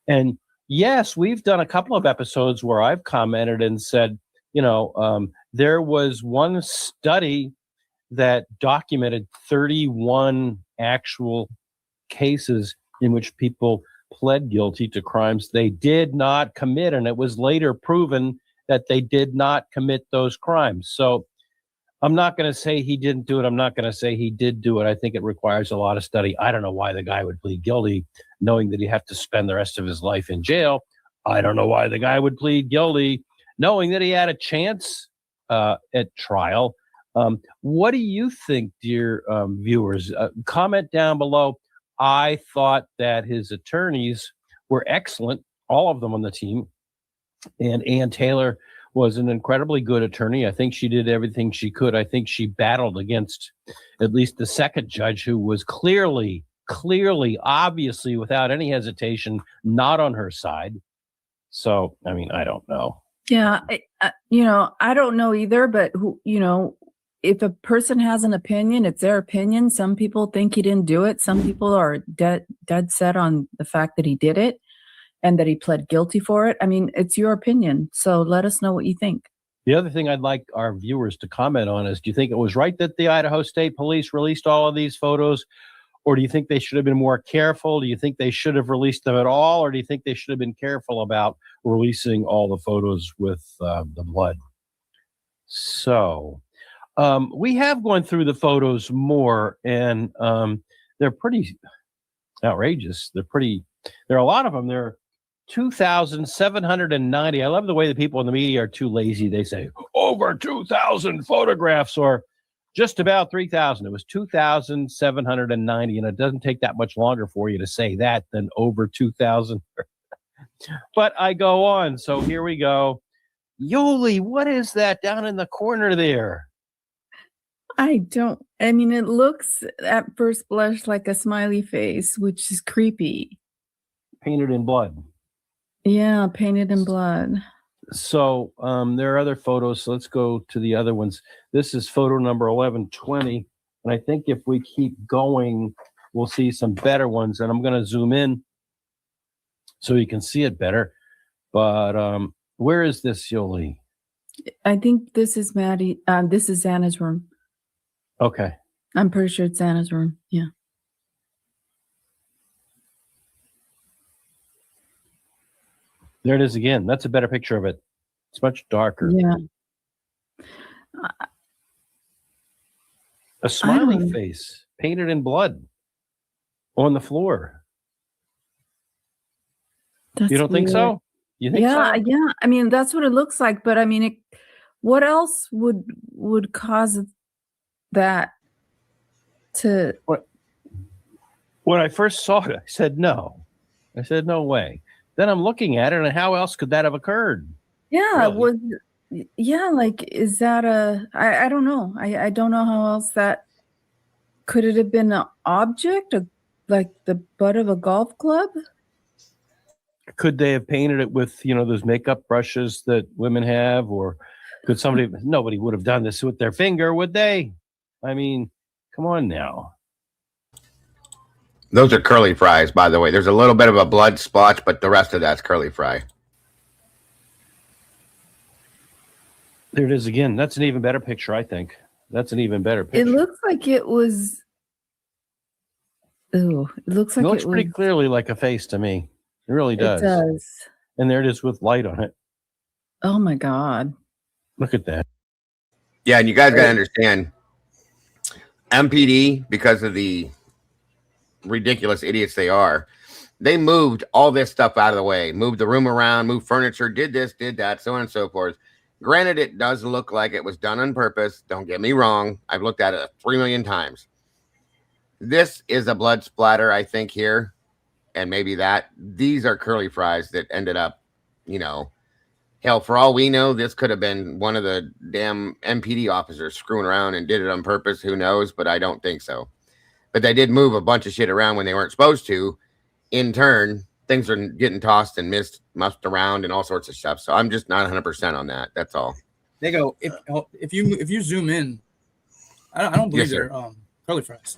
And yes, we've done a couple of episodes where I've commented and said, you know, there was one study that documented 31 actual cases in which people pled guilty to crimes they did not commit, and it was later proven that they did not commit those crimes. So I'm not going to say he didn't do it. I'm not going to say he did do it. I think it requires a lot of study. I don't know why the guy would plead guilty, knowing that he'd have to spend the rest of his life in jail. I don't know why the guy would plead guilty, knowing that he had a chance at trial. What do you think, dear viewers? Comment down below. I thought that his attorneys were excellent, all of them on the team. And Ann Taylor was an incredibly good attorney. I think she did everything she could. I think she battled against at least the second judge, who was clearly, obviously, without any hesitation, not on her side. So, I mean, I don't know. Yeah, I don't know either, but if a person has an opinion, it's their opinion. Some people think he didn't do it. Some people are dead set on the fact that he did it and that he pled guilty for it. I mean, it's your opinion. So let us know what you think. The other thing I'd like our viewers to comment on is, do you think it was right that the Idaho State Police released all of these photos? Or do you think they should have been more careful? Do you think they should have released them at all? Or do you think they should have been careful about releasing all the photos with the blood? So we have gone through the photos more, and they're pretty outrageous. There are a lot of them. There are 2,790. I love the way the people in the media are too lazy. They say over 2,000 photographs, or just about 3,000. It was 2,790, and it doesn't take that much longer for you to say that than over 2,000. But I go on. So here we go. Yoli, what is that down in the corner there? I mean, it looks at first blush like a smiley face, which is creepy. Painted in blood. Yeah, painted in blood. So there are other photos. So let's go to the other ones. This is photo number 1120. And I think if we keep going, we'll see some better ones. And I'm going to zoom in so you can see it better. But where is this, Yoli? I think this is Maddie. This is Anna's room. Okay. I'm pretty sure it's Anna's room. Yeah. There it is again. That's a better picture of it. It's much darker. Yeah. A smiley face painted in blood on the floor. You don't think so? You think so? Yeah. I mean, that's what it looks like. But I mean, what else would cause that to? When I first saw it, I said no. I said no way. Then I'm looking at it, and how else could that have occurred? Yeah, Really? like, is that I don't know. I don't know how else that could it have been an object, like the butt of a golf club? Could they have painted it with, those makeup brushes that women have? Or could nobody would have done this with their finger, would they? I mean, come on now. Those are curly fries, by the way. There's a little bit of a blood splotch, but the rest of that's curly fry. There it is again. That's an even better picture, I think. That's an even better picture. It looks like it was. Ooh, it looks like it looks pretty clearly like a face to me. It really does. It does. And there it is with light on it. Oh my God. Look at that. Yeah, and you guys got to understand, MPD, because of the ridiculous idiots they are, they moved all this stuff out of the way, moved the room around, moved furniture, did this, did that, so on and so forth. Granted, it does look like it was done on purpose. Don't get me wrong. I've looked at it 3 million times. This is a blood splatter, I think, here. And maybe that. These are curly fries that ended up, hell, for all we know, this could have been one of the damn MPD officers screwing around and did it on purpose. Who knows? But I don't think so. But they did move a bunch of shit around when they weren't supposed to. In turn, things are getting tossed and mussed around and all sorts of stuff. So I'm just not 100% on that. That's all. They go, if you zoom in, I don't believe they're curly fries.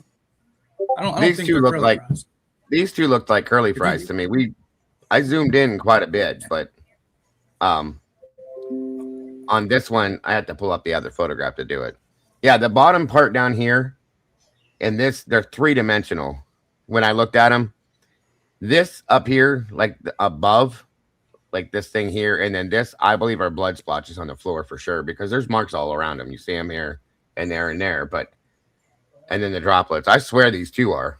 I don't think they're curly fries. These two looked like curly fries to me. I zoomed in quite a bit, but on this one, I had to pull up the other photograph to do it. Yeah, the bottom part down here, and this, they're 3-dimensional. When I looked at them, this up here, like above, like this thing here, and then this, I believe, are blood splotches on the floor for sure, because there's marks all around them. You see them here and there and there, and then the droplets. I swear these two are.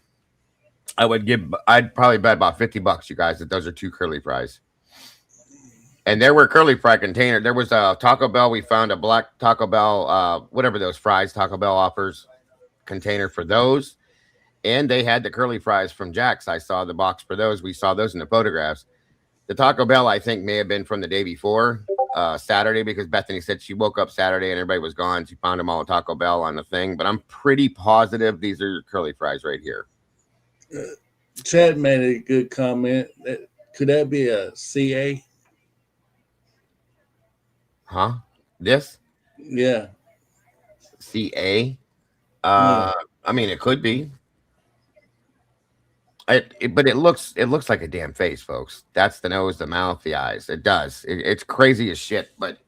I'd probably bet about $50, you guys, that those are 2 curly fries. And there were curly fry containers. There was a Taco Bell. We found a black Taco Bell, whatever those fries Taco Bell offers, container for those. And they had the curly fries from Jack's. I saw the box for those. We saw those in the photographs. The Taco Bell, I think, may have been from the day before, Saturday, because Bethany said she woke up Saturday and everybody was gone. She found them all at Taco Bell on the thing. But I'm pretty positive these are curly fries right here. Chad made a good comment. Could that be a CA? Huh? This? Yeah. CA? I mean, it could be. But it looks like a damn face, folks. That's the nose, the mouth, the eyes. It does. It's crazy as shit. But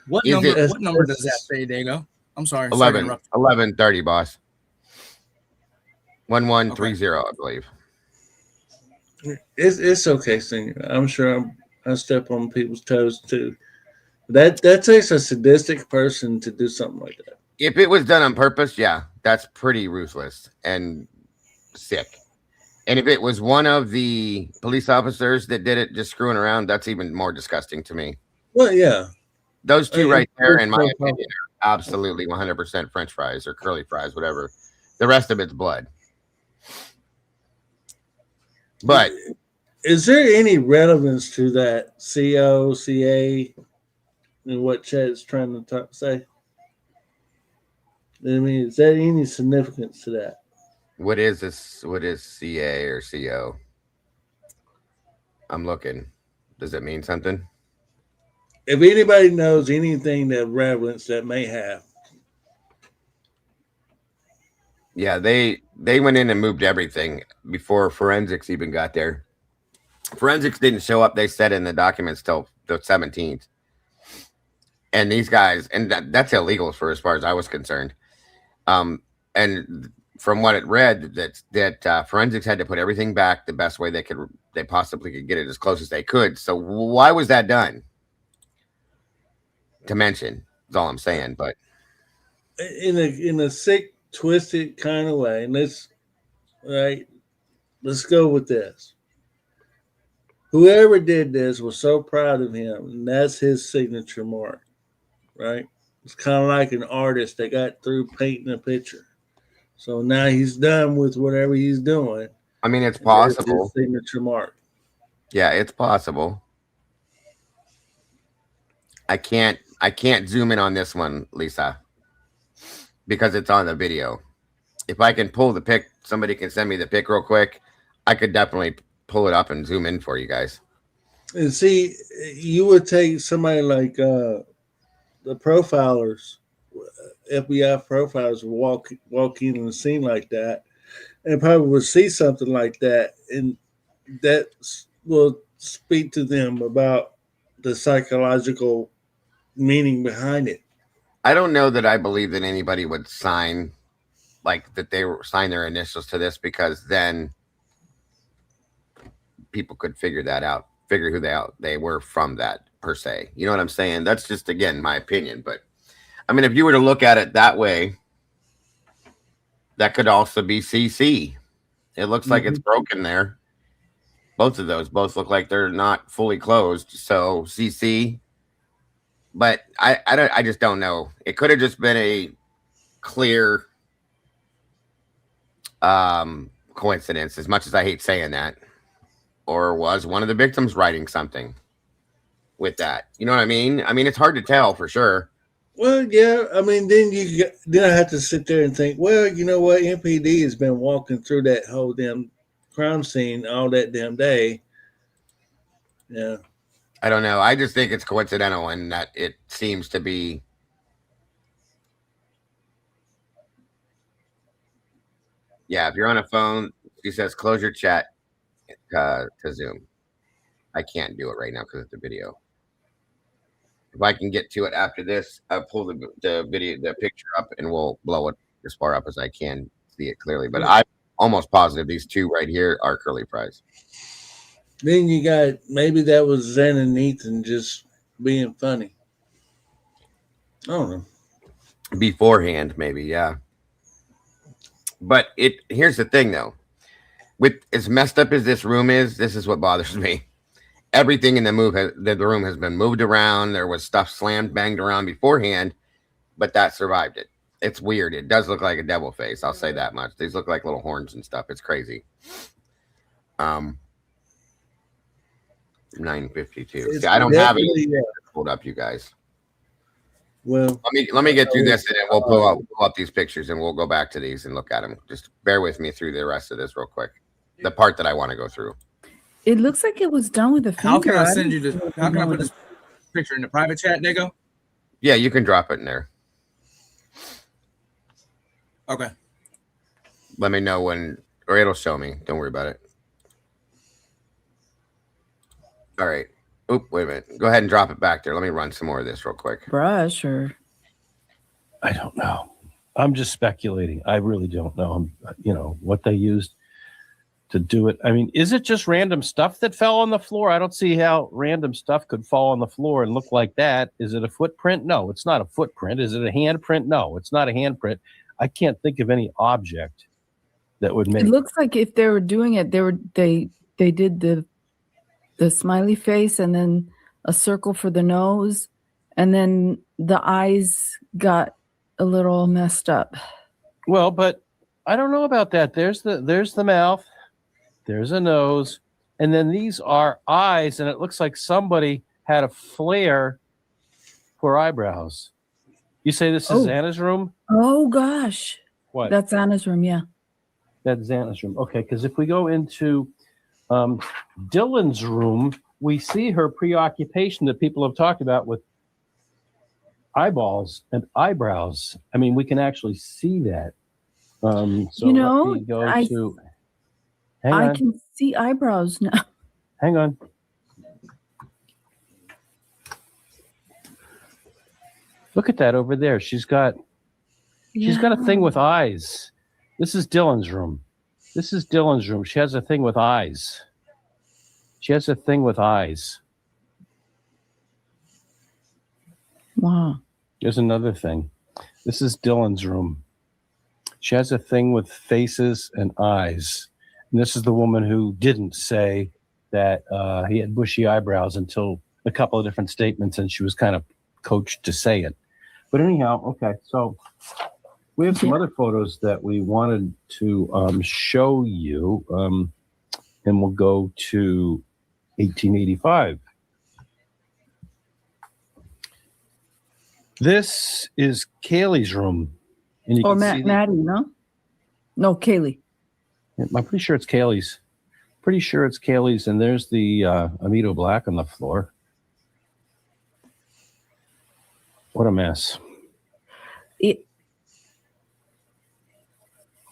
what number does that say, Dago? I'm sorry. 11:30, boss. 1130, I believe. It's okay, Senior. I'm sure I step on people's toes too. That takes a sadistic person to do something like that. If it was done on purpose, yeah, that's pretty ruthless and sick. And if it was one of the police officers that did it just screwing around, that's even more disgusting to me. Well, yeah. Those two right there, in my opinion, are absolutely 100% French fries or curly fries, whatever. The rest of it's blood. But is there any relevance to that CO, CA, and what Chad's trying to say? I mean, is there any significance to that? What is this? What is CA or CO? I'm looking. Does it mean something? If anybody knows anything that relevance that may have. Yeah, they went in and moved everything before forensics even got there. Forensics didn't show up, they said in the documents, till the 17th. And these guys, and that's illegal for as far as I was concerned. And from what it read, that forensics had to put everything back the best way they possibly could get it as close as they could. So why was that done? To mention, is all I'm saying. But in a sick, twisted kind of way, and let's go with this. Whoever did this was so proud of him, and that's his signature mark, right? It's kind of like an artist that got through painting a picture. So now he's done with whatever he's doing. I mean, it's possible. His signature mark. Yeah, it's possible. I can't zoom in on this one, Lisa, because it's on the video. If I can pull the pic, somebody can send me the pic real quick. I could definitely pull it up and zoom in for you guys. And see, you would take somebody like the profilers, FBI profilers would walk in the scene like that and probably would see something like that, and that will speak to them about the psychological meaning behind it. I don't know that I believe that anybody would sign like that they sign their initials to this, because then people could figure that out, figure who they were from that per se. You know what I'm saying? That's just, again, my opinion. But I mean, if you were to look at it that way, that could also be CC. It looks like it's broken there. Both of those both look like they're not fully closed. So CC. But I just don't know. It could have just been a clear coincidence, as much as I hate saying that. Or was one of the victims writing something with that? You know what I mean? I mean, it's hard to tell for sure. Well, yeah. I mean, then I have to sit there and think, well, you know what? MPD has been walking through that whole damn crime scene all that damn day. Yeah. I don't know. I just think it's coincidental, and that it seems to be. Yeah, if you're on a phone, she says, close your chat to Zoom. I can't do it right now because it's a video. If I can get to it after this, I'll pull the picture up, and we'll blow it as far up as I can see it clearly. But I'm almost positive these two right here are curly fries. Then you got, maybe that was Zen and Ethan just being funny. I don't know. Beforehand, maybe, yeah. But here's the thing, though. With as messed up as this room is, this is what bothers me. everything in the room has been moved around. There was stuff slammed, banged around beforehand, but that survived it. It's weird. It does look like a devil face. I'll say that much. These look like little horns and stuff. It's crazy. 952. I don't have it pulled up, you guys. Well, let me get through this, and then we'll pull up these pictures, and we'll go back to these and look at them. Just bear with me through the rest of this real quick. The part that I want to go through. It looks like it was done with a finger. How can I send you this? How can I put this picture in the private chat, Nego? Yeah, you can drop it in there. Okay. Let me know when, or it'll show me. Don't worry about it. All right. Oop, wait a minute. Go ahead and drop it back there. Let me run some more of this real quick. Brush or I don't know. I'm just speculating. I really don't know. You know what they used to do it. I mean, is it just random stuff that fell on the floor? I don't see how random stuff could fall on the floor and look like that. Is it a footprint? No, it's not a footprint. Is it a handprint? No, it's not a handprint. I can't think of any object that would make it looks like if they were doing it, they did the smiley face and then a circle for the nose, and then the eyes got a little messed up. Well, but I don't know about that. There's the mouth, there's a nose, and then these are eyes, and it looks like somebody had a flare for eyebrows. You say this is Anna's room? Oh gosh. What? That's Anna's room, yeah. That's Anna's room. Okay, because if we go into Dylan's room, we see her preoccupation that people have talked about with eyeballs and eyebrows. I mean, we can actually see that. So you know, let me go to. I can see eyebrows now. Hang on. Look at that over there. She's got a thing with eyes. This is Dylan's room. This is Dylan's room. She has a thing with eyes. She has a thing with eyes. Wow. There's another thing. This is Dylan's room. She has a thing with faces and eyes. And this is the woman who didn't say that he had bushy eyebrows until a couple of different statements, and she was kind of coached to say it. But anyhow, okay, so we have some other photos that we wanted to show you, and we'll go to 1885. This is Kaylee's room. And you can see Maddie, no? No, Kaylee. I'm pretty sure it's Kaylee's. Pretty sure it's Kaylee's, and there's the Amido Black on the floor. What a mess.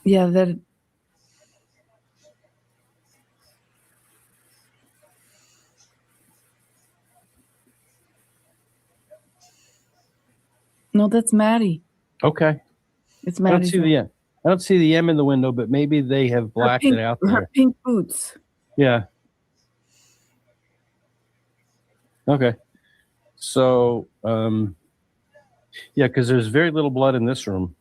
Yeah, that. No, that's Maddie. Okay. It's Maddie. I don't see the M. I don't see the M in the window, but maybe they have blacked it out there. Her pink boots. Yeah. Okay. So, yeah, because there's very little blood in this room.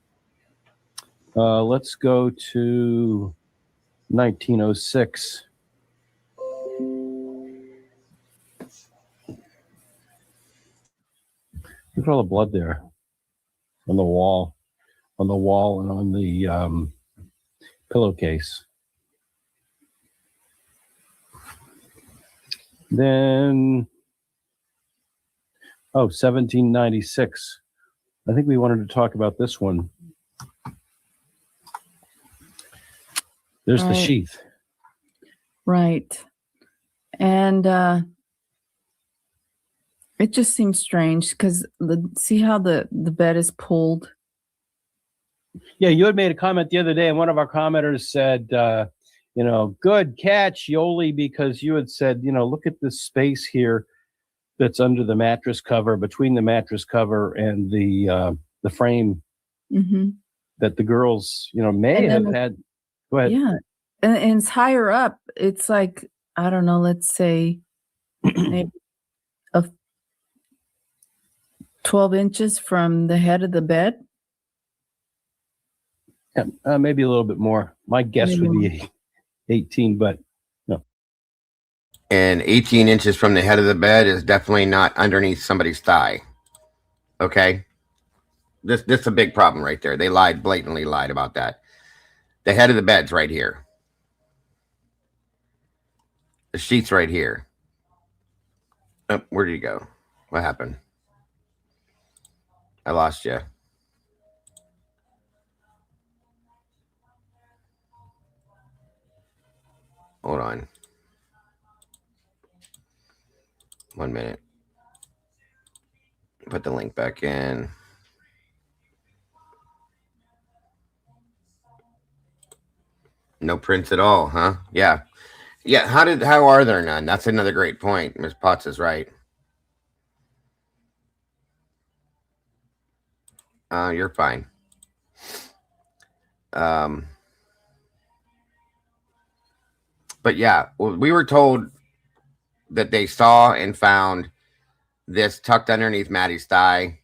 Let's go to 1906. Look at all the blood there on the wall, and on the pillowcase. Then, 1796. I think we wanted to talk about this one. There's the sheath. Right. And it just seems strange because see how the bed is pulled? Yeah, you had made a comment the other day, and one of our commenters said, good catch, Yoli, because you had said, look at this space here that's under the mattress cover, between the mattress cover and the frame that the girls, may have had. Go ahead. Yeah. And it's higher up. It's like, I don't know, let's say maybe 12 inches from the head of the bed. Yeah, maybe a little bit more. My guess would be 18, but no. And 18 inches from the head of the bed is definitely not underneath somebody's thigh. Okay? This is a big problem right there. They blatantly lied about that. The head of the bed's right here. The sheet's right here. Oh, where did you go? What happened? I lost you. Hold on. 1 minute. Put the link back in. No prints at all, huh? Yeah. Yeah, how are there none? That's another great point. Ms. Potts is right. You're fine. But yeah, we were told that they saw and found this tucked underneath Maddie's thigh.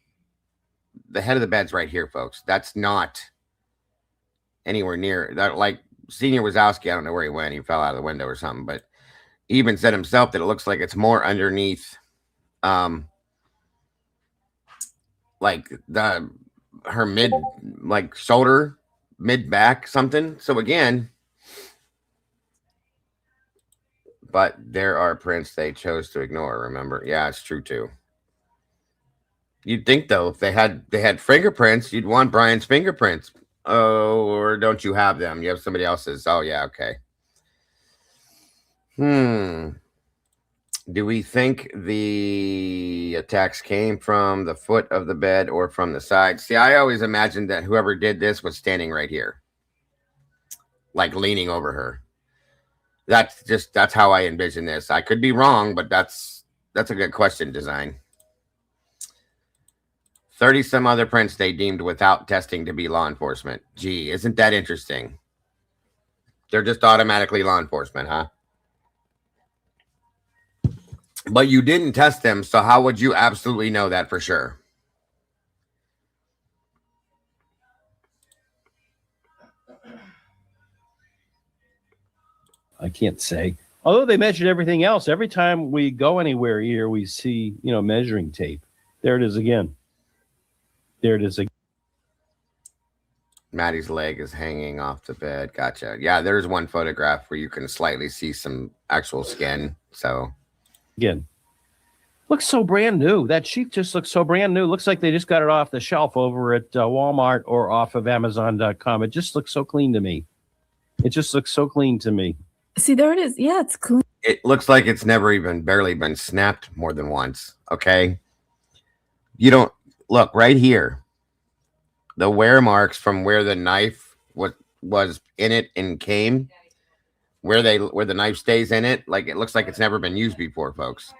The head of the bed's right here, folks. That's not anywhere near that. Like Senior Wazowski, I don't know where he went. He fell out of the window or something, but he even said himself that it looks like it's more underneath, like her mid, like shoulder, mid back, something. So again, but there are prints they chose to ignore. Remember, yeah, it's true too. You'd think though, if they had fingerprints, you'd want Brian's fingerprints. Oh, or don't you have them? You have somebody else's. Oh yeah, okay. Do we think the attacks came from the foot of the bed or from the side? See, I always imagined that whoever did this was standing right here, like leaning over her. That's how I envision this. I could be wrong, but that's a good question, Design. 30 some other prints they deemed without testing to be law enforcement. Gee, isn't that interesting? They're just automatically law enforcement, huh? But you didn't test them, so how would you absolutely know that for sure? I can't say. Although they measured everything else, every time we go anywhere here, we see, measuring tape. There it is again. There it is again. Maddie's leg is hanging off the bed. Gotcha. Yeah, there's one photograph where you can slightly see some actual skin. So, again, looks so brand new. That sheet just looks so brand new. Looks like they just got it off the shelf over at Walmart or off of Amazon.com. It just looks so clean to me. It just looks so clean to me. See, there it is. Yeah, it's clean. It looks like it's barely been snapped more than once. Okay. You don't look right here. The wear marks from where the knife was in it and came, where the knife stays in it, like it looks like it's never been used before, folks.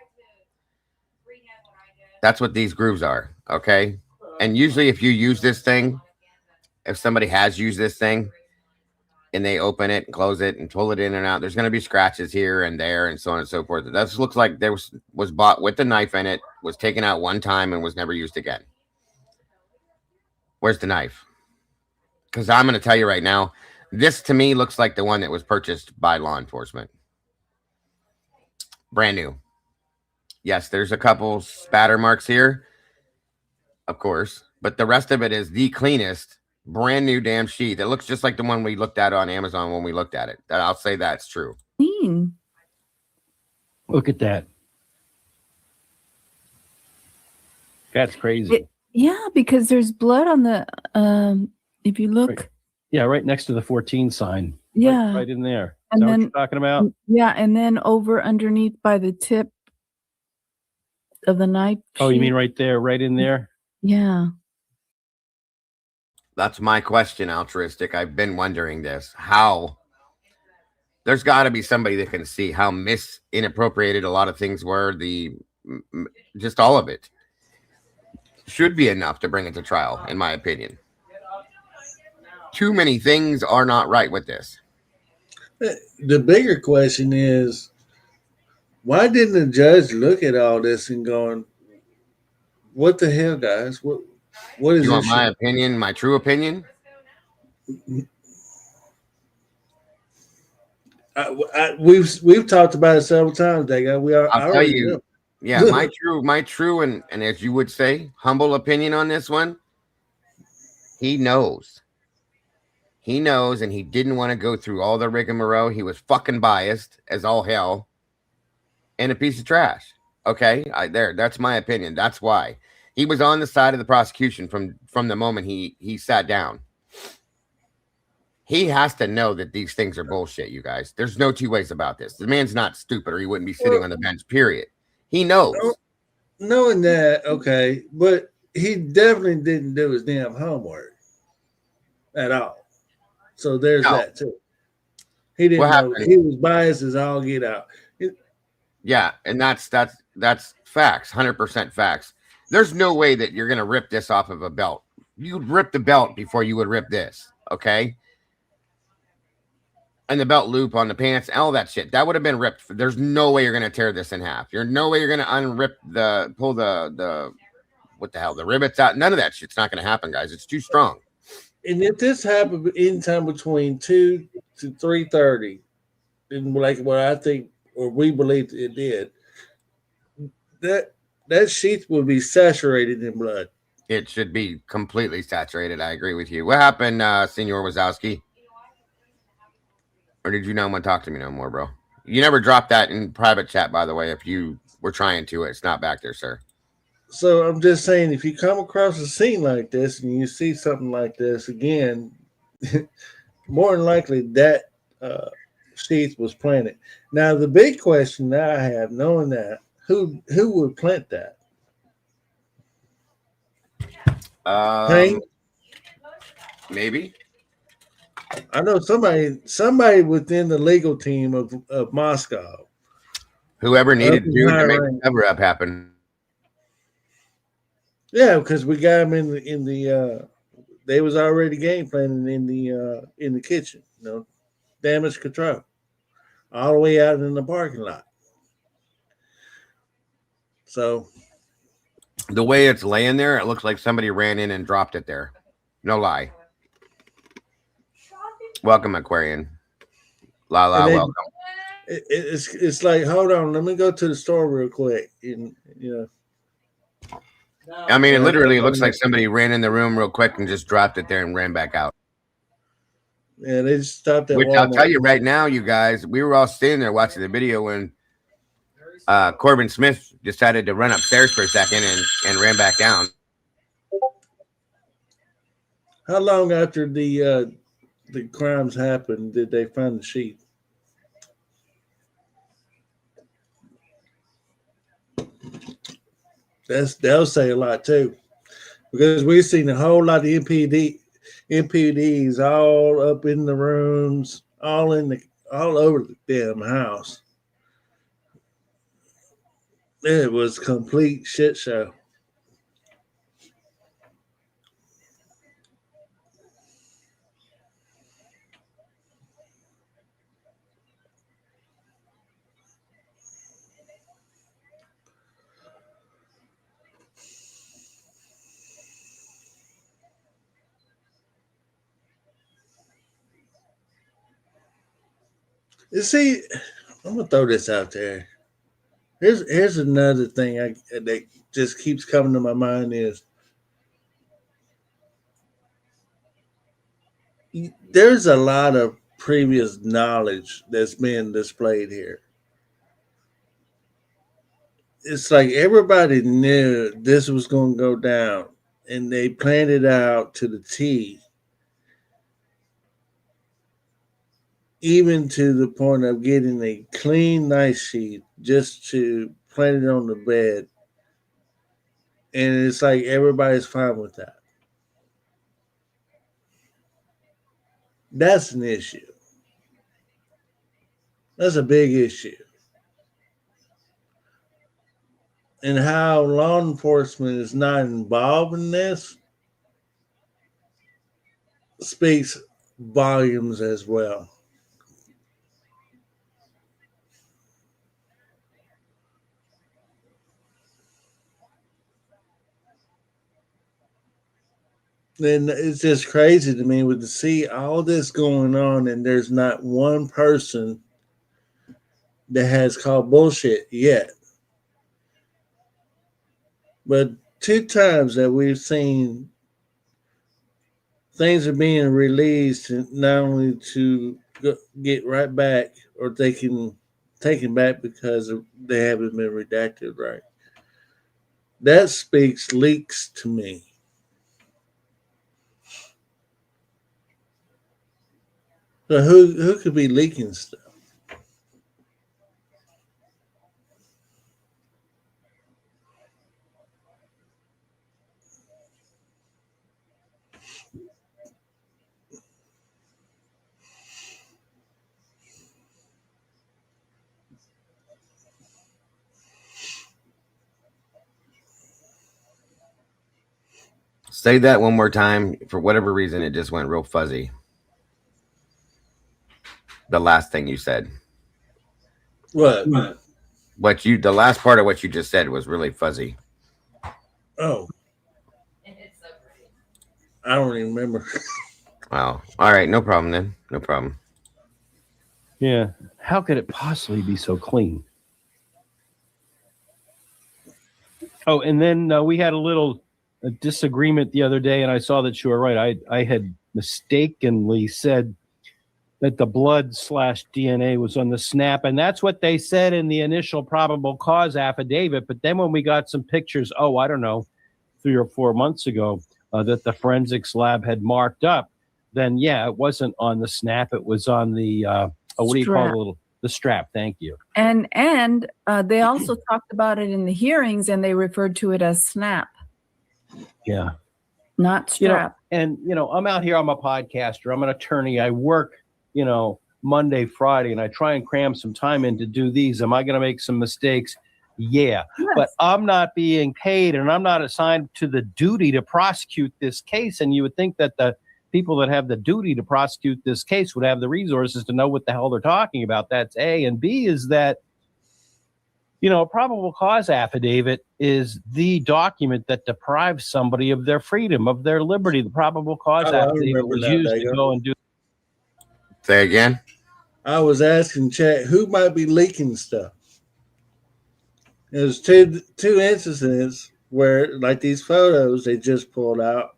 That's what these grooves are, okay? And usually if you use this thing, if somebody has used this thing and they open it and close it and pull it in and out, there's going to be scratches here and there and so on and so forth. That just looks like there was bought with the knife in it, was taken out one time and was never used again. Where's the knife? Because I'm going to tell you right now, this to me looks like the one that was purchased by law enforcement. Brand new. Yes, there's a couple spatter marks here, of course, but the rest of it is the cleanest, brand new damn sheet. It looks just like the one we looked at on Amazon when we looked at it. I'll say that's true. Clean. Look at that. That's crazy. Yeah, because there's blood on the if you look. Right. Yeah, right next to the 14 sign. Yeah. Right in there. And is that then what you're talking about? Yeah, and then over underneath by the tip of the knife. Oh, you mean right there, right in there? Yeah. That's my question, Altruistic. I've been wondering this. How? There's got to be somebody that can see how inappropriated a lot of things were. Just all of it should be enough to bring it to trial, in my opinion. Too many things are not right with this. The bigger question is, why didn't the judge look at all this and going, what the hell, guys? What is you want this my shit? opinion, my true opinion? We've talked about it several times, Dago. I I'll tell already you, know. yeah, my true and as you would say, humble opinion on this one. He knows. He knows, and he didn't want to go through all the rigmarole. He was fucking biased as all hell, and a piece of trash. Okay, that's my opinion. That's why he was on the side of the prosecution from the moment he sat down. He has to know that these things are bullshit, you guys. There's no two ways about this. The man's not stupid, or he wouldn't be sitting on the bench. Period. He knows. Knowing that, okay, but he definitely didn't do his damn homework at all. So there's that too. He didn't know. He was biased as all get out. Yeah, and that's facts, 100% facts. There's no way that you're gonna rip this off of a belt. You'd rip the belt before you would rip this, okay? And the belt loop on the pants, all that shit, that would have been ripped. There's no way you're gonna tear this in half. There's no way you're gonna pull the what the hell, the rivets out. None of that shit's not gonna happen, guys. It's too strong. And if this happened anytime between 2 to 3:30, and like what I think or we believe it did, that sheath would be saturated in blood. It should be completely saturated. I agree with you. What happened, Senor Wazowski? Or did you not want to talk to me no more, bro? You never dropped that in private chat, by the way. If you were trying to, it's not back there, sir. So I'm just saying, if you come across a scene like this and you see something like this again, more than likely that sheath was planted. Now, the big question that I have, knowing that, who would plant that? Maybe. I know somebody within the legal team of Moscow. Whoever needed to do to make the cover up happen. Yeah, because we got them in the they was already game planning in the kitchen, damage control, all the way out in the parking lot. So the way it's laying there, it looks like somebody ran in and dropped it there. No lie. Welcome, Aquarian. Welcome. It's like, hold on, let me go to the store real quick. And, I mean, it literally looks like somebody ran in the room real quick and just dropped it there and ran back out. Yeah, they just stopped at Which Walmart. I'll tell you right now, you guys, we were all sitting there watching the video when Corbin Smith decided to run upstairs for a second and ran back down. How long after the crimes happened did they find the sheet? That'll say a lot too, because we've seen a whole lot of MPDs all up in the rooms, all over the damn house. It was a complete shit show. You see, I'm gonna throw this out there. Here's another thing that just keeps coming to my mind is there's a lot of previous knowledge that's been displayed here. It's like everybody knew this was going to go down, and they planned it out to the T, even to the point of getting a clean night sheet just to plant it on the bed. And it's like everybody's fine with that. That's an issue. That's a big issue. And how law enforcement is not involved in this speaks volumes as well. And it's just crazy to me to see all this going on, and there's not one person that has called bullshit yet. But 2 times that we've seen things are being released, not only to get right back, or they can take it back because they haven't been redacted right. That speaks leaks to me. So who could be leaking stuff? Say that one more time. For whatever reason, it just went real fuzzy. The last thing you said. What? The last part of what you just said was really fuzzy. Oh. I don't even remember. Wow. All right. No problem then. No problem. Yeah. How could it possibly be so clean? Oh, and then we had a disagreement the other day, and I saw that you were right. I had mistakenly said that the blood/DNA was on the snap, and that's what they said in the initial probable cause affidavit. But then when we got some pictures, I don't know, 3 or 4 months ago, that the forensics lab had marked up, then yeah, it wasn't on the snap. It was on the what do you call it? The strap. Thank you. And they also talked about it in the hearings, and they referred to it as snap. Yeah. Not strap. I'm out here. I'm a podcaster. I'm an attorney. I work, Monday, Friday, and I try and cram some time in to do these. Am I going to make some mistakes? Yeah. Yes. But I'm not being paid, and I'm not assigned to the duty to prosecute this case. And you would think that the people that have the duty to prosecute this case would have the resources to know what the hell they're talking about. That's A. And B is that, a probable cause affidavit is the document that deprives somebody of their freedom, of their liberty. The probable cause affidavit was used to go and do. Say again? I was asking Chat who might be leaking stuff. There's two instances where, like these photos they just pulled out,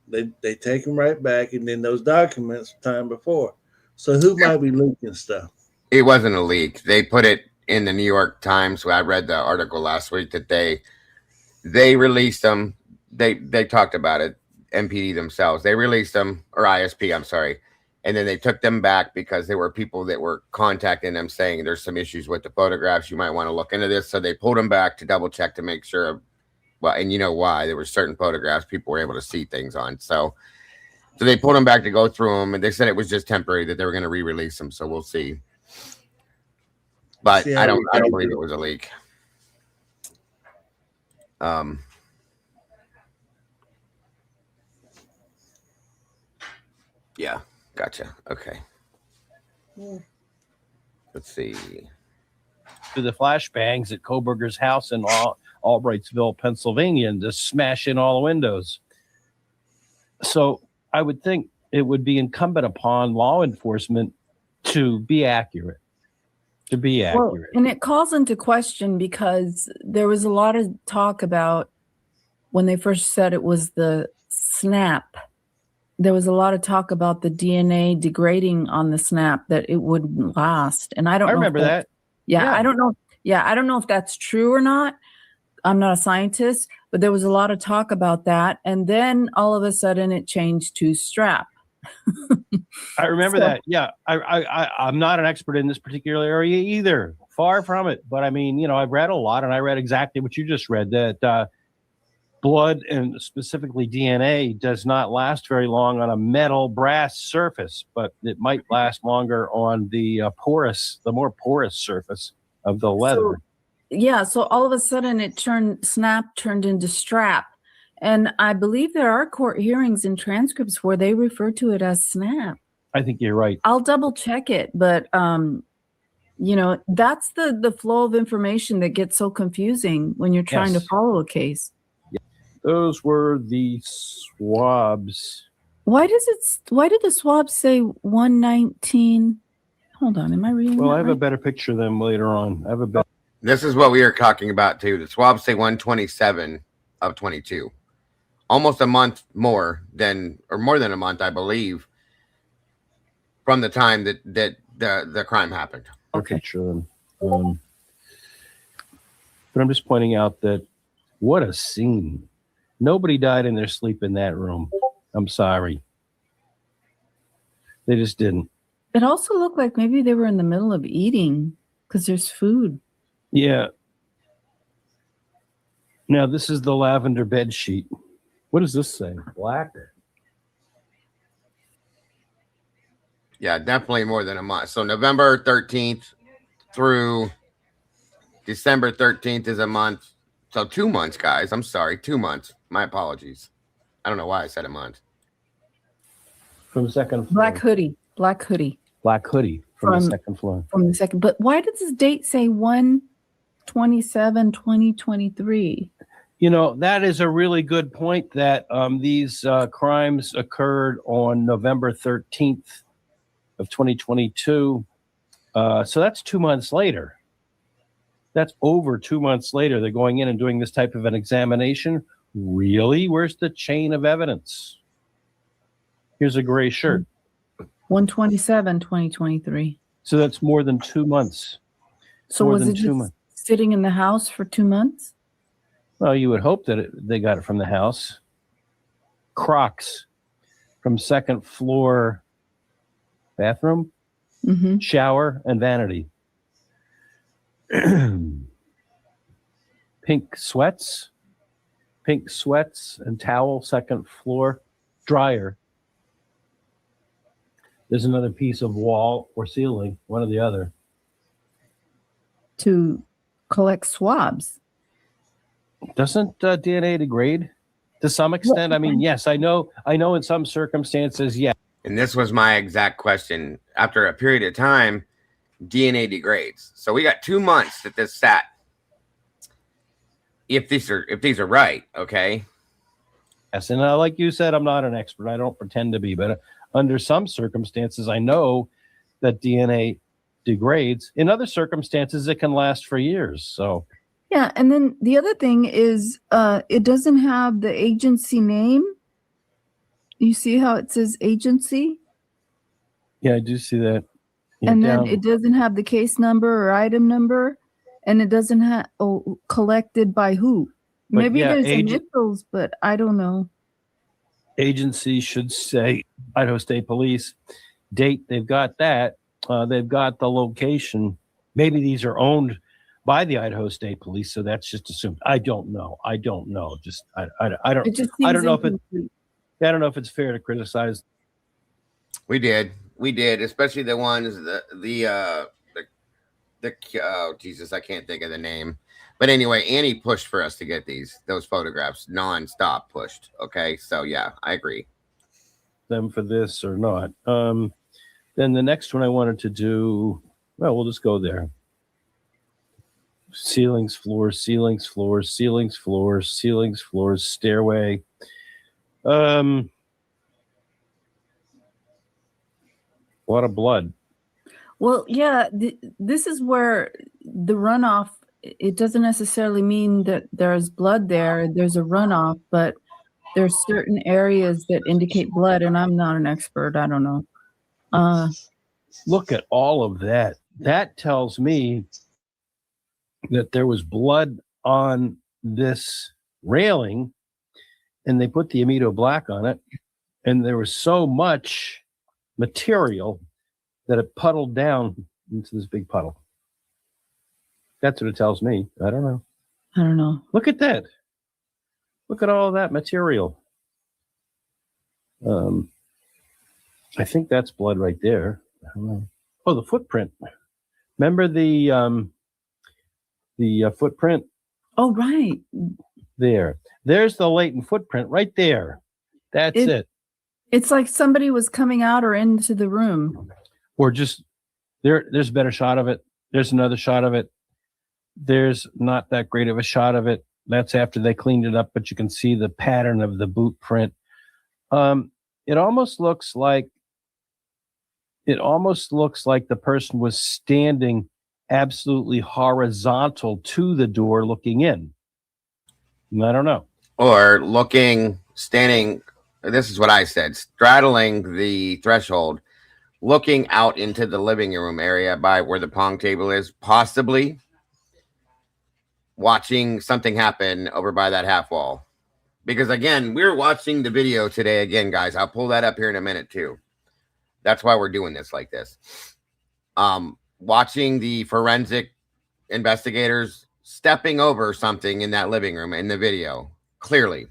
they take them right back, and then those documents time before. So who might be leaking stuff? It wasn't a leak. They put it in the New York Times. I read the article last week that they released them. They talked about it. MPD themselves. They released them, or ISP. I'm sorry. And then they took them back because there were people that were contacting them saying there's some issues with the photographs. You might want to look into this. So they pulled them back to double check to make sure. Well, and you know why? There were certain photographs people were able to see things on. So they pulled them back to go through them, and they said it was just temporary, that they were going to re-release them. So we'll see. But I don't believe it was a leak. Yeah. Gotcha. Okay. Let's see. To the flashbangs at KOBERGER's house in Albrightsville, Pennsylvania, and just smash in all the windows. So I would think it would be incumbent upon law enforcement to be accurate. Well, and it calls into question because there was a lot of talk about when they first said it was the snap. There was a lot of talk about the DNA degrading on the snap, that it wouldn't last. And I remember that. Yeah, I don't know. Yeah, I don't know if that's true or not. I'm not a scientist, but there was a lot of talk about that. And then all of a sudden it changed to strap. I remember that. Yeah, I'm not an expert in this particular area either. Far from it. But I mean, I've read a lot, and I read exactly what you just read, that blood, and specifically DNA, does not last very long on a metal brass surface, but it might last longer on the more porous surface of the leather. So all of a sudden snap turned into strap. And I believe there are court hearings and transcripts where they refer to it as snap. I think you're right. I'll double check it, but that's the flow of information that gets so confusing when you're trying to follow a case. Those were the swabs. Why did the swab say 119? Hold on, am I reading? Well, that I have a right? better picture of them later on. I have a better. This is what we are talking about too. The swabs say 127 of 22, almost a month more than, or more than a month, I believe, from the time that the crime happened. Okay, sure. But I'm just pointing out that what a scene. Nobody died in their sleep in that room. I'm sorry. They just didn't. It also looked like maybe they were in the middle of eating because there's food. Yeah. Now, this is the lavender bed sheet. What does this say? Black? Yeah, definitely more than a month. So November 13th through December 13th is a month. So 2 months, guys. I'm sorry, 2 months. My apologies. I don't know why I said a month. From the second floor. Black hoodie. Black hoodie. Black hoodie from the second floor. From the second. But why does this date say 1/27/2023? You know, that is a really good point that these crimes occurred on November 13th of 2022. So that's 2 months later. That's over 2 months later. They're going in and doing this type of an examination. Really? Where's the chain of evidence? Here's a gray shirt. 1/27/2023. So that's more than 2 months. So More was than it 2 just months. sitting in the house for 2 months? Well, you would hope that they got it from the house. Crocs from second floor bathroom, shower, and vanity. Pink sweats and towel, second floor, dryer. There's another piece of wall or ceiling, one or the other. To collect swabs. Doesn't DNA degrade to some extent? I mean, yes, I know in some circumstances, yeah. And this was my exact question. After a period of time, DNA degrades. So we got 2 months that this sat. If these are right, okay. Yes, and like you said, I'm not an expert. I don't pretend to be, but under some circumstances, I know that DNA degrades. In other circumstances, it can last for years. So. Yeah, and then the other thing is it doesn't have the agency name. You see how it says agency? Yeah, I do see that. And then it doesn't have the case number or item number, and it doesn't have collected by who. But Maybe yeah, there's initials, but I don't know. Agency should say Idaho State Police. Date, they've got that. They've got the location. Maybe these are owned by the Idaho State Police, so that's just assumed. I don't know. Just I don't. It just I don't seems know if incomplete. I don't know if it's fair to criticize. We did, especially the ones the oh Jesus, I can't think of the name. But anyway, Annie pushed for us to get those photographs nonstop pushed. Okay, so yeah, I agree. Them for this or not. Then the next one I wanted to do. Well, we'll just go there. Ceilings, floors, ceilings, floors, ceilings, floors, ceilings, floors, stairway. A lot of blood. Well, yeah, this is where the runoff, it doesn't necessarily mean that there's blood there. There's a runoff, but there's certain areas that indicate blood, and I'm not an expert. I don't know. Look at all of that. That tells me that there was blood on this railing, and they put the Amido black on it, and there was so much material that it puddled down into this big puddle. That's what it tells me. I don't know. Look at that. Look at all that material. I think that's blood right there. I don't know. Oh, the footprint. Remember the footprint? Oh, right. There's the latent footprint right there. That's it. It's like somebody was coming out or into the room. Or just there's a better shot of it. There's another shot of it. There's not that great of a shot of it. That's after they cleaned it up, but you can see the pattern of the boot print. It almost looks like it almost looks like the person was standing absolutely horizontal to the door looking in. I don't know. Or standing, this is what I said, straddling the threshold, looking out into the living room area by where the pong table is, possibly watching something happen over by that half wall. Because again, we're watching the video today again, guys. I'll pull that up here in a minute too. That's why we're doing this like this. Watching the forensic investigators stepping over something in that living room in the video, clearly.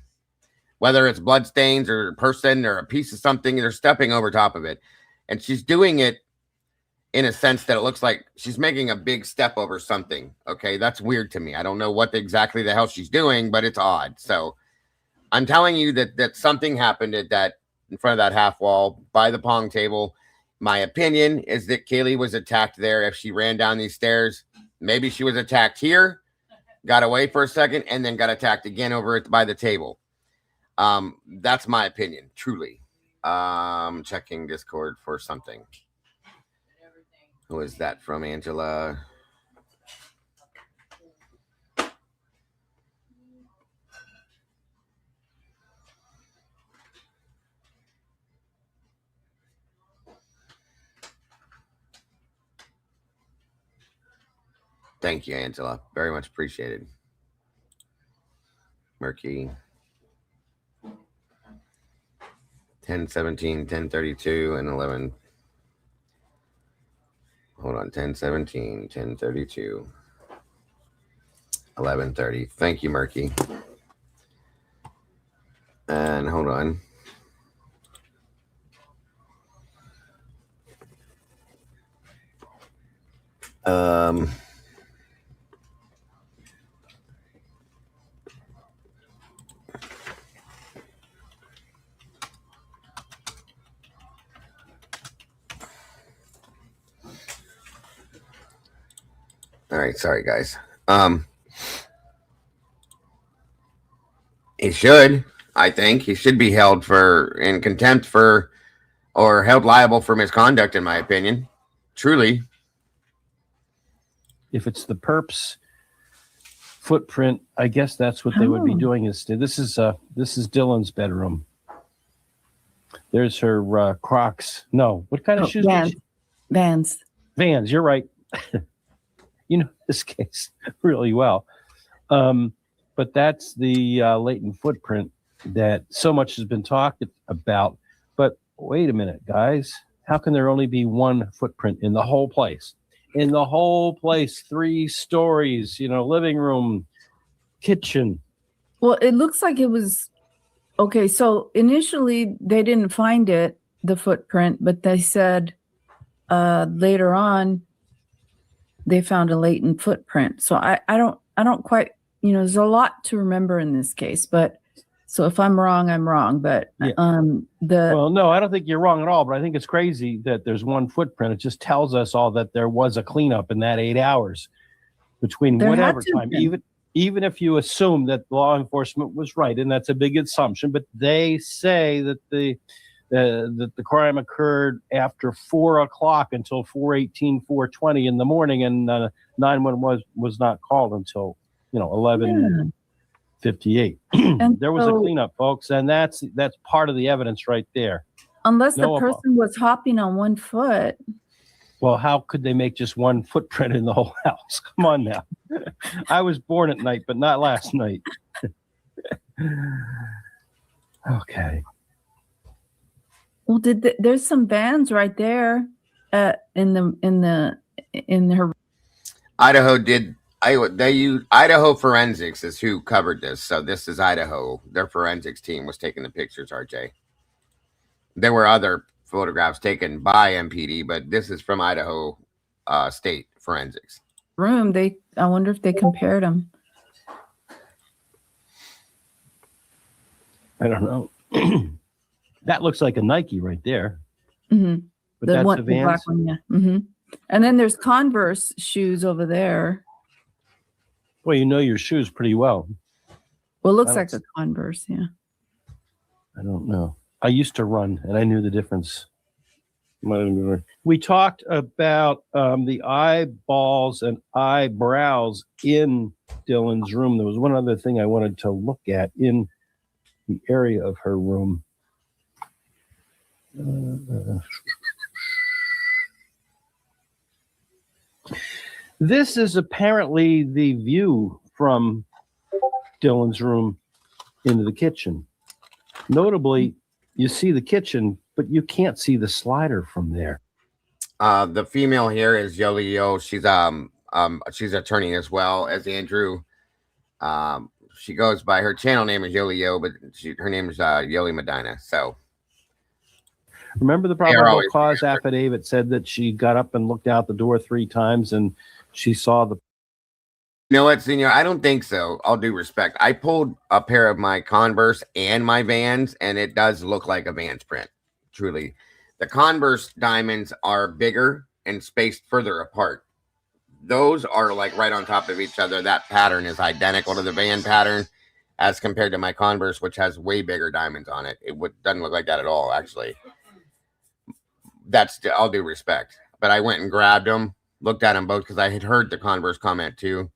Whether it's bloodstains or a person or a piece of something, they're stepping over top of it. And she's doing it in a sense that it looks like she's making a big step over something. Okay, that's weird to me. I don't know what exactly the hell she's doing, but it's odd. So I'm telling you that something happened at that in front of that half wall by the pong table. My opinion is that Kaylee was attacked there. If she ran down these stairs, maybe she was attacked here, got away for a second, and then got attacked again over by the table. That's my opinion, truly. Checking Discord for something. Who is that from, Angela? Thank you, Angela. Very much appreciated. Murky. 10:17, 10:32, and 11. Hold on, 10:17, 10:32, 11:30. Thank you, Murky. And hold on. All right, sorry guys. He should, I think, he should be held in contempt for, or held liable for misconduct, in my opinion. Truly. If it's the perp's footprint, I guess that's what they would be doing instead. This is Dylan's bedroom. There's her Crocs. No, what kind of shoes? Vans. Vans, you're right. You know this case really well. But that's the latent footprint that so much has been talked about. But wait a minute, guys. How can there only be one footprint in the whole place? In the whole place, 3 stories, living room, kitchen. Well, it looks like it was okay. So initially they didn't find the footprint, but they said later on they found a latent footprint. So I don't quite, there's a lot to remember in this case, but so if I'm wrong, I'm wrong. But yeah. Well, no, I don't think you're wrong at all, but I think it's crazy that there's one footprint. It just tells us all that there was a cleanup in that 8 hours between whatever time, even if you assume that law enforcement was right, and that's a big assumption, but they say that the crime occurred after 4 o'clock until 4:18, 4:20 in the morning, and 911 was not called until 11:58. There was a cleanup, folks, and that's part of the evidence right there. Unless the person was hopping on one foot. Well, how could they make just one footprint in the whole house? Come on now. I was born at night, but not last night. Okay. Well, there's some vans right there in her. Idaho did. They used Idaho Forensics is who covered this. So this is Idaho. Their forensics team was taking the pictures, RJ. There were other photographs taken by MPD, but this is from Idaho State Forensics. I wonder if they compared them. I don't know. That looks like a Nike right there. Mm-hmm. But that's the Vans? Black one, yeah. Mm-hmm. And then there's Converse shoes over there. Well, you know your shoes pretty well. Well, it looks like a Converse, yeah. I don't know. I used to run, and I knew the difference. We talked about the eyeballs and eyebrows in Dylan's room. There was one other thing I wanted to look at in the area of her room. This is apparently the view from Dylan's room into the kitchen. Notably, you see the kitchen, but you can't see the slider from there. The female here is Yoli-Yo. She's attorney as well as Andrew. She goes by, her channel name is Yoli-Yo, but her name is Yoli Medina. So remember the probable cause affidavit said that she got up and looked out the door 3 times and she saw the. You know what, Senor? I don't think so. All due respect. I pulled a pair of my Converse and my Vans, and it does look like a Vans print. Truly. The Converse diamonds are bigger and spaced further apart. Those are like right on top of each other. That pattern is identical to the Van pattern as compared to my Converse, which has way bigger diamonds on it. It doesn't look like that at all, actually. That's all due respect. But I went and grabbed them, looked at them both because I had heard the Converse comment too.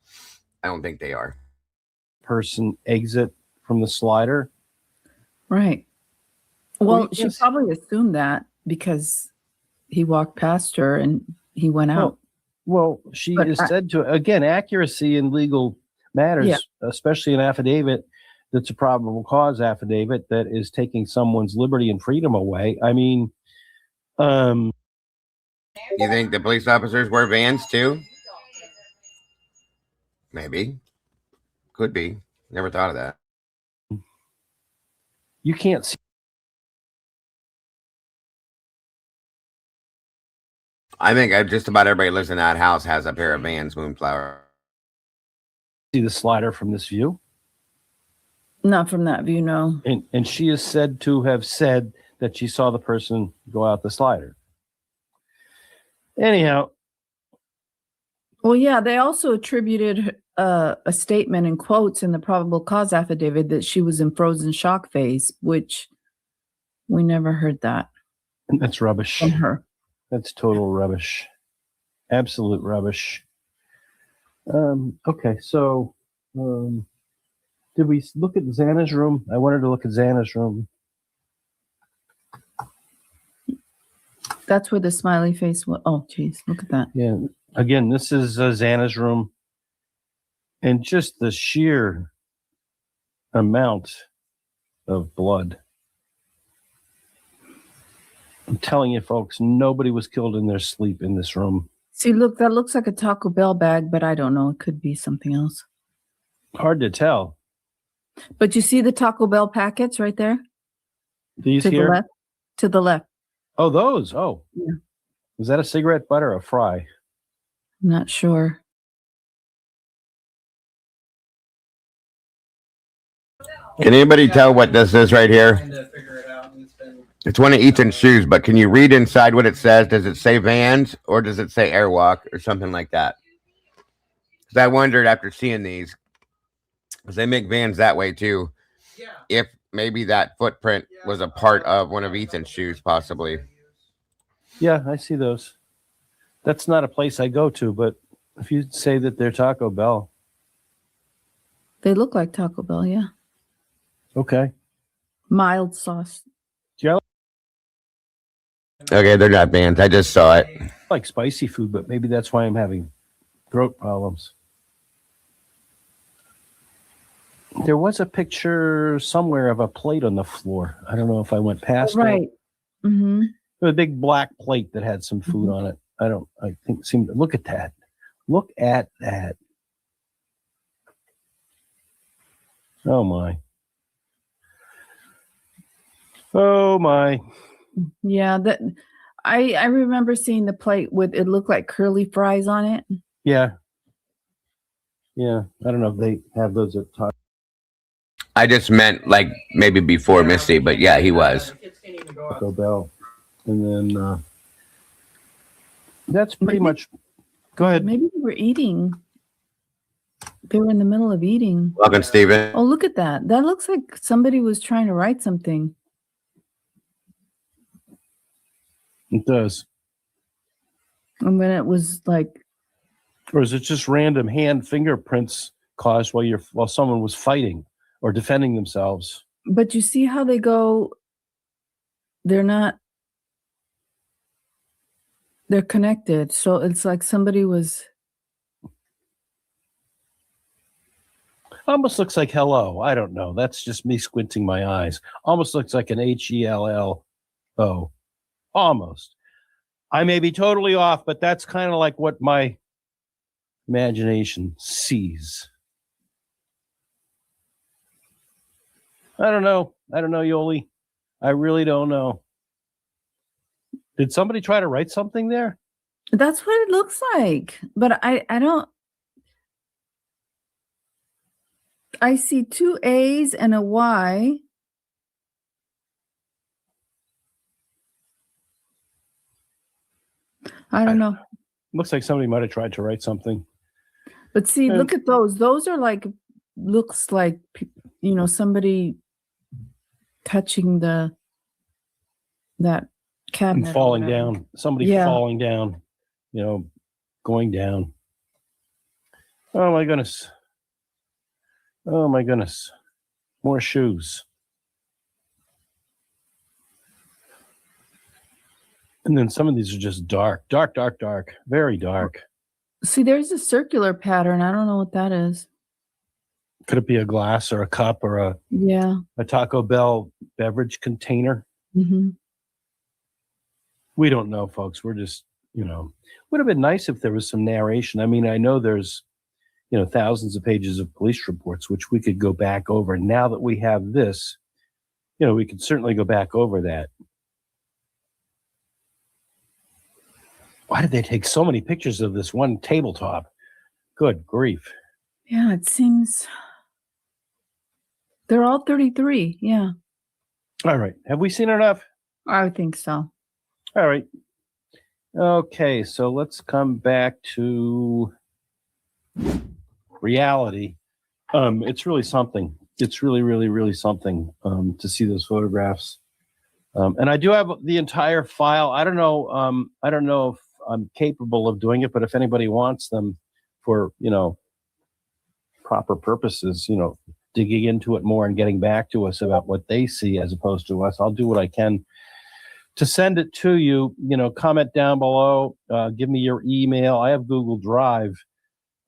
I don't think they are. Person exit from the slider. Right. Well, she probably assumed that because he walked past her and he went out. Well, she is said to, again, accuracy in legal matters, especially an affidavit that's a probable cause affidavit that is taking someone's liberty and freedom away. I mean, you think the police officers wear Vans too? Maybe. Could be. Never thought of that. You can't see. I think just about everybody lives in that house has a pair of Vans Moonflower. See the slider from this view? Not from that view, no. And she is said to have said that she saw the person go out the slider. Anyhow. Well, yeah, they also attributed a statement in quotes in the probable cause affidavit that she was in frozen shock phase, which we never heard that. That's rubbish. From her. That's total rubbish. Absolute rubbish. Okay, so did we look at Xana's room? I wanted to look at Xana's room. That's where the smiley face was. Oh, geez, look at that. Yeah. Again, this is Xana's room. And just the sheer amount of blood. I'm telling you, folks, nobody was killed in their sleep in this room. See, look, that looks like a Taco Bell bag, but I don't know. It could be something else. Hard to tell. But you see the Taco Bell packets right there? These to here? The left, to the left. Oh, those. Oh. Yeah. Is that a cigarette butt or a fry? I'm not sure. Can anybody tell what this is right here? It's one of Ethan's shoes, but can you read inside what it says? Does it say Vans or does it say Airwalk or something like that? Because I wondered after seeing these, because they make Vans that way too, if maybe that footprint was a part of one of Ethan's shoes, possibly. Yeah, I see those. That's not a place I go to, but if you say that they're Taco Bell. They look like Taco Bell, yeah. Okay. Mild sauce. Jelly. Okay, they're not Vans. I just saw it. I like spicy food, but maybe that's why I'm having throat problems. There was a picture somewhere of a plate on the floor. I don't know if I went past it. Right. Mm-hmm. A big black plate that had some food on it. Look at that. Look at that. Oh my. Oh my. Yeah, that I remember seeing the plate with it looked like curly fries on it. Yeah. Yeah. I don't know if they have those at Taco. I just meant like maybe before Misty, but yeah, he was. Taco Bell. And then that's pretty much. Go ahead. Maybe they were eating. They were in the middle of eating. Welcome, Steven. Oh, look at that. That looks like somebody was trying to write something. It does. And when it was like, or is it just random hand fingerprints caused while someone was fighting or defending themselves? but you see how they go, they're connected. So it's like somebody was. Almost looks like hello. I don't know. That's just me squinting my eyes. Almost looks like an HELLO. Almost. I may be totally off, but that's kind of like what my imagination sees. I don't know, Yoli. I really don't know. Did somebody try to write something there? That's what it looks like. But I don't. I see 2 A's and a Y. I don't know. Looks like somebody might have tried to write something. But see, look at those. Those are like, looks like, somebody touching that cabinet. And falling down. Somebody falling down, going down. Oh my goodness. Oh my goodness. More shoes. And then some of these are just dark, very dark. See, there's a circular pattern. I don't know what that is. Could it be a glass or a cup or a Taco Bell beverage container? Mm-hmm. We don't know, folks. We're just, would have been nice if there was some narration. I mean, I know there's, thousands of pages of police reports, which we could go back over. Now that we have this, we could certainly go back over that. Why did they take so many pictures of this one tabletop? Good grief. Yeah, it seems they're all 33. Yeah. All right. Have we seen enough? I think so. All right. Okay, so let's come back to reality. It's really something. It's really, really, really something to see those photographs. And I do have the entire file. I don't know if I'm capable of doing it, but if anybody wants them for, proper purposes, digging into it more and getting back to us about what they see as opposed to us, I'll do what I can to send it to you. Comment down below, give me your email. I have Google Drive.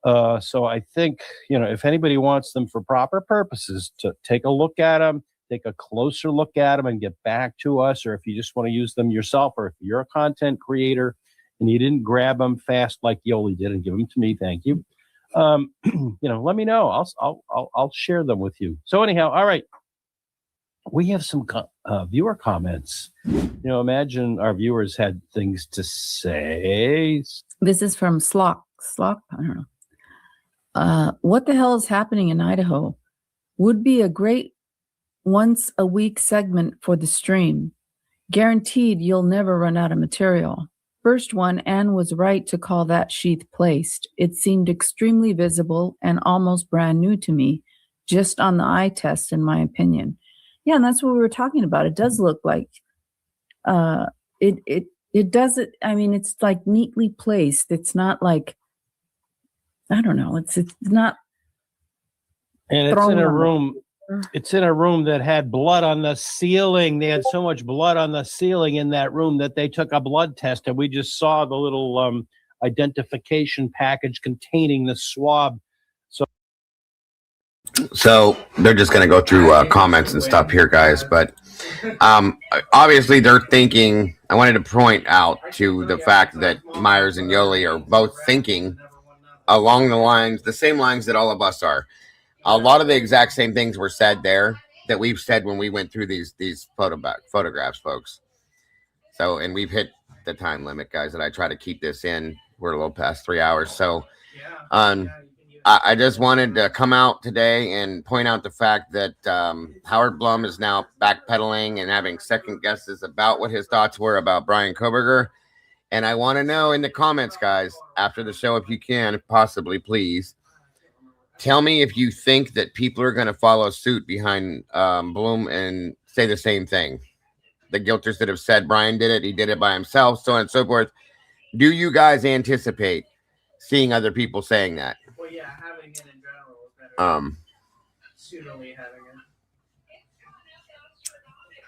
So I think, if anybody wants them for proper purposes, to take a look at them, take a closer look at them and get back to us, or if you just want to use them yourself, or if you're a content creator and you didn't grab them fast like Yoli did and give them to me, thank you. Let me know. I'll share them with you. So anyhow, all right. We have some viewer comments. Imagine our viewers had things to say. This is from Slock. I don't know. What the hell is happening in Idaho? Would be a great once a week segment for the stream. Guaranteed you'll never run out of material. First one, Anne was right to call that sheath placed. It seemed extremely visible and almost brand new to me, just on the eye test, in my opinion. Yeah, and that's what we were talking about. It does look like it does it. I mean, it's like neatly placed. It's not like, I don't know. It's not. And it's in a room. It's in a room that had blood on the ceiling. They had so much blood on the ceiling in that room that they took a blood test, and we just saw the little identification package containing the swab. So they're just going to go through comments and stuff here, guys. But obviously they're thinking, I wanted to point out to the fact that Myers and Yoli are both thinking along the same lines that all of us are. A lot of the exact same things were said there that we've said when we went through these photographs, folks. So, and we've hit the time limit, guys, and I try to keep this in. We're a little past 3 hours. So I just wanted to come out today and point out the fact that Howard Blum is now backpedaling and having second guesses about what his thoughts were about BRYAN KOBERGER. And I want to know in the comments, guys, after the show, if you can, if possibly, please, tell me if you think that people are going to follow suit behind Blum and say the same thing. the guilters that have said Brian did it, he did it by himself, so on and so forth. Do you guys anticipate seeing other people saying that? Well, yeah, having it in general is better. Pseudoly having it.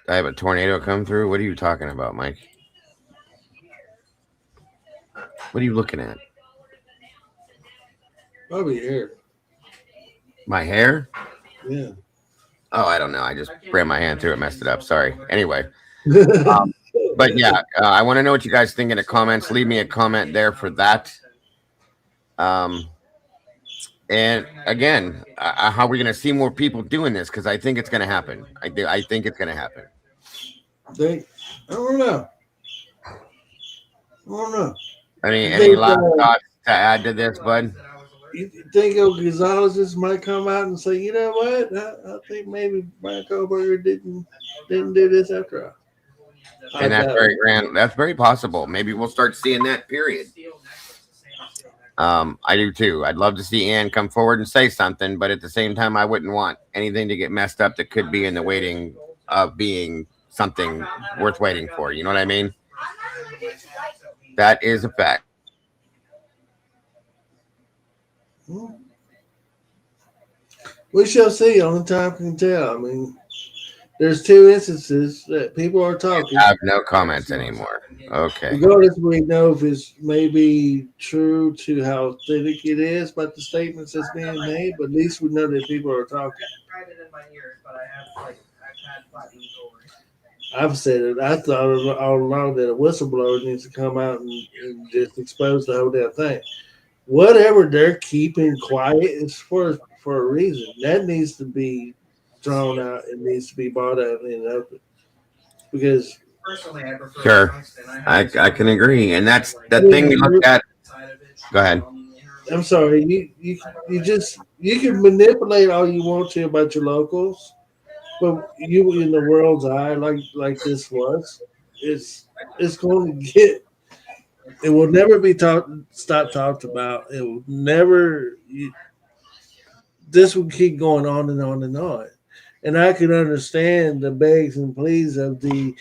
I have a tornado come through. What are you talking about, Mike? What are you looking at? Probably your hair. My hair? Yeah. Oh, I don't know. I just ran my hand through it, messed it up. Sorry. Anyway. But yeah, I want to know what you guys think in the comments. Leave me a comment there for that. And again, how are we going to see more people doing this? Because I think it's going to happen. I think it's going to happen. I don't know. I mean, any last thoughts to add to this, bud? You think Gonzalez just might come out and say, you know what? I think maybe Brian KOBERGER didn't do this after all. And that's very grand. That's very possible. Maybe we'll start seeing that. Period. I do too. I'd love to see Ann come forward and say something, but at the same time, I wouldn't want anything to get messed up that could be in the waiting of being something worth waiting for. You know what I mean? That is a fact. We shall see. Only time can tell. I mean, there's two instances that people are talking. I have no comments anymore. Okay. Regardless, we know if it's maybe true to how authentic it is, but the statements that's being made. But at least we know that people are talking. I've said it. I thought all along that a whistleblower needs to come out and just expose the whole damn thing. Whatever they're keeping quiet is for a reason. That needs to be thrown out. It needs to be brought out in the open. Because personally, I prefer. Sure, I can agree, and that's the thing we look at. Go ahead. I'm sorry. You can manipulate all you want to about your locals, but you in the world's eye, like this was, it's going to get. It will never be stop talked about. It will never. This will keep going on and on and on, and I can understand the begs and pleas of the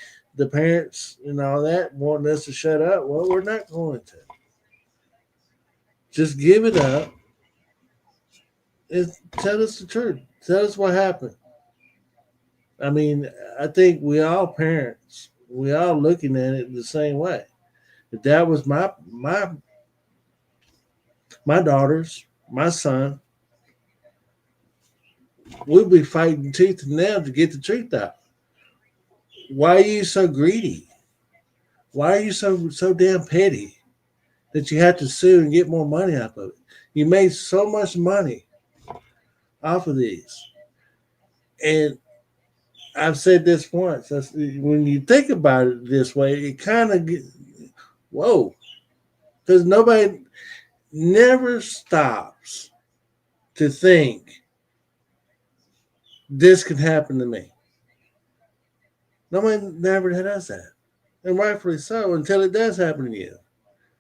parents and all that wanting us to shut up. Well, we're not going to. Just give it up and tell us the truth. Tell us what happened. I mean, I think we all parents, we all looking at it the same way. If that was my daughters, my son, we'd be fighting tooth and nail to get the truth out. Why are you so greedy? Why are you so damn petty that you have to sue and get more money out of it? You made so much money off of these. And I've said this once. When you think about it this way, it kind of gets, whoa. Because nobody never stops to think this could happen to me. Nobody never does that. And rightfully so, until it does happen to you.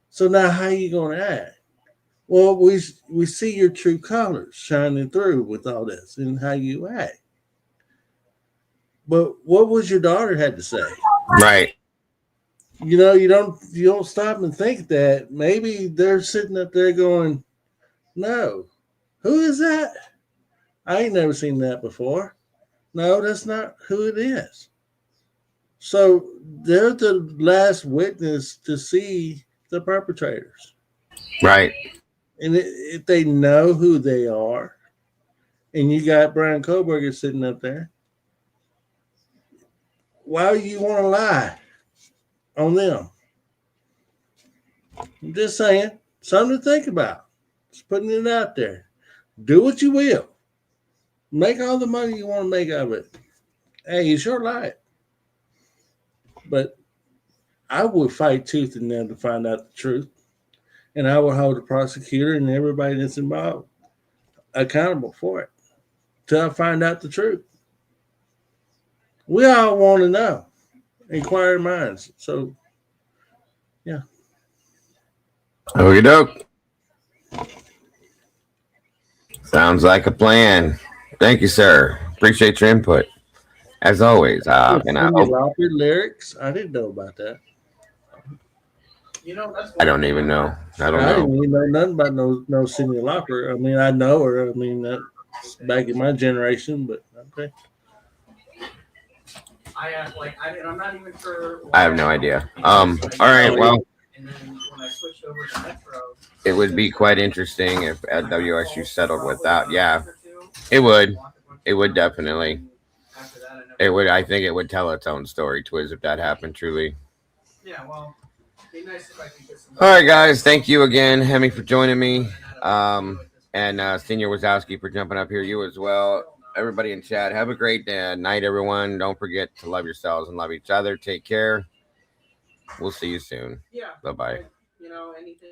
So now how are you going to act? Well, we see your true colors shining through with all this and how you act. But what was your daughter had to say? Right. You know, you don't stop and think that maybe they're sitting up there going, no, who is that? I ain't never seen that before. No, that's not who it is. So they're the last witness to see the perpetrators. Right. And if they know who they are, and you got Brian KOBERGER sitting up there, why do you want to lie on them? I'm just saying, something to think about. Just putting it out there. Do what you will. Make all the money you want to make of it. Hey, you sure lie. But I would fight tooth and nail to find out the truth. And I would hold the prosecutor and everybody that's involved accountable for it till I find out the truth. We all want to know. Inquiring minds. So, yeah. Okie doke. Sounds like a plan. Thank you, sir. Appreciate your input. as always. And I Cyndi hope, Lauper lyrics. I didn't know about that. I don't even know. I don't I didn't know. even know nothing about no Cyndi Lauper. I mean, I know her. I mean, that's back in my generation, but okay. I'm not even sure. I have no idea. All right. Well, And then when I switched over to Metro, it would be quite interesting if at WSU settled without. Yeah, it would. It would definitely. It would. I think it would tell its own story, Twiz, if that happened truly. yeah, well, it'd be nice if I could get some. All right, guys. Thank you again, Hemi, for joining me. And Senior Wazowski for jumping up here. You as well. Everybody in chat, have a great night, everyone. Don't forget to love yourselves and love each other. Take care. We'll see you soon. Yeah. Bye-bye. You know, anything.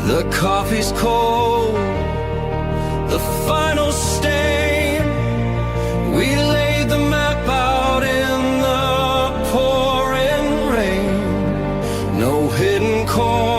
The coffee's cold, the final stain. We laid the map out in the pouring rain. No hidden corner.